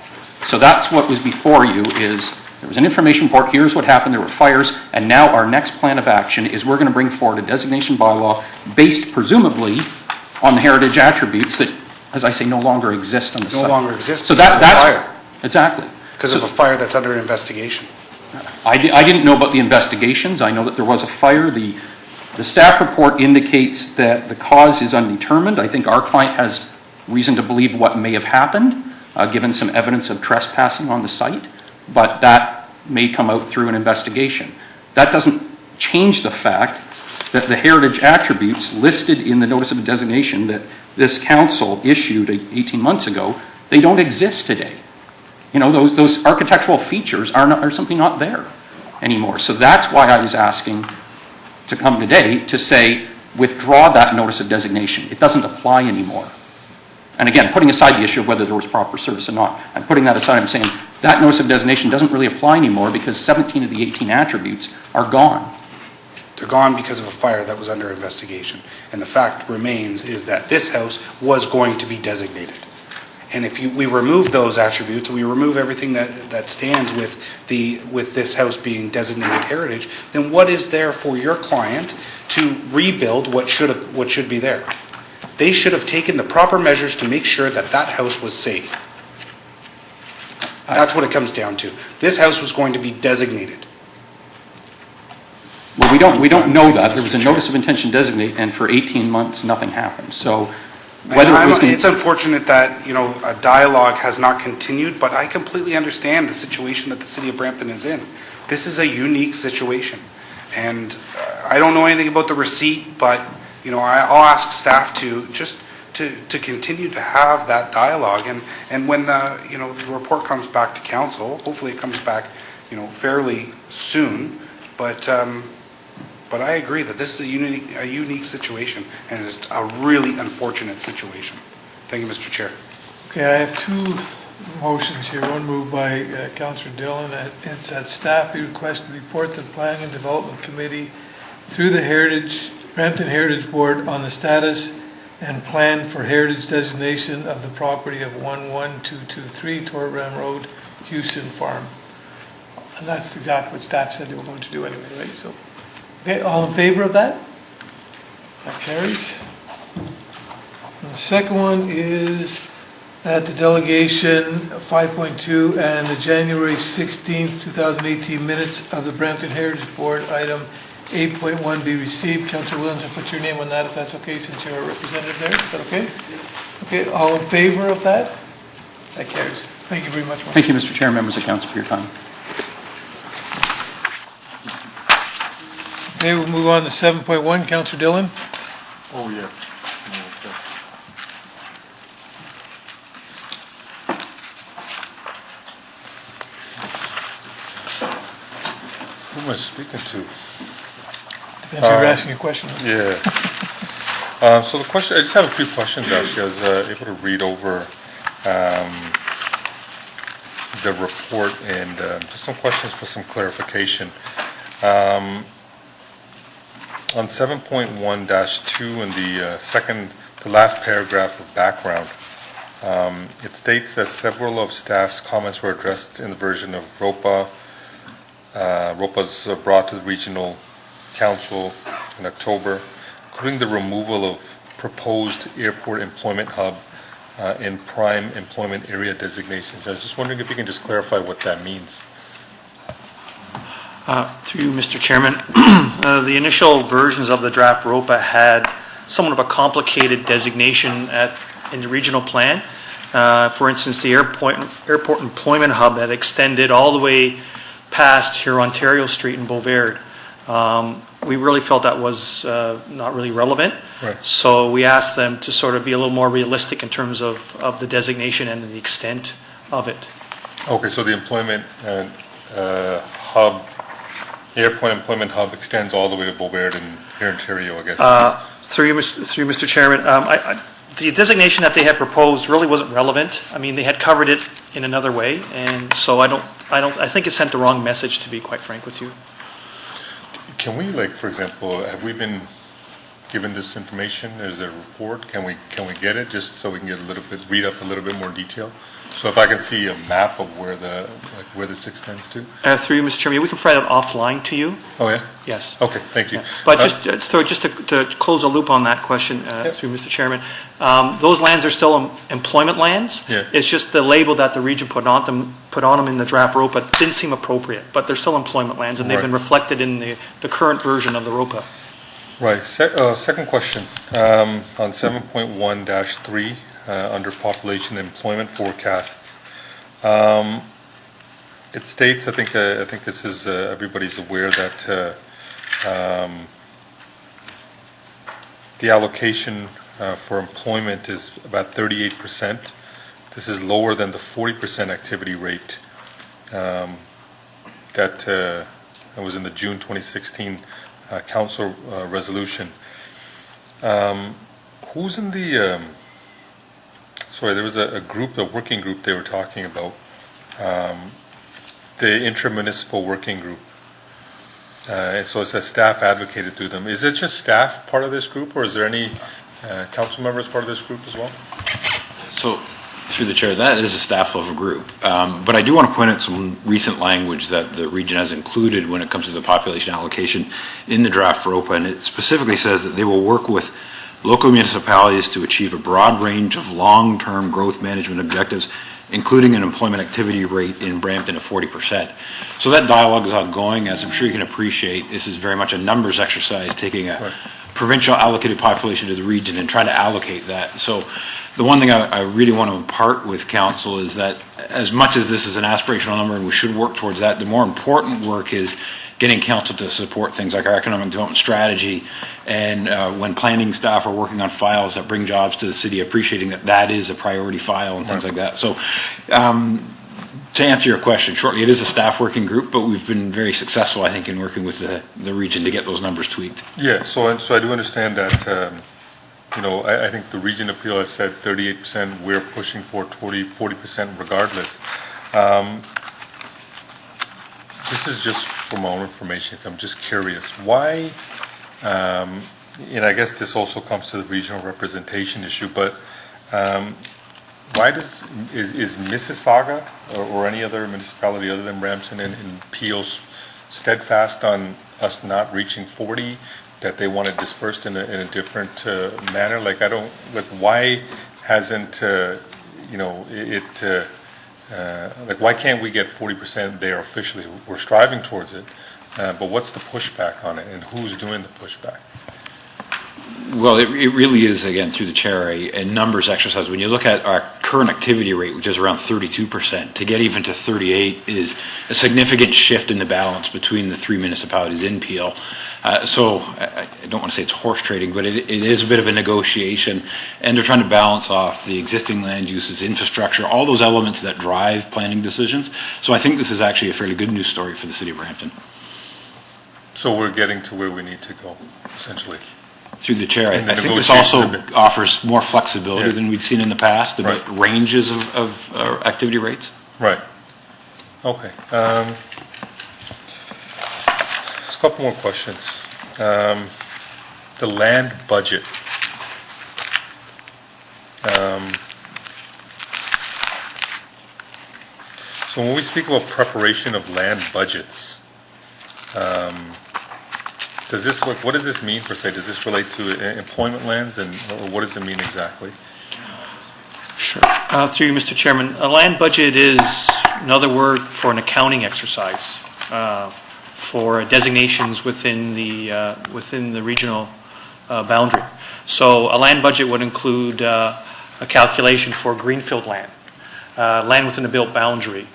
So that's what was before you, is there was an information report, here's what happened, there were fires, and now our next plan of action is we're going to bring forward a designation bylaw based presumably on the Heritage attributes that, as I say, no longer exist on the site. No longer exist so because that's of a fire. Exactly. Because of a fire that's under investigation. I didn't know about the investigations. I know that there was a fire. The staff report indicates that the cause is undetermined. I think our client has reason to believe what may have happened, given some evidence of trespassing on the site, but that may come out through an investigation. That doesn't change the fact that the heritage attributes listed in the notice of designation that this council issued 18 months ago, they don't exist today. Those architectural features are simply not there anymore. So that's why I was asking to come today to say, withdraw that notice of designation. It doesn't apply anymore. And again, putting aside the issue of whether there was proper service or not, I'm putting that aside. I'm saying that notice of designation doesn't really apply anymore because 17 of the 18 attributes are gone. They're gone because of a fire that was under investigation. And the fact remains is that this house was going to be designated. And if we remove those attributes, we remove everything that stands with this house being designated heritage, then what is there for your client to rebuild what should be there? They should have taken the proper measures to make sure that that house was safe. That's what it comes down to. This house was going to be designated. Well, we don't know that. There was a notice of intention designate, and for 18 months nothing happened. So it's unfortunate that a dialogue has not continued, but I completely understand the situation that the city of Brampton is in. This is a unique situation, and I don't know anything about the receipt, but I'll ask staff to just to continue to have that dialogue, and when the report comes back to council, hopefully it comes back fairly soon, but I agree that this is a unique situation, and it's a really unfortunate situation. Thank you, Mr. Chair. Okay, I have two motions here. One moved by Councillor Dillon. It's that staff be requested to report to the Planning and Development Committee through the Brampton Heritage Board on the status and plan for heritage designation of the property of 11223 Torram Road, Houston Farm. And that's exactly what staff said they were going to do anyway, right? So. Okay, all in favor of that? That carries. And the second one is that the delegation 5.2 and the January 16th, 2018 minutes of the Brampton Heritage Board, item 8.1 be received. Councillor Williams, I'll put your name on that if that's okay, since you're a representative there. Is that okay? Okay, all in favor of that? That carries. Thank you very much. Thank you, Mr. Chair, members of council, for your time. Okay, we'll move on to 7.1. Councillor Dillon. Oh, yeah. Who am I speaking to? Depends who you're asking a question. Yeah. So the question, I just have a few questions actually. I was able to read over the report and just some questions for some clarification. On 7.1-2 in the last paragraph of background, it states that several of staff's comments were addressed in the version of ROPA. ROPA's brought to the regional council in October, including the removal of proposed airport employment hub in prime employment area designations. I was just wondering if you can just clarify what that means. Through you, Mr. Chairman, the initial versions of the draft ROPA had somewhat of a complicated designation in the regional plan. For instance, the airport employment hub that extended all the way past here Ontario Street in Beauvais. We really felt that was not really relevant. Right. So we asked them to sort of be a little more realistic in terms of the designation and the extent of it. Okay, so the employment hub, airport employment hub extends all the way to Beauvais and here in Ontario, I guess. Through you, Mr. Chairman, the designation that they had proposed really wasn't relevant. I mean, they had covered it in another way, and so I think it sent the wrong message, to be quite frank with you. Can we, like, for example, have we been given this information? Is there a report? Can we get it just so we can get read up a little bit more detail? So if I can see a map of where this extends to? Through you, Mr. Chairman, we can provide it offline to you. Oh, yeah? Yes. Okay, thank you. But just to close a loop on that question, through Mr. Chairman, those lands are still employment lands. Yeah. It's just the label that the region put on them in the draft ROPA didn't seem appropriate, but they're still employment lands, and they've been reflected in the current version of the ROPA. Right. Second question, on 7.1-3, under population and employment forecasts, it states, I think this is, everybody's aware that the allocation for employment is about 38%. This is lower than the 40% activity rate that was in the June 2016 council resolution. Who's in the there was a working group they were talking about, the intermunicipal working group. And so it says staff advocated through them. Is it just staff part of this group, or is there any council members part of this group as well? So, through the chair, that is a staff level group. But I do want to point out some recent language that the region has included when it comes to the population allocation in the draft ROPA, and it specifically says that they will work with local municipalities to achieve a broad range of long-term growth management objectives, including an employment activity rate in Brampton of 40%. So that dialogue is ongoing. As I'm sure you can appreciate, this is very much a numbers exercise, taking a provincial allocated population to the region and trying to allocate that. So the one thing I really want to impart with council is that as much as this is an aspirational number and we should work towards that, the more important work is getting council to support things like our economic development strategy, and when planning staff are working on files that bring jobs to the city, appreciating that that is a priority file and things like that. So to answer your question shortly, it is a staff working group, but we've been very successful, I think, in working with the region to get those numbers tweaked. Yeah, so I do understand that, I think the region appeal has said 38%, we're pushing for 40% regardless. This is just for my own information. I'm just curious. Why, and I guess this also comes to the regional representation issue, but why is Mississauga or any other municipality other than Brampton and Peel's steadfast on us not reaching 40, that they want it dispersed in a different manner? Why hasn't, like, why can't we get 40% there officially? We're striving towards it, but what's the pushback on it, and who's doing the pushback? Well, it really is, again, through the chair, a numbers exercise. When you look at our current activity rate, which is around 32%, to get even to 38 is a significant shift in the balance between the three municipalities in Peel. So I don't want to say it's horse trading, but it is a bit of a negotiation, and they're trying to balance off the existing land uses, infrastructure, all those elements that drive planning decisions. So I think this is actually a fairly good news story for the city of Brampton. So we're getting to where we need to go, essentially. Through the chair, I think this also offers more flexibility than we've seen in the past about ranges of activity rates. Right. Okay. Just a couple more questions. The land budget. So when we speak about preparation of land budgets, what does this mean per se? Does this relate to employment lands, or what does it mean exactly? Sure. Through you, Mr. Chairman, a land budget is another word for an accounting exercise for designations within the regional boundary. So a land budget would include a calculation for greenfield land, land within a built boundary,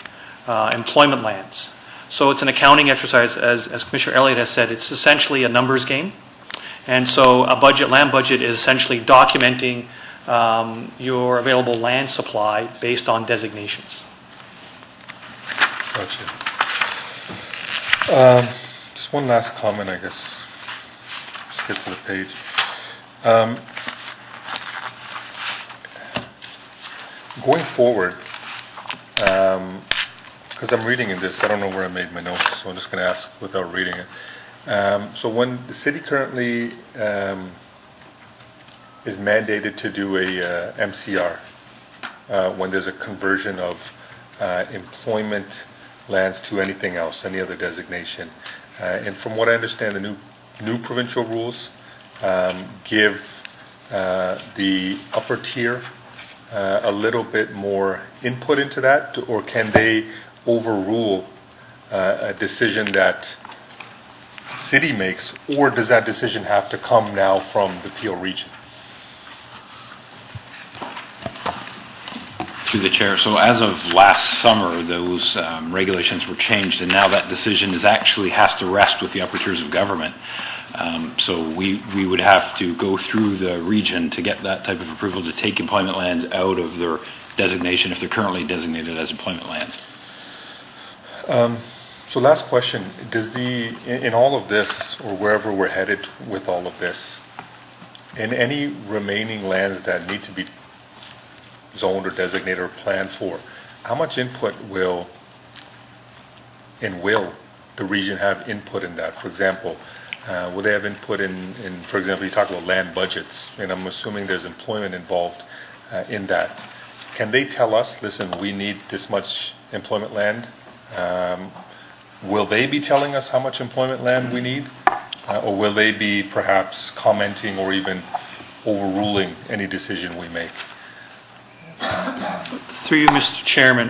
employment lands. So it's an accounting exercise, as Commissioner Elliott has said. It's essentially a numbers game. And so a land budget is essentially documenting your available land supply based on designations. Gotcha. Just one last comment, I guess. Let's get to the page. Going forward, because I'm reading in this, I don't know where I made my notes, so I'm just going to ask without reading it. So when the city currently is mandated to do a MCR, when there's a conversion of employment lands to anything else, any other designation, and from what I understand, the new provincial rules give the upper tier a little bit more input into that, or can they overrule a decision that city makes, or does that decision have to come now from the Peel region? Through the chair, so as of last summer, those regulations were changed, and now that decision has to rest with the upper tiers of government. So we would have to go through the region to get that type of approval to take employment lands out of their designation if they're currently designated as employment lands. So last question, in all of this, or wherever we're headed with all of this, in any remaining lands that need to be zoned or designated or planned for, how much input will the region have input in that? For example, will they have input in, for example, you talk about land budgets, and I'm assuming there's employment involved in that. Can they tell us, listen, we need this much employment land? Will they be telling us how much employment land we need? Or will they be perhaps commenting or even overruling any decision we make? Through you, Mr. Chairman,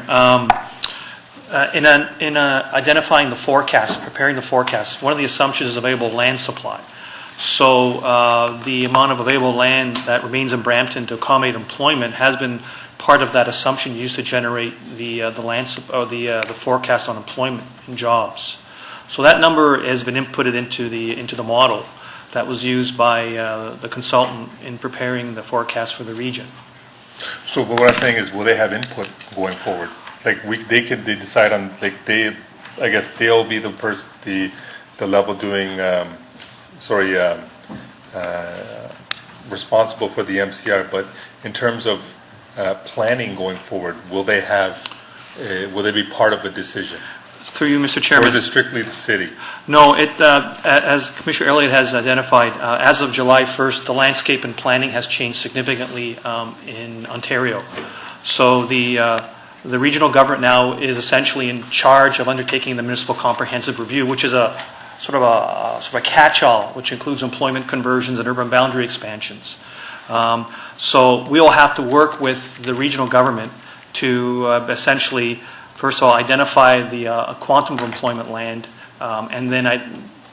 in identifying the forecast, preparing the forecast, one of the assumptions is available land supply. So the amount of available land that remains in Brampton to accommodate employment has been part of that assumption used to generate the forecast on employment and jobs. So that number has been inputted into the model that was used by the consultant in preparing the forecast for the region. So, but what I'm saying is, will they have input going forward? Like they decide on, like I guess they'll be the person, the level doing, responsible for the MCR. But in terms of planning going forward, will they be part of a decision? Through you, Mr. Chairman. Or is it strictly the city? No, as Commissioner Elliott has identified, as of July 1st, the landscape and planning has changed significantly in Ontario. So the regional government now is essentially in charge of undertaking the municipal comprehensive review, which is a sort of a catch-all, which includes employment conversions and urban boundary expansions. So we'll have to work with the regional government to essentially, first of all, identify the quantum of employment land, and then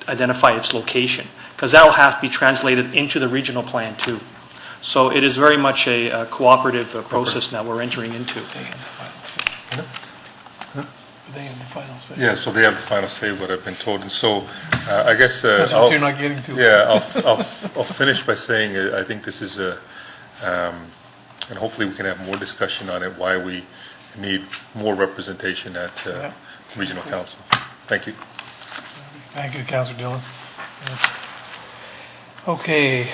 identify its location, because that will have to be translated into the regional plan too. So it is very much a cooperative process that we're entering into. They have the final say. Yeah, so they have the final say, what I've been told. And so I guess... That's what you're not getting to. Yeah, I'll finish by saying I think this is and hopefully we can have more discussion on it, why we need more representation at Regional Council. Thank you. Thank you, Councillor Dillon. Okay,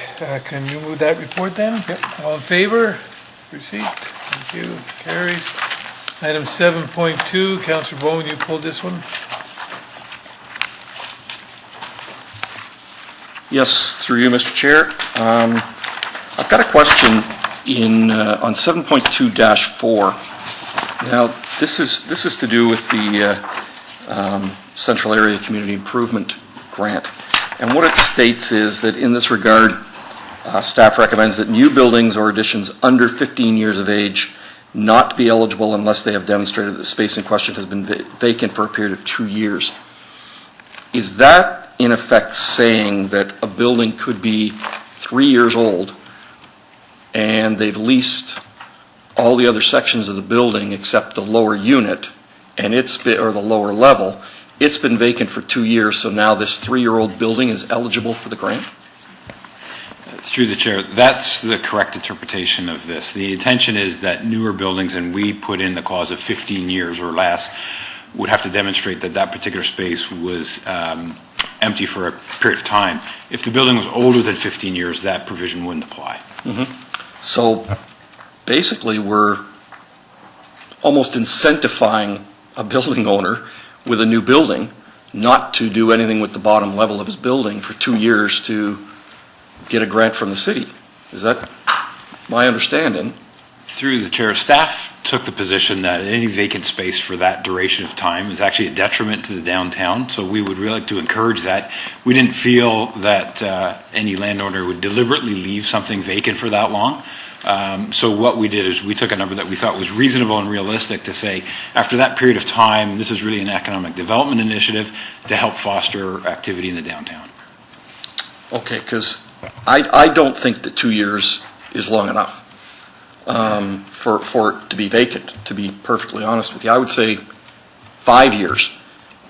can you move that report then? Yep. All in favor? Receipt. Thank you. Carries. Item 7.2, Councillor Bowen, you pulled this one? Yes, through you, Mr. Chair. I've got a question on 7.2-4. Now, this is to do with the Central Area Community Improvement Grant. And what it states is that in this regard, staff recommends that new buildings or additions under 15 years of age not be eligible unless they have demonstrated that the space in question has been vacant for a period of 2 years. Is that in effect saying that a building could be 3 years old and they've leased all the other sections of the building except the lower unit and or the lower level, it's been vacant for 2 years, so now this 3-year-old building is eligible for the grant? Through the chair, that's the correct interpretation of this. The intention is that newer buildings, and we put in the clause of 15 years or less, would have to demonstrate that that particular space was empty for a period of time. If the building was older than 15 years, that provision wouldn't apply. Mm-hmm. So basically, we're almost incentivizing a building owner with a new building not to do anything with the bottom level of his building for 2 years to get a grant from the city. Is that my understanding? Through the chair, staff took the position that any vacant space for that duration of time is actually a detriment to the downtown, so we would really like to encourage that. We didn't feel that any landowner would deliberately leave something vacant for that long. So what we did is we took a number that we thought was reasonable and realistic to say, after that period of time, this is really an economic development initiative to help foster activity in the downtown. Okay, because I don't think that 2 years is long enough for it to be vacant, to be perfectly honest with you. I would say 5 years.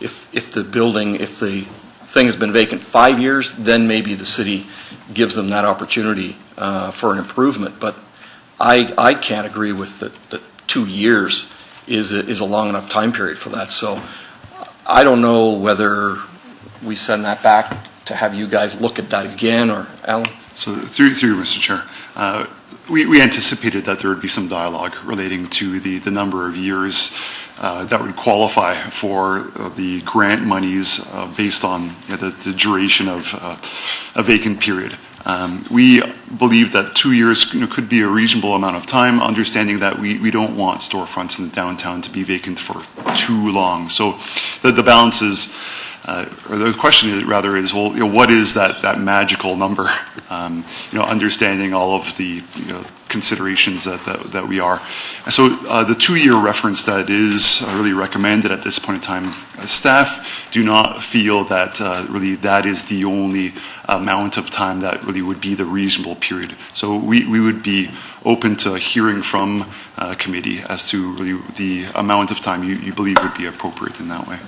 If the thing has been vacant 5 years, then maybe the city gives them that opportunity for an improvement. But I can't agree with that 2 years is a long enough time period for that. So I don't know whether we send that back to have you guys look at that again, or Alan? So through you, Mr. Chair, we anticipated that there would be some dialogue relating to the number of years that would qualify for the grant monies based on the duration of a vacant period. We believe that 2 years could be a reasonable amount of time, understanding that we don't want storefronts in the downtown to be vacant for too long. So the balance is, or the question is, rather is, well, what is that magical number? Understanding all of the considerations that we are. So the 2-year reference that is really recommended at this point in time, staff do not feel that really that is the only amount of time that really would be the reasonable period. So we would be open to hearing from committee as to really the amount of time you believe would be appropriate in that way.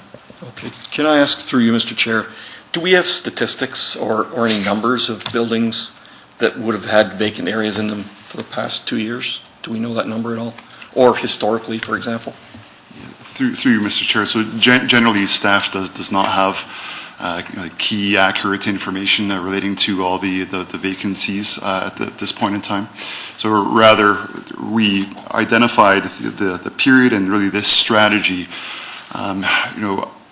Okay. Can I ask through you, Mr. Chair, do we have statistics or any numbers of buildings that would have had vacant areas in them for the past 2 years? Do we know that number at all? Or historically, for example? Through you, Mr. Chair. So generally, staff does not have key, accurate information relating to all the vacancies at this point in time. So rather, we identified the period and really this strategy,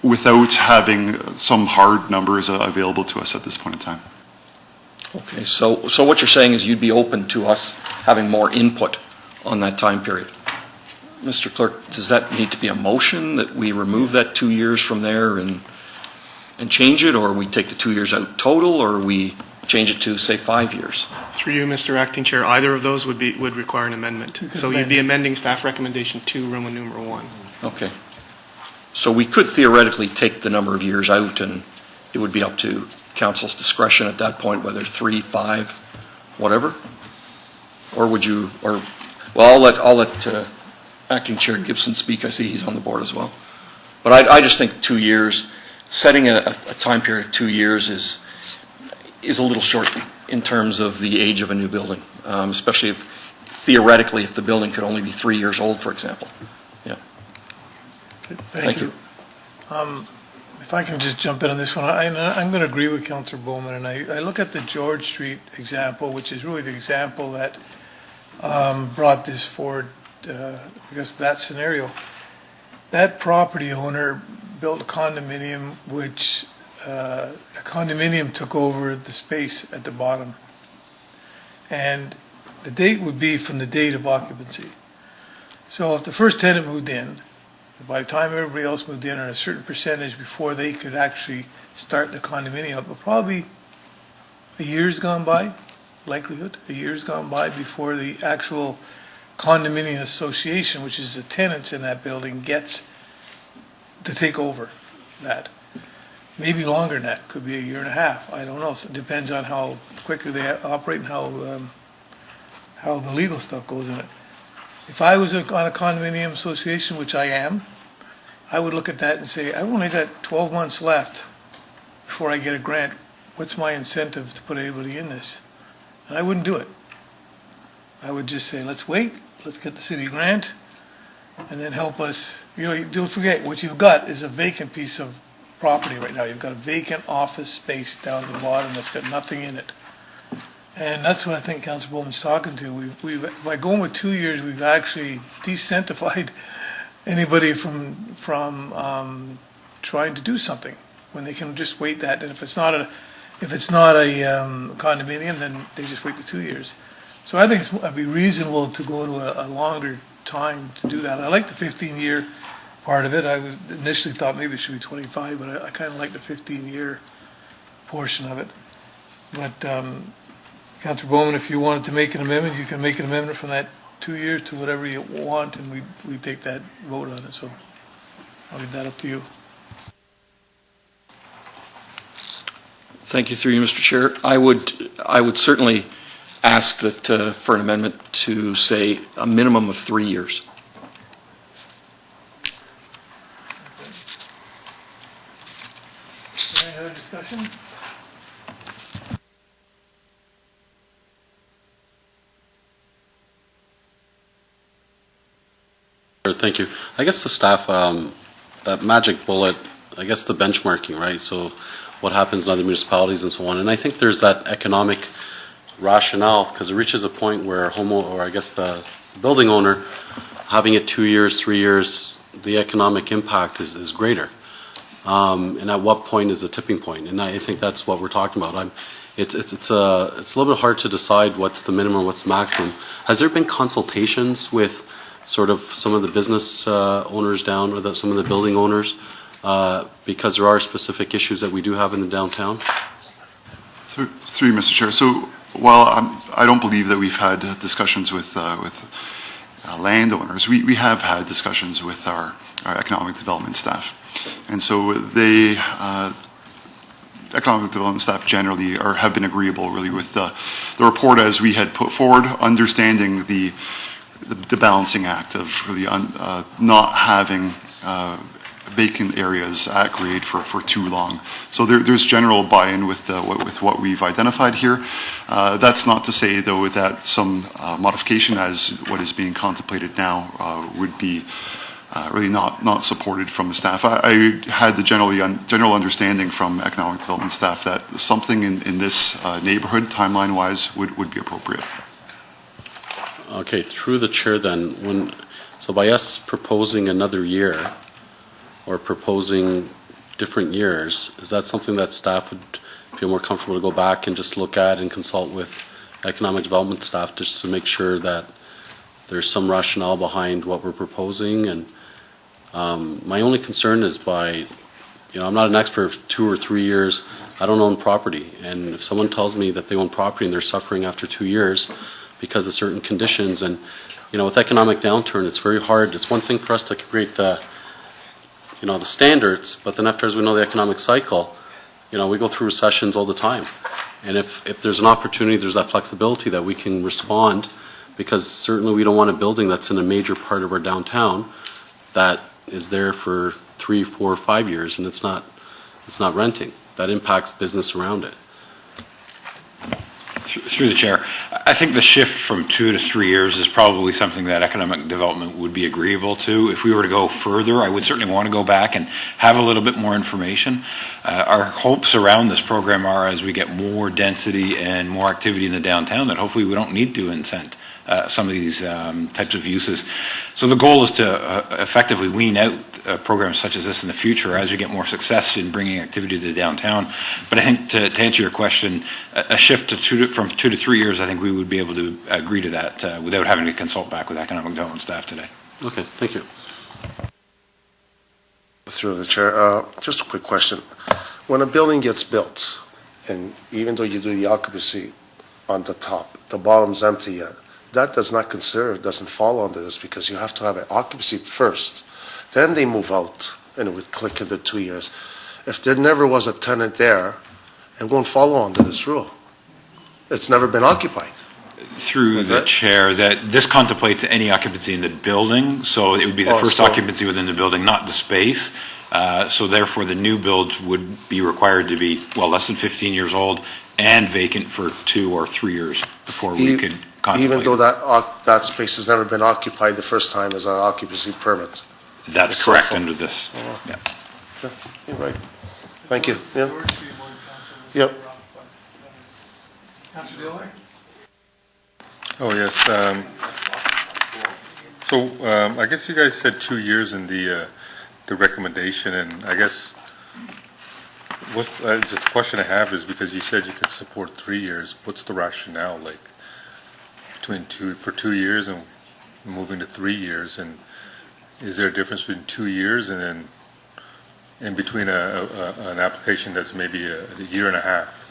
without having some hard numbers available to us at this point in time. Okay, so what you're saying is you'd be open to us having more input on that time period. Mr. Clerk, does that need to be a motion that we remove that 2 years from there and change it, or we take the 2 years out total, or we change it to, say, 5 years. Through you, Mr. Acting Chair, either of those would require an amendment. So you'd be amending staff recommendation 2, Roman numeral 1. Okay. So we could theoretically take the number of years out, and it would be up to council's discretion at that point, whether 3, 5, whatever? Or would you, or, well, I'll let Acting Chair Gibson speak. I see he's on the board as well. But I just think 2 years, setting a time period of 2 years is a little short in terms of the age of a new building, especially if, theoretically, if the building could only be 3 years old, for example. Yeah. Thank you. If I can just jump in on this one, I'm going to agree with Councillor Bowman, and I look at the George Street example, which is really the example that brought this forward because of that scenario. That property owner built a condominium which a condominium took over the space at the bottom. And the date would be from the date of occupancy. So if the first tenant moved in, by the time everybody else moved in, or a certain percentage before they could actually start the condominium up, but probably a year's gone by, likelihood, a year's gone by before the actual condominium association, which is the tenants in that building, gets to take over that. Maybe longer than that, could be a year and a half, I don't know. So it depends on how quickly they operate and how the legal stuff goes in it. If I was on a condominium association, which I am, I would look at that and say, I've only got 12 months left before I get a grant. What's my incentive to put anybody in this? And I wouldn't do it. I would just say, let's wait, let's get the city grant, and then help us. You know, don't forget, what you've got is a vacant piece of property right now. You've got a vacant office space down the bottom that's got nothing in it. And that's what I think Councilor Bowman's talking to. By going with 2 years, we've actually decentralized anybody from trying to do something when they can just wait that. And if it's not a condominium, then they just wait the 2 years. So I think it'd be reasonable to go to a longer time to do that. I like the 15-year part of it. I initially thought maybe it should be 25, but I kind of like the 15-year portion of it. But Councilor Bowman, if you wanted to make an amendment, you can make an amendment from that 2 years to whatever you want, and we take that vote on it. So I'll leave that up to you. Thank you, through you, Mr. Chair. I would certainly ask that for an amendment to say a minimum of 3 years. Any other discussion? Thank you. I guess the staff, that magic bullet, I guess the benchmarking, right? So what happens in other municipalities and so on. And I think there's that economic rationale, because it reaches a point where the building owner, having it 2 years, 3 years, the economic impact is greater. And at what point is the tipping point? And I think that's what we're talking about. It's a little bit hard to decide what's the minimum, what's the maximum. Has there been consultations with sort of some of the business owners down, or some of the building owners, because there are specific issues that we do have in the downtown? Through you, Mr. Chair. So while I don't believe that we've had discussions with landowners, we have had discussions with our economic development staff. And so the economic development staff generally have been agreeable really with the report as we had put forward, understanding the balancing act of really not having vacant areas at grade for too long. So there's general buy-in with what we've identified here. That's not to say, though, that some modification as what is being contemplated now would be really not supported from the staff. I had the general understanding from economic development staff that something in this neighborhood, timeline-wise, would be appropriate. Okay, through the chair then, so by us proposing another year, or proposing different years, is that something that staff would feel more comfortable to go back and just look at and consult with economic development staff just to make sure that there's some rationale behind what we're proposing? And my only concern is I'm not an expert, 2 or 3 years, I don't own property, and if someone tells me that they own property and they're suffering after 2 years because of certain conditions, and, you know, with economic downturn, it's very hard. It's one thing for us to create the standards, but then after, as we know, the economic cycle, you know, we go through recessions all the time. And if there's an opportunity, there's that flexibility that we can respond, because certainly we don't want a building that's in a major part of our downtown that is there for 3, 4, 5 years and it's not renting. That impacts business around it. Through the chair, I think the shift from 2 to 3 years is probably something that economic development would be agreeable to. If we were to go further, I would certainly want to go back and have a little bit more information. Our hopes around this program are, as we get more density and more activity in the downtown, that hopefully we don't need to incent some of these types of uses. So the goal is to effectively wean out programs such as this in the future as we get more success in bringing activity to the downtown. But I think to answer your question, a shift from 2 to 3 years, I think we would be able to agree to that without having to consult back with economic development staff today. Okay, thank you. Through the chair, just a quick question. When a building gets built, and even though you do the occupancy on the top, the bottom's empty yet, that doesn't fall under this, because you have to have an occupancy first. Then they move out, and it would click into 2 years. If there never was a tenant there, it won't follow under this rule. It's never been occupied. Through the chair, that this contemplates any occupancy in the building, so it would be the first occupancy within the building, not the space. So therefore, the new builds would be required to be, well, less than 15 years old and vacant for 2 or 3 years before we could contemplate. Even though that space has never been occupied the first time as an occupancy permit. That's correct under this. Yeah. Sure. You're right. Thank you. Yeah. Yep. Oh, yes. So I guess you guys said 2 years in the recommendation, and I guess just the question I have is, because you said you could support 3 years, what's the rationale, like, between 2 years and moving to 3 years, and is there a difference between 2 years and then in between an application that's maybe a year and a half?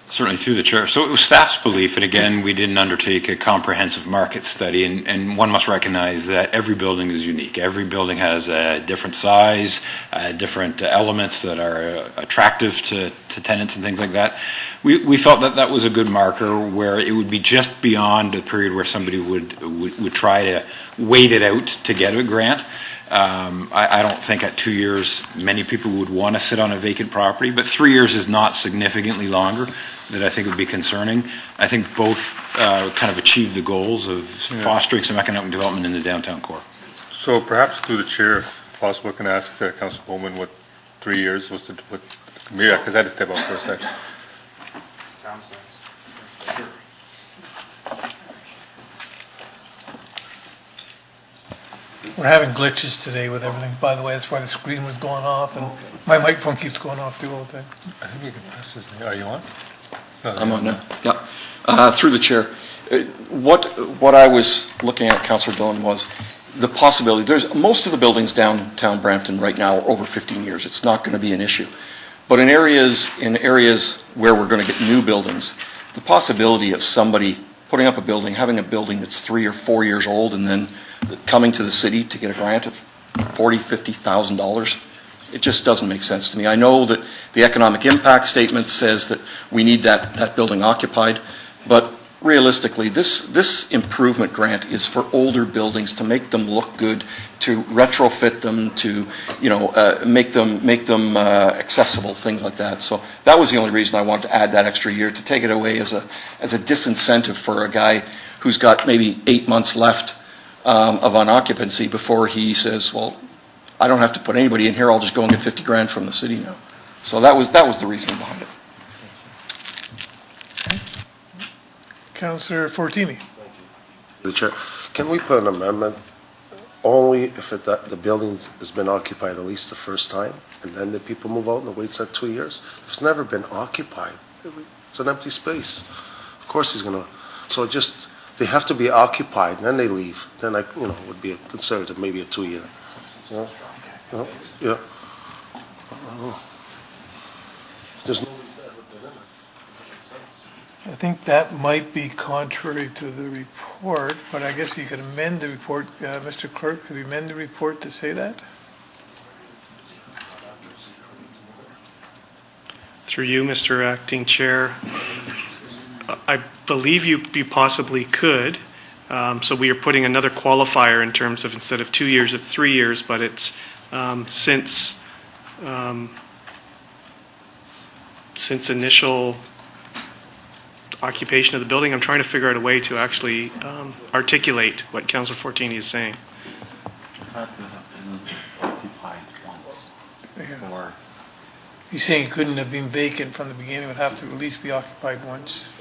Certainly, through the chair. So it was staff's belief, and again, we didn't undertake a comprehensive market study, and one must recognize that every building is unique. Every building has a different size, different elements that are attractive to tenants and things like that. We felt that that was a good marker where it would be just beyond the period where somebody would try to wait it out to get a grant. I don't think at 2 years many people would want to sit on a vacant property, but 3 years is not significantly longer that I think would be concerning. I think both kind of achieve the goals of fostering some economic development in the downtown core. So perhaps through the chair, if possible, can I ask Councilor Bowman what 3 years was yeah, because I had to step out for a second. Sounds nice. Sure. We're having glitches today with everything, by the way. That's why the screen was going off, and my microphone keeps going off too all the time. I think you can press this thing. Are you on? No, I'm on now. Yeah. Through the chair, what I was looking at, Councillor Dillon, was the possibility. Most of the buildings downtown Brampton right now are over 15 years. It's not going to be an issue. But in areas where we're going to get new buildings, the possibility of somebody putting up a building, having a building that's 3 or 4 years old, and then coming to the city to get a grant of $40,000, $50,000, it just doesn't make sense to me. I know that the economic impact statement says that we need that building occupied, but realistically, this improvement grant is for older buildings to make them look good, to retrofit them, to make them accessible, things like that. So that was the only reason I wanted to add that extra year, to take it away as a disincentive for a guy who's got maybe 8 months left of unoccupancy before he says, well, I don't have to put anybody in here, I'll just go and get 50 grand from the city now. So that was the reasoning behind it. Councillor Fortini. The chair, can we put an amendment only if the building has been occupied at least the first time, and then the people move out and it waits at 2 years? If it's never been occupied, it's an empty space. Of course he's going to, so just, they have to be occupied, and then they leave. Then would be considered maybe a 2 year. Yeah. There's no I think that might be contrary to the report, but I guess you could amend the report. Mr. Clerk, could you amend the report to say that? Through you, Mr. Acting Chair, I believe you possibly could. So we are putting another qualifier in terms of instead of 2 years, it's 3 years, but it's since initial occupation of the building. I'm trying to figure out a way to actually articulate what Councillor Fortini is saying. Occupied once. Or He's saying it couldn't have been vacant from the beginning, it would have to at least be occupied once.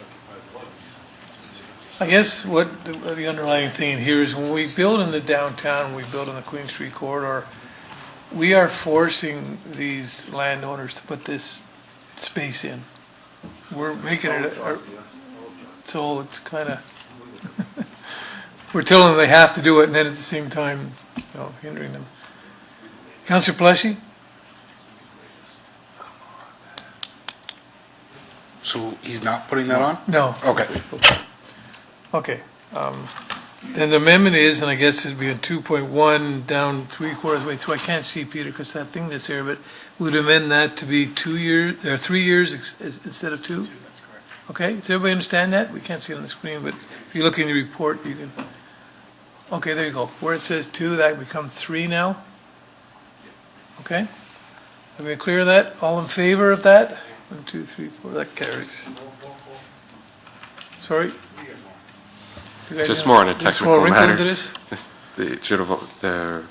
I guess what the underlying thing here is when we build in the downtown, we build in the Queen Street corridor, we are forcing these landowners to put this space in. We're making it, so it's kind of, we're telling them they have to do it, and then at the same time, hindering them. Councillor Pleshy? So he's not putting that on? No. Okay. Okay. Then the amendment is, and I guess it'd be in 2.1 down 3/4 way through. I can't see Peter because that thing that's there, but we'd amend that to be 2 years, or 3 years instead of 2? That's correct. Okay, does everybody understand that? We can't see it on the screen, but if you look in your report, you can. Okay, there you go. Where it says 2, that becomes 3 now? Okay? Have we clear that? All in favor of that? 1, 2, 3, 4, that carries. Sorry? Just more on a technical matter. This? The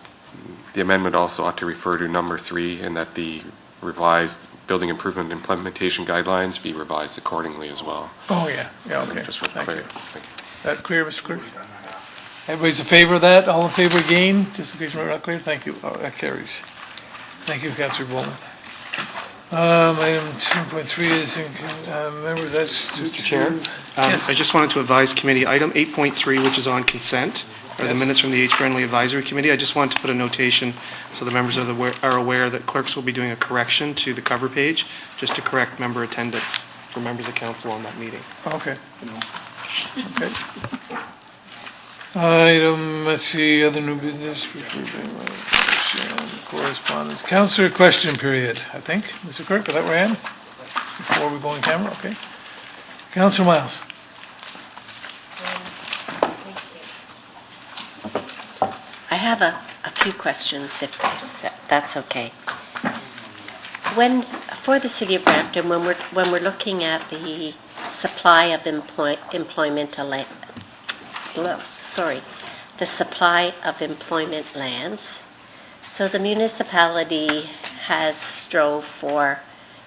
amendment also ought to refer to number 3, and that the revised building improvement implementation guidelines be revised accordingly as well. Oh, yeah, okay. Just for clarity. Thank you. That clear, Mr. Clerk? Everybody's in favor of that? All in favor again? Just in case we're not clear? Thank you. Oh, that carries. Thank you, Councillor Bowman. Item 2.3 is members, that's... Mr. Chair? Yes. I just wanted to advise committee, item 8.3, which is on consent, are the minutes from the Age-Friendly Advisory Committee. I just wanted to put a notation so the members are aware that clerks will be doing a correction to the cover page, just to correct member attendance for members of council on that meeting. Okay. Okay. Item, let's see, other new business, correspondence. Councillor question period, I think. Mr. Clerk, is that where I am? Before we go on camera, okay. Councillor Miles. I have a few questions, if that's okay. For the City of Brampton, when we're looking at the supply of the supply of employment lands, so the municipality has strove for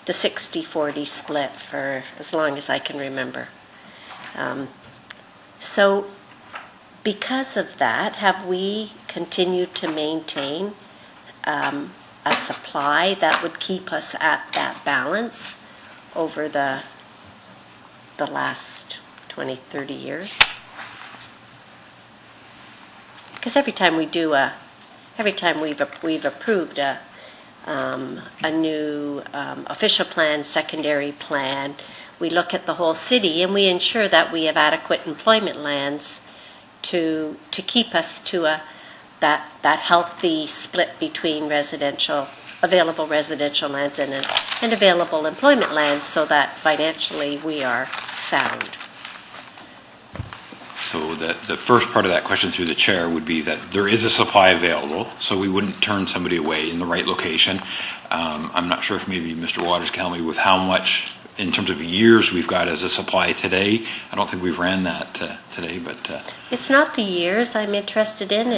the 60-40 split for as long as I can remember. So because of that, have we continued to maintain a supply that would keep us at that balance over the last 20, 30 years? Because every time we've approved a new official plan, secondary plan, we look at the whole city and we ensure that we have adequate employment lands to keep us to that healthy split between available residential lands and available employment lands, so that financially we are sound. So the first part of that question through the chair would be that there is a supply available, so we wouldn't turn somebody away in the right location. I'm not sure if maybe Mr. Waters can help me with how much, in terms of years, we've got as a supply today. I don't think we've ran that today, but... It's not the years I'm interested in.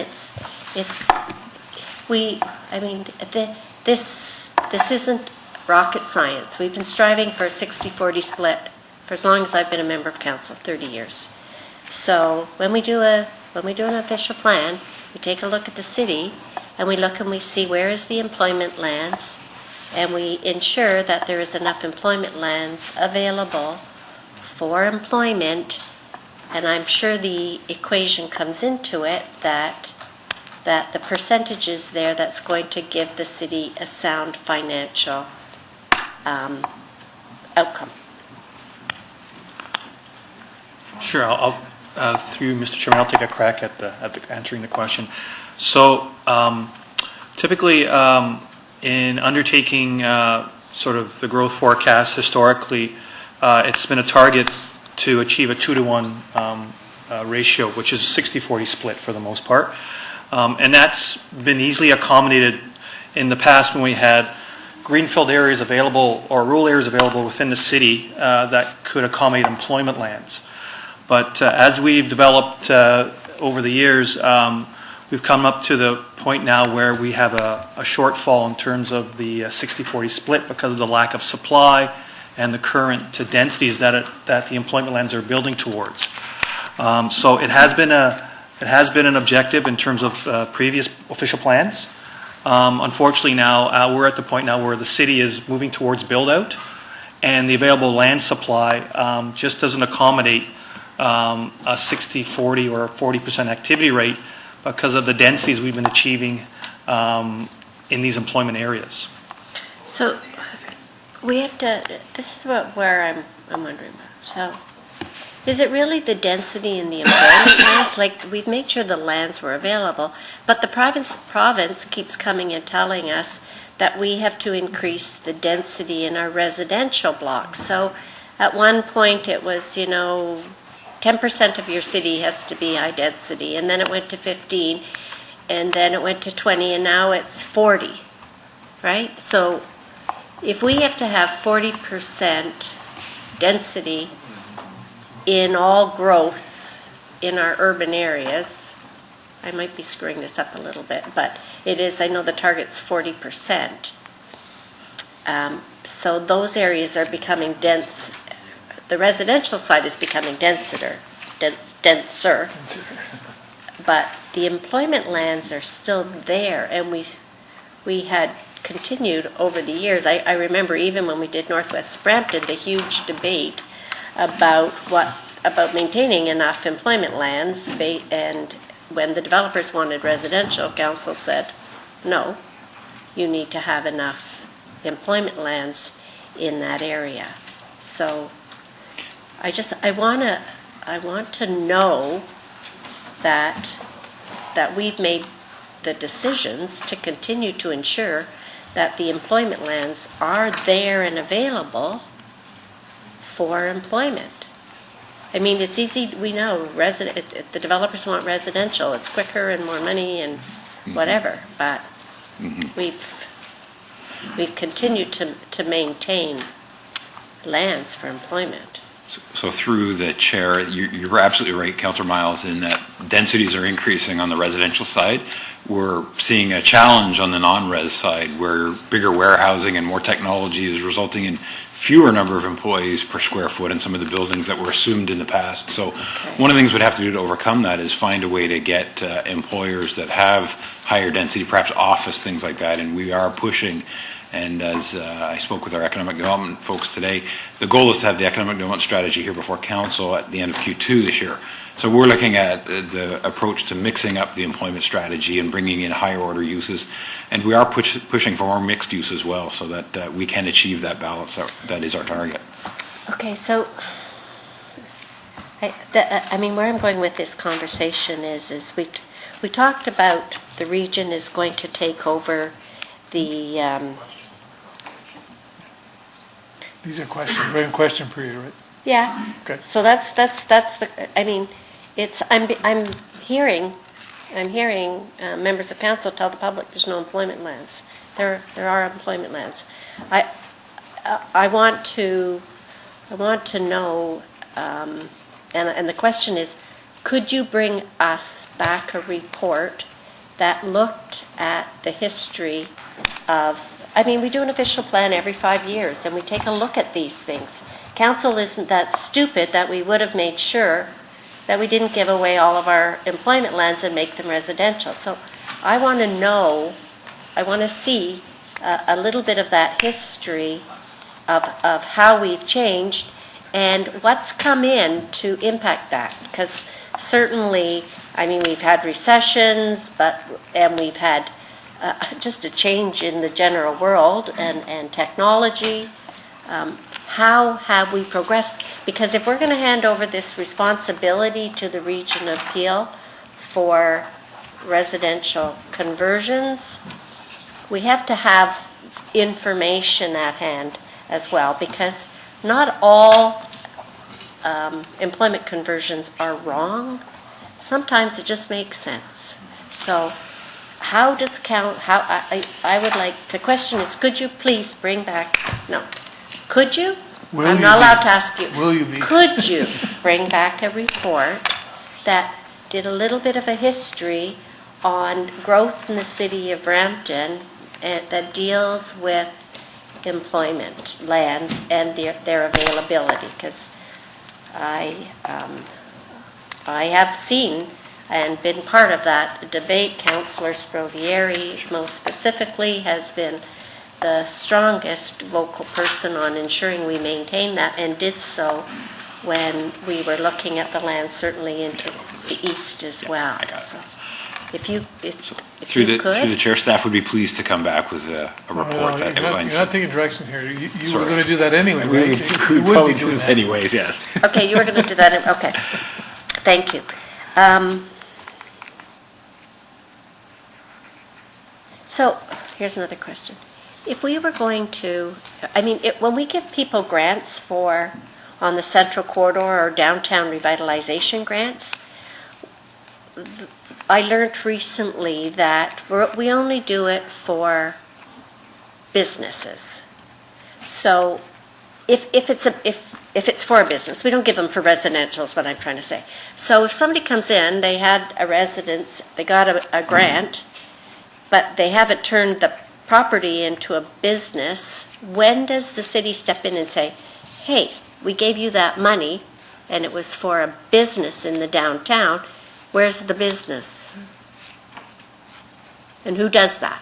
This isn't rocket science. We've been striving for a 60-40 split for as long as I've been a member of council, 30 years. So when we do an official plan, we take a look at the city and we look and we see where is the employment lands, and we ensure that there is enough employment lands available for employment. And I'm sure the equation comes into it that the percentage is there that's going to give the city a sound financial outcome. Sure, through Mr. Chairman, I'll take a crack at answering the question. So typically, in undertaking sort of the growth forecast historically, it's been a target to achieve a 2-to-1 ratio, which is a 60-40 split for the most part. And that's been easily accommodated in the past when we had greenfield areas available or rural areas available within the city that could accommodate employment lands. But as we've developed over the years, we've come up to the point now where we have a shortfall in terms of the 60-40 split because of the lack of supply and the current densities that the employment lands are building towards. So it has been an objective in terms of previous official plans. Unfortunately now, we're at the point now where the city is moving towards build-out, and the available land supply just doesn't accommodate a 60-40 or 40% activity rate because of the densities we've been achieving in these employment areas. So we have to, this is where I'm wondering about. So is it really the density in the employment lands? Like, we've made sure the lands were available, but the province keeps coming and telling us that we have to increase the density in our residential blocks. So at one point it was, 10% of your city has to be high density, and then it went to 15, and then it went to 20, and now it's 40, right? So if we have to have 40% density in all growth in our urban areas, I might be screwing this up a little bit, but it is, I know the target's 40%. So those areas are becoming dense. The residential side is becoming denser. But the employment lands are still there, and we had continued over the years. I remember even when we did Northwest Brampton, the huge debate about maintaining enough employment lands, and when the developers wanted residential, council said, no, you need to have enough employment lands in that area. So I want to know that we've made the decisions to continue to ensure that the employment lands are there and available for employment. I mean, it's easy, we know, if the developers want residential, it's quicker and more money and whatever, but we've continued to maintain lands for employment. So through the chair, you're absolutely right, Councillor Miles, in that densities are increasing on the residential side. We're seeing a challenge on the non-res side where bigger warehousing and more technology is resulting in fewer number of employees per square foot in some of the buildings that were assumed in the past. So one of the things we'd have to do to overcome that is find a way to get employers that have higher density, perhaps office, things like that, and we are pushing. And as I spoke with our economic development folks today, the goal is to have the economic development strategy here before council at the end of Q2 this year. So we're looking at the approach to mixing up the employment strategy and bringing in higher order uses. And we are pushing for more mixed use as well so that we can achieve that balance. That is our target. Okay, so I mean, where I'm going with this conversation is we talked about the region is going to take over the These are questions. We're in question period, right? yeah. Okay. So that's the. I mean, it's I'm hearing members of council tell the public there's no employment lands. There are employment lands. I want to know, and the question is, could you bring us back a report that looked at the history of, I mean, we do an official plan every 5 years, and we take a look at these things. Council isn't that stupid that we would have made sure that we didn't give away all of our employment lands and make them residential. So I want to know, I want to see a little bit of that history of how we've changed and what's come in to impact that. Because certainly, I mean, we've had recessions, and we've had just a change in the general world and technology. how have we progressed? Because if we're going to hand over this responsibility to the Region of Peel for residential conversions, we have to have information at hand as well, because not all employment conversions are wrong. Sometimes it just makes sense. So how does I would like, the question is, could you please bring back, no, could you? Will I'm you not be? allowed to ask you. Will you be? Could you bring back a report that did a little bit of a history on growth in the city of Brampton that deals with employment lands and their availability? Because I have seen and been part of that debate. Councillor Sprovieri, most specifically, has been the strongest vocal person on ensuring we maintain that, and did so when we were looking at the land, certainly into the east as well. So if you Through you the could. chair, staff would be pleased to come back with a report that outlines. You're not taking direction here. You were Sorry. going to do that anyway, We right? would- You we'd would probably be do doing this that. anyways, yes. Okay, you were going to do that. Okay, thank you. So here's another question. If we were going to, when we give people grants on the Central Corridor or downtown revitalization grants, I learned recently that we only do it for businesses. So if it's for a business, we don't give them for residential is what I'm trying to say. So if somebody comes in, they had a residence, they got a grant, but they haven't turned the property into a business, when does the city step in and say, hey, we gave you that money and it was for a business in the downtown, where's the business? And who does that?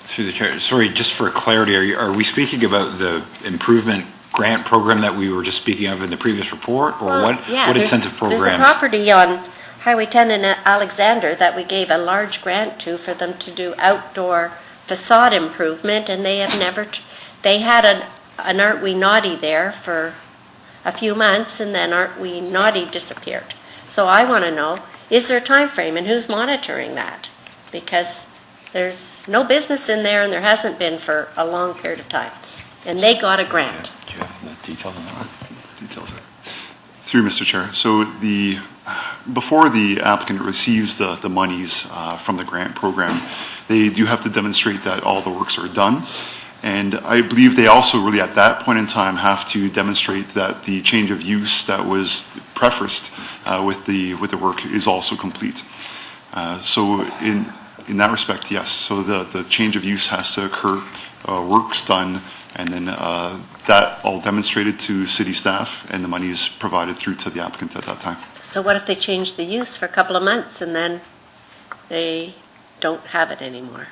Through the chair, sorry, just for clarity, are we speaking about the improvement grant program that we were just speaking of in the previous report, or what incentive programs? There's a property on Highway 10 in Alexander that we gave a large grant to for them to do outdoor facade improvement, and they have never, they had an Aren't We Naughty there for a few months, and then Aren't We Naughty disappeared. So I want to know, is there a time frame, and who's monitoring that? Because there's no business in there, and there hasn't been for a long period of time. And they got a grant. Do you have the details on that? Details. Through Mr. Chair. So before the applicant receives the monies from the grant program, they do have to demonstrate that all the works are done. And I believe they also really at that point in time have to demonstrate that the change of use that was prefaced with the work is also complete. So in that respect, yes. So the change of use has to occur, work's done, and then that all demonstrated to city staff, and the money is provided through to the applicant at that time. So what if they change the use for a couple of months and then they don't have it anymore?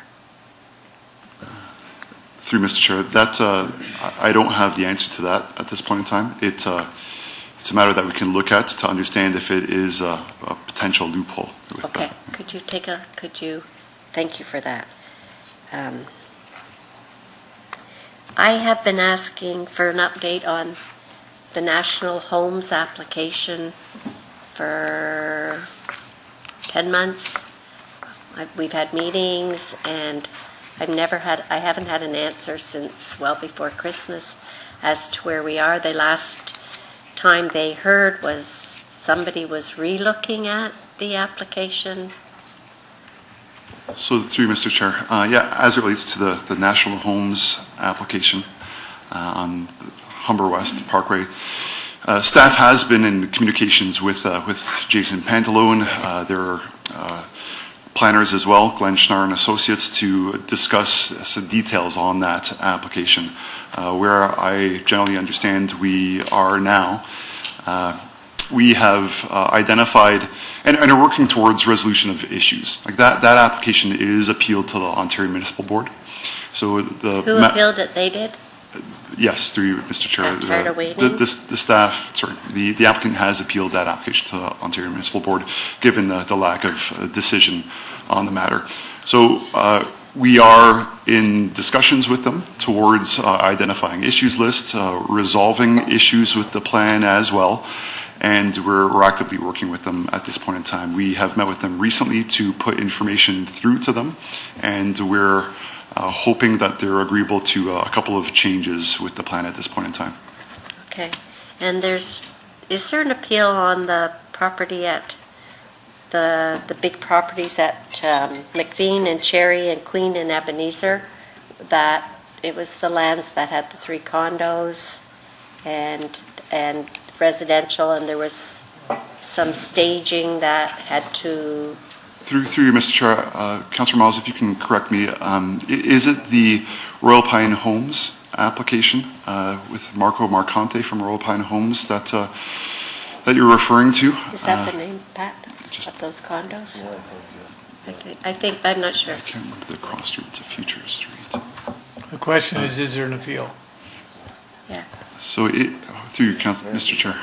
Through Mr. Chair, that I don't have the answer to that at this point in time. It's a matter that we can look at to understand if it is a potential loophole. Okay, thank you for that. I have been asking for an update on the National Homes application for 10 months. We've had meetings, and I haven't had an answer since well before Christmas as to where we are. The last time they heard was somebody was re-looking at the application. So through Mr. Chair, as it relates to the National Homes application on Humber West Parkway, staff has been in communications with Jason Pantalone. There are planners as well, Glenn Schnarr and Associates, to discuss some details on that application. Where I generally understand we are now, we have identified and are working towards resolution of issues. Like that application is appealed to the Ontario Municipal Board. So Who appealed it? They did? Yes, through Mr. Chair. Tired of waiting? The applicant has appealed that application to the Ontario Municipal Board, given the lack of decision on the matter. So We are in discussions with them towards identifying issues lists, resolving issues with the plan as well, and we're actively working with them at this point in time. We have met with them recently to put information through to them, and we're hoping that they're agreeable to a couple of changes with the plan at this point in time. Okay. And is there an appeal on the property at the big properties at McVean and Cherry and Queen and Ebenezer, that it was the lands that had the 3 condos and residential, and there was some staging that had to... Through you, Mr. Chair, Councillor Miles, if you can correct me, is it the Royal Pine Homes application with Marco Marcante from Royal Pine Homes that you're referring to? Is that the name, Pat, of those condos? Yeah, I think, I'm not sure. I can't remember the cross streets of Future Street. The question is there an appeal? Yeah. So, through you, Mr. Chair,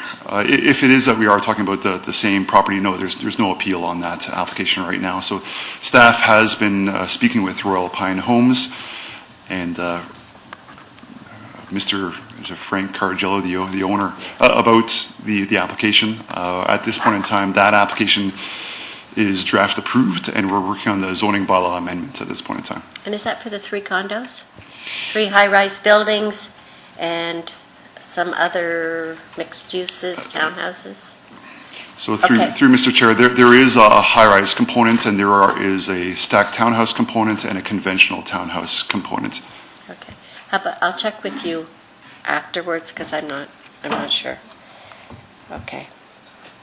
if it is that we are talking about the same property, no, there's no appeal on that application right now. So, staff has been speaking with Royal Pine Homes, and Mr. Frank Caragello, the owner, about the application. At this point in time, that application is draft approved, and we're working on the zoning bylaw amendment at this point in time. And is that for the 3 condos? 3 high-rise buildings and some other mixed uses, townhouses? So through Mr. Chair, there is a high-rise component, and there is a stacked townhouse component and a conventional townhouse component. Okay. How about, I'll check with you afterwards, because I'm not sure. Okay.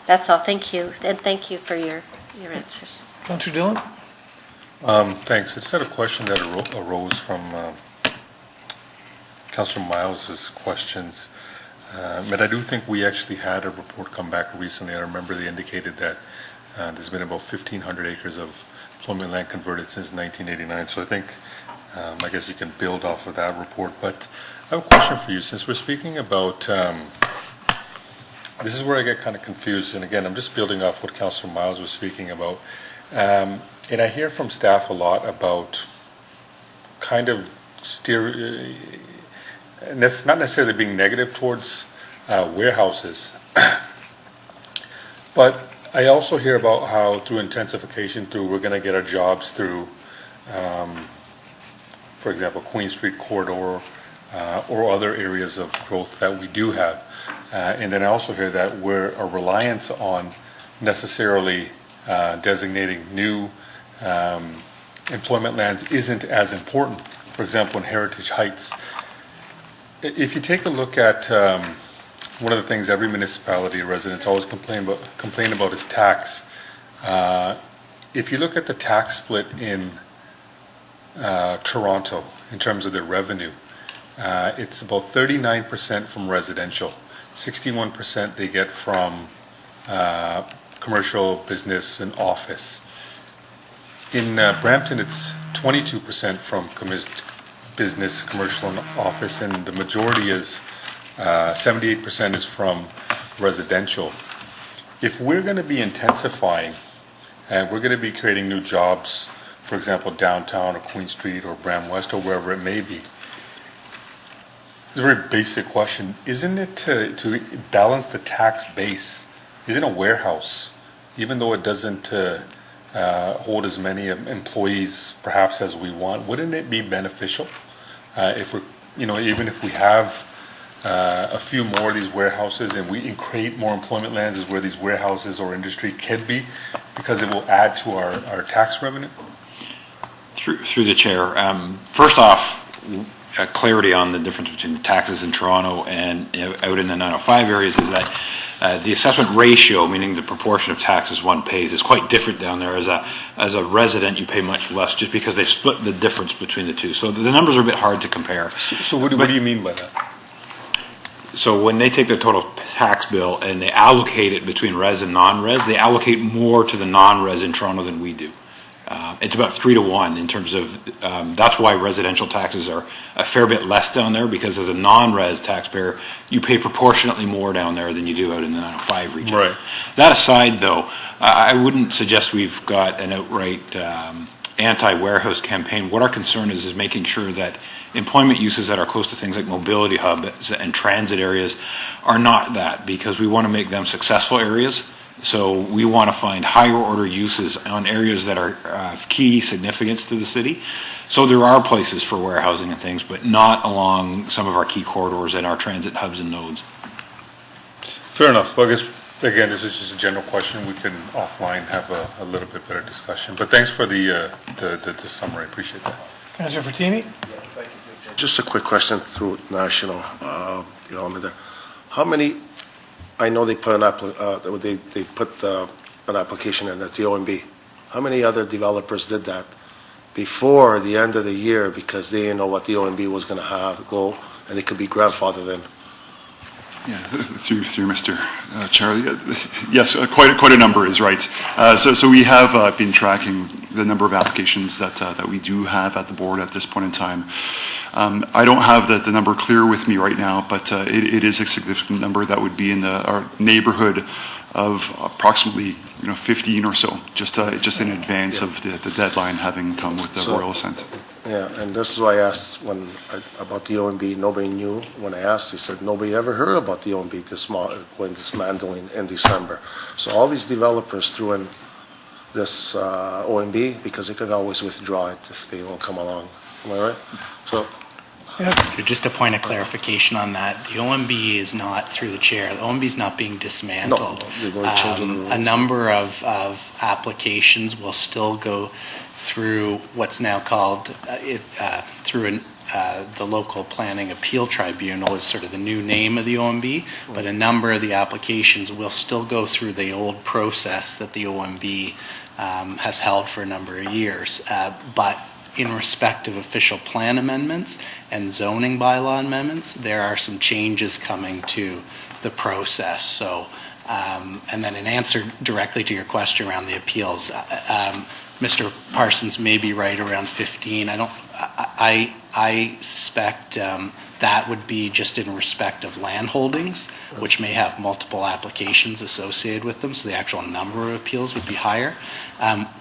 That's all. Thank you. And thank you for your answers. Councillor Dillon? Thanks. I just had a question that arose from Councillor Miles's questions. But I do think we actually had a report come back recently. I remember they indicated that there's been about 1,500 acres of employment land converted since 1989. So I think, I guess you can build off of that report. But I have a question for you. Since we're speaking about, this is where I get kind of confused. And again, I'm just building off what Councillor Miles was speaking about. And I hear from staff a lot about kind of not necessarily being negative towards warehouses, but I also hear about how through intensification, we're going to get our jobs through, for example, Queen Street corridor or other areas of growth that we do have. And then I also hear that we're a reliance on necessarily designating new employment lands isn't as important. For example, in Heritage Heights, if you take a look at one of the things every municipality residents always complain about is tax. If you look at the tax split in Toronto in terms of their revenue, it's about 39% from residential, 61% they get from commercial, business, and office. In Brampton, it's 22% from business, commercial, and office, and the majority is 78% is from residential. If we're going to be intensifying and we're going to be creating new jobs, for example, downtown or Queen Street or Bram West or wherever it may be, it's a very basic question. Isn't it to balance the tax base? Isn't a warehouse, even though it doesn't hold as many employees perhaps as we want, wouldn't it be beneficial if we're, even if we have a few more of these warehouses and we create more employment lands is where these warehouses or industry can be, because it will add to our tax revenue? Through the chair, first off, clarity on the difference between the taxes in Toronto and out in the 905 areas is that the assessment ratio, meaning the proportion of taxes one pays, is quite different down there. As a resident, you pay much less just because they've split the difference between the two. So the numbers are a bit hard to compare. So what do you mean by that? So when they take their total tax bill and they allocate it between res and non-res, they allocate more to the non-res in Toronto than we do. It's about 3 to 1 in terms of, that's why residential taxes are a fair bit less down there, because as a non-res taxpayer, you pay proportionately more down there than you do out in the 905 region. Right. That aside, though, I wouldn't suggest we've got an outright anti-warehouse campaign. What our concern is making sure that employment uses that are close to things like mobility hubs and transit areas are not that, because we want to make them successful areas. So we want to find higher order uses on areas that are of key significance to the city. So there are places for warehousing and things, but not along some of our key corridors and our transit hubs and nodes. Fair enough. Well, I guess, again, this is just a general question. We can offline have a little bit better discussion. But thanks for the summary. I appreciate that. Councilor Fortini? Just a quick question through National Development there. How many, I know they put they put an application in at the OMB. How many other developers did that before the end of the year because they didn't know what the OMB was going to have go, and they could be grandfathered in? Yeah, through Mr. Chair. Yes, quite a number is right. So we have been tracking the number of applications that we do have at the board at this point in time. I don't have the number clear with me right now, but it is a significant number that would be in our neighborhood of approximately 15 or so, just in advance of the deadline having come with the Royal Assent. Yeah, and this is why I asked about the OMB. Nobody knew. When I asked, he said nobody ever heard about the OMB when dismantling in December. So all these developers threw in this OMB because they could always withdraw it if they don't come along. Am I right? So. Just a point of clarification on that. The OMB is not, through the chair, the OMB is not being dismantled. No, a number of applications will still go through what's now called, the local planning appeal tribunal is sort of the new name of the OMB, but a number of the applications will still go through the old process that the OMB has held for a number of years. But in respect of official plan amendments and zoning bylaw amendments, there are some changes coming to the process. So, and then in answer directly to your question around the appeals, Mr. Parsons may be right around 15. I suspect that would be just in respect of land holdings, which may have multiple applications associated with them, so the actual number of appeals would be higher.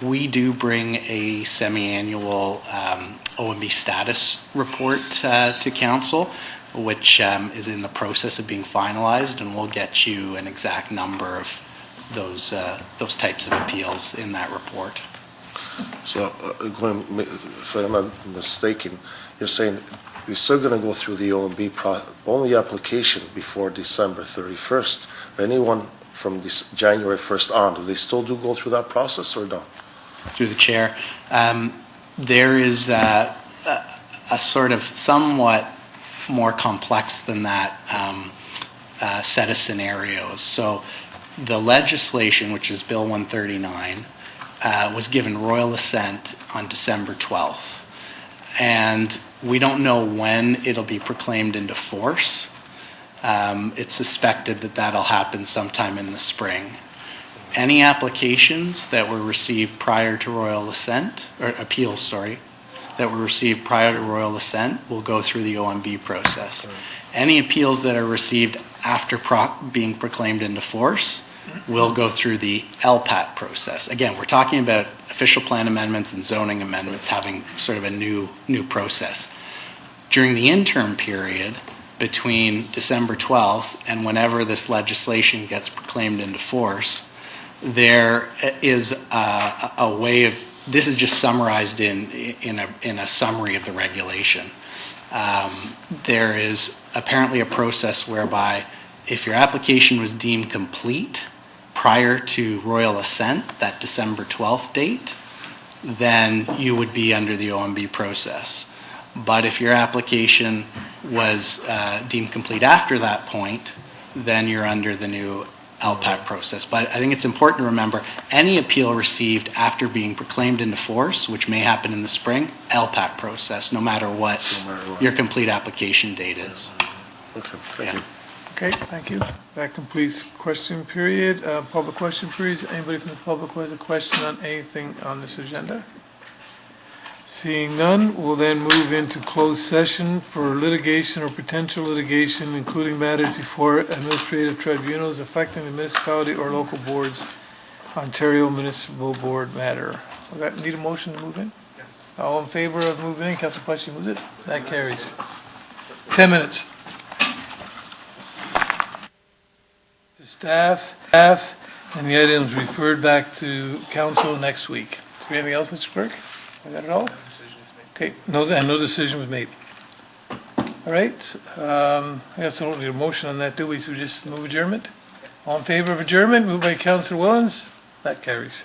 We do bring a semi-annual OMB status report to council, which is in the process of being finalized, and we'll get you an exact number of those types of appeals in that report. So, if I'm not mistaken, you're saying you're still going to go through the OMB only application before December 31st. Anyone from this January 1st on, do they still go through that process or no? Through the chair, there is a sort of somewhat more complex than that set of scenarios. So the legislation, which is Bill 139, was given royal assent on December 12th. And we don't know when it'll be proclaimed into force. It's suspected that that'll happen sometime in the spring. Any applications that were received prior to royal assent, or appeals, sorry, that were received prior to royal assent will go through the OMB process. Any appeals that are received after being proclaimed into force will go through the LPAT process. Again, we're talking about official plan amendments and zoning amendments having sort of a new process. During the interim period between December 12th and whenever this legislation gets proclaimed into force, there is a way of, this is just summarized in a summary of the regulation. There is apparently a process whereby if your application was deemed complete prior to royal assent, that December 12th date, then you would be under the OMB process. But if your application was deemed complete after that point, then you're under the new LPAT process. But I think it's important to remember, any appeal received after being proclaimed into force, which may happen in the spring, LPAT process, no matter what your complete application date is. Okay, thank you. Okay, thank you. That completes question period, public question period. Anybody from the public who has a question on anything on this agenda? Seeing none, we'll then move into closed session for litigation or potential litigation, including matters before administrative tribunals affecting the municipality or local boards, Ontario Municipal Board matter. Will that need a motion to move in? All in favor of moving in, Councilor Pache moves it. That carries. 10 minutes. To staff, and the items referred back to council next week. Is there anything else, Mr. Clerk? I got it all? Okay, no decision was made. All right, I guess I don't need a motion on that, do we? So just move adjournment? All in favor of adjournment, moved by Councilor Wellens? That carries.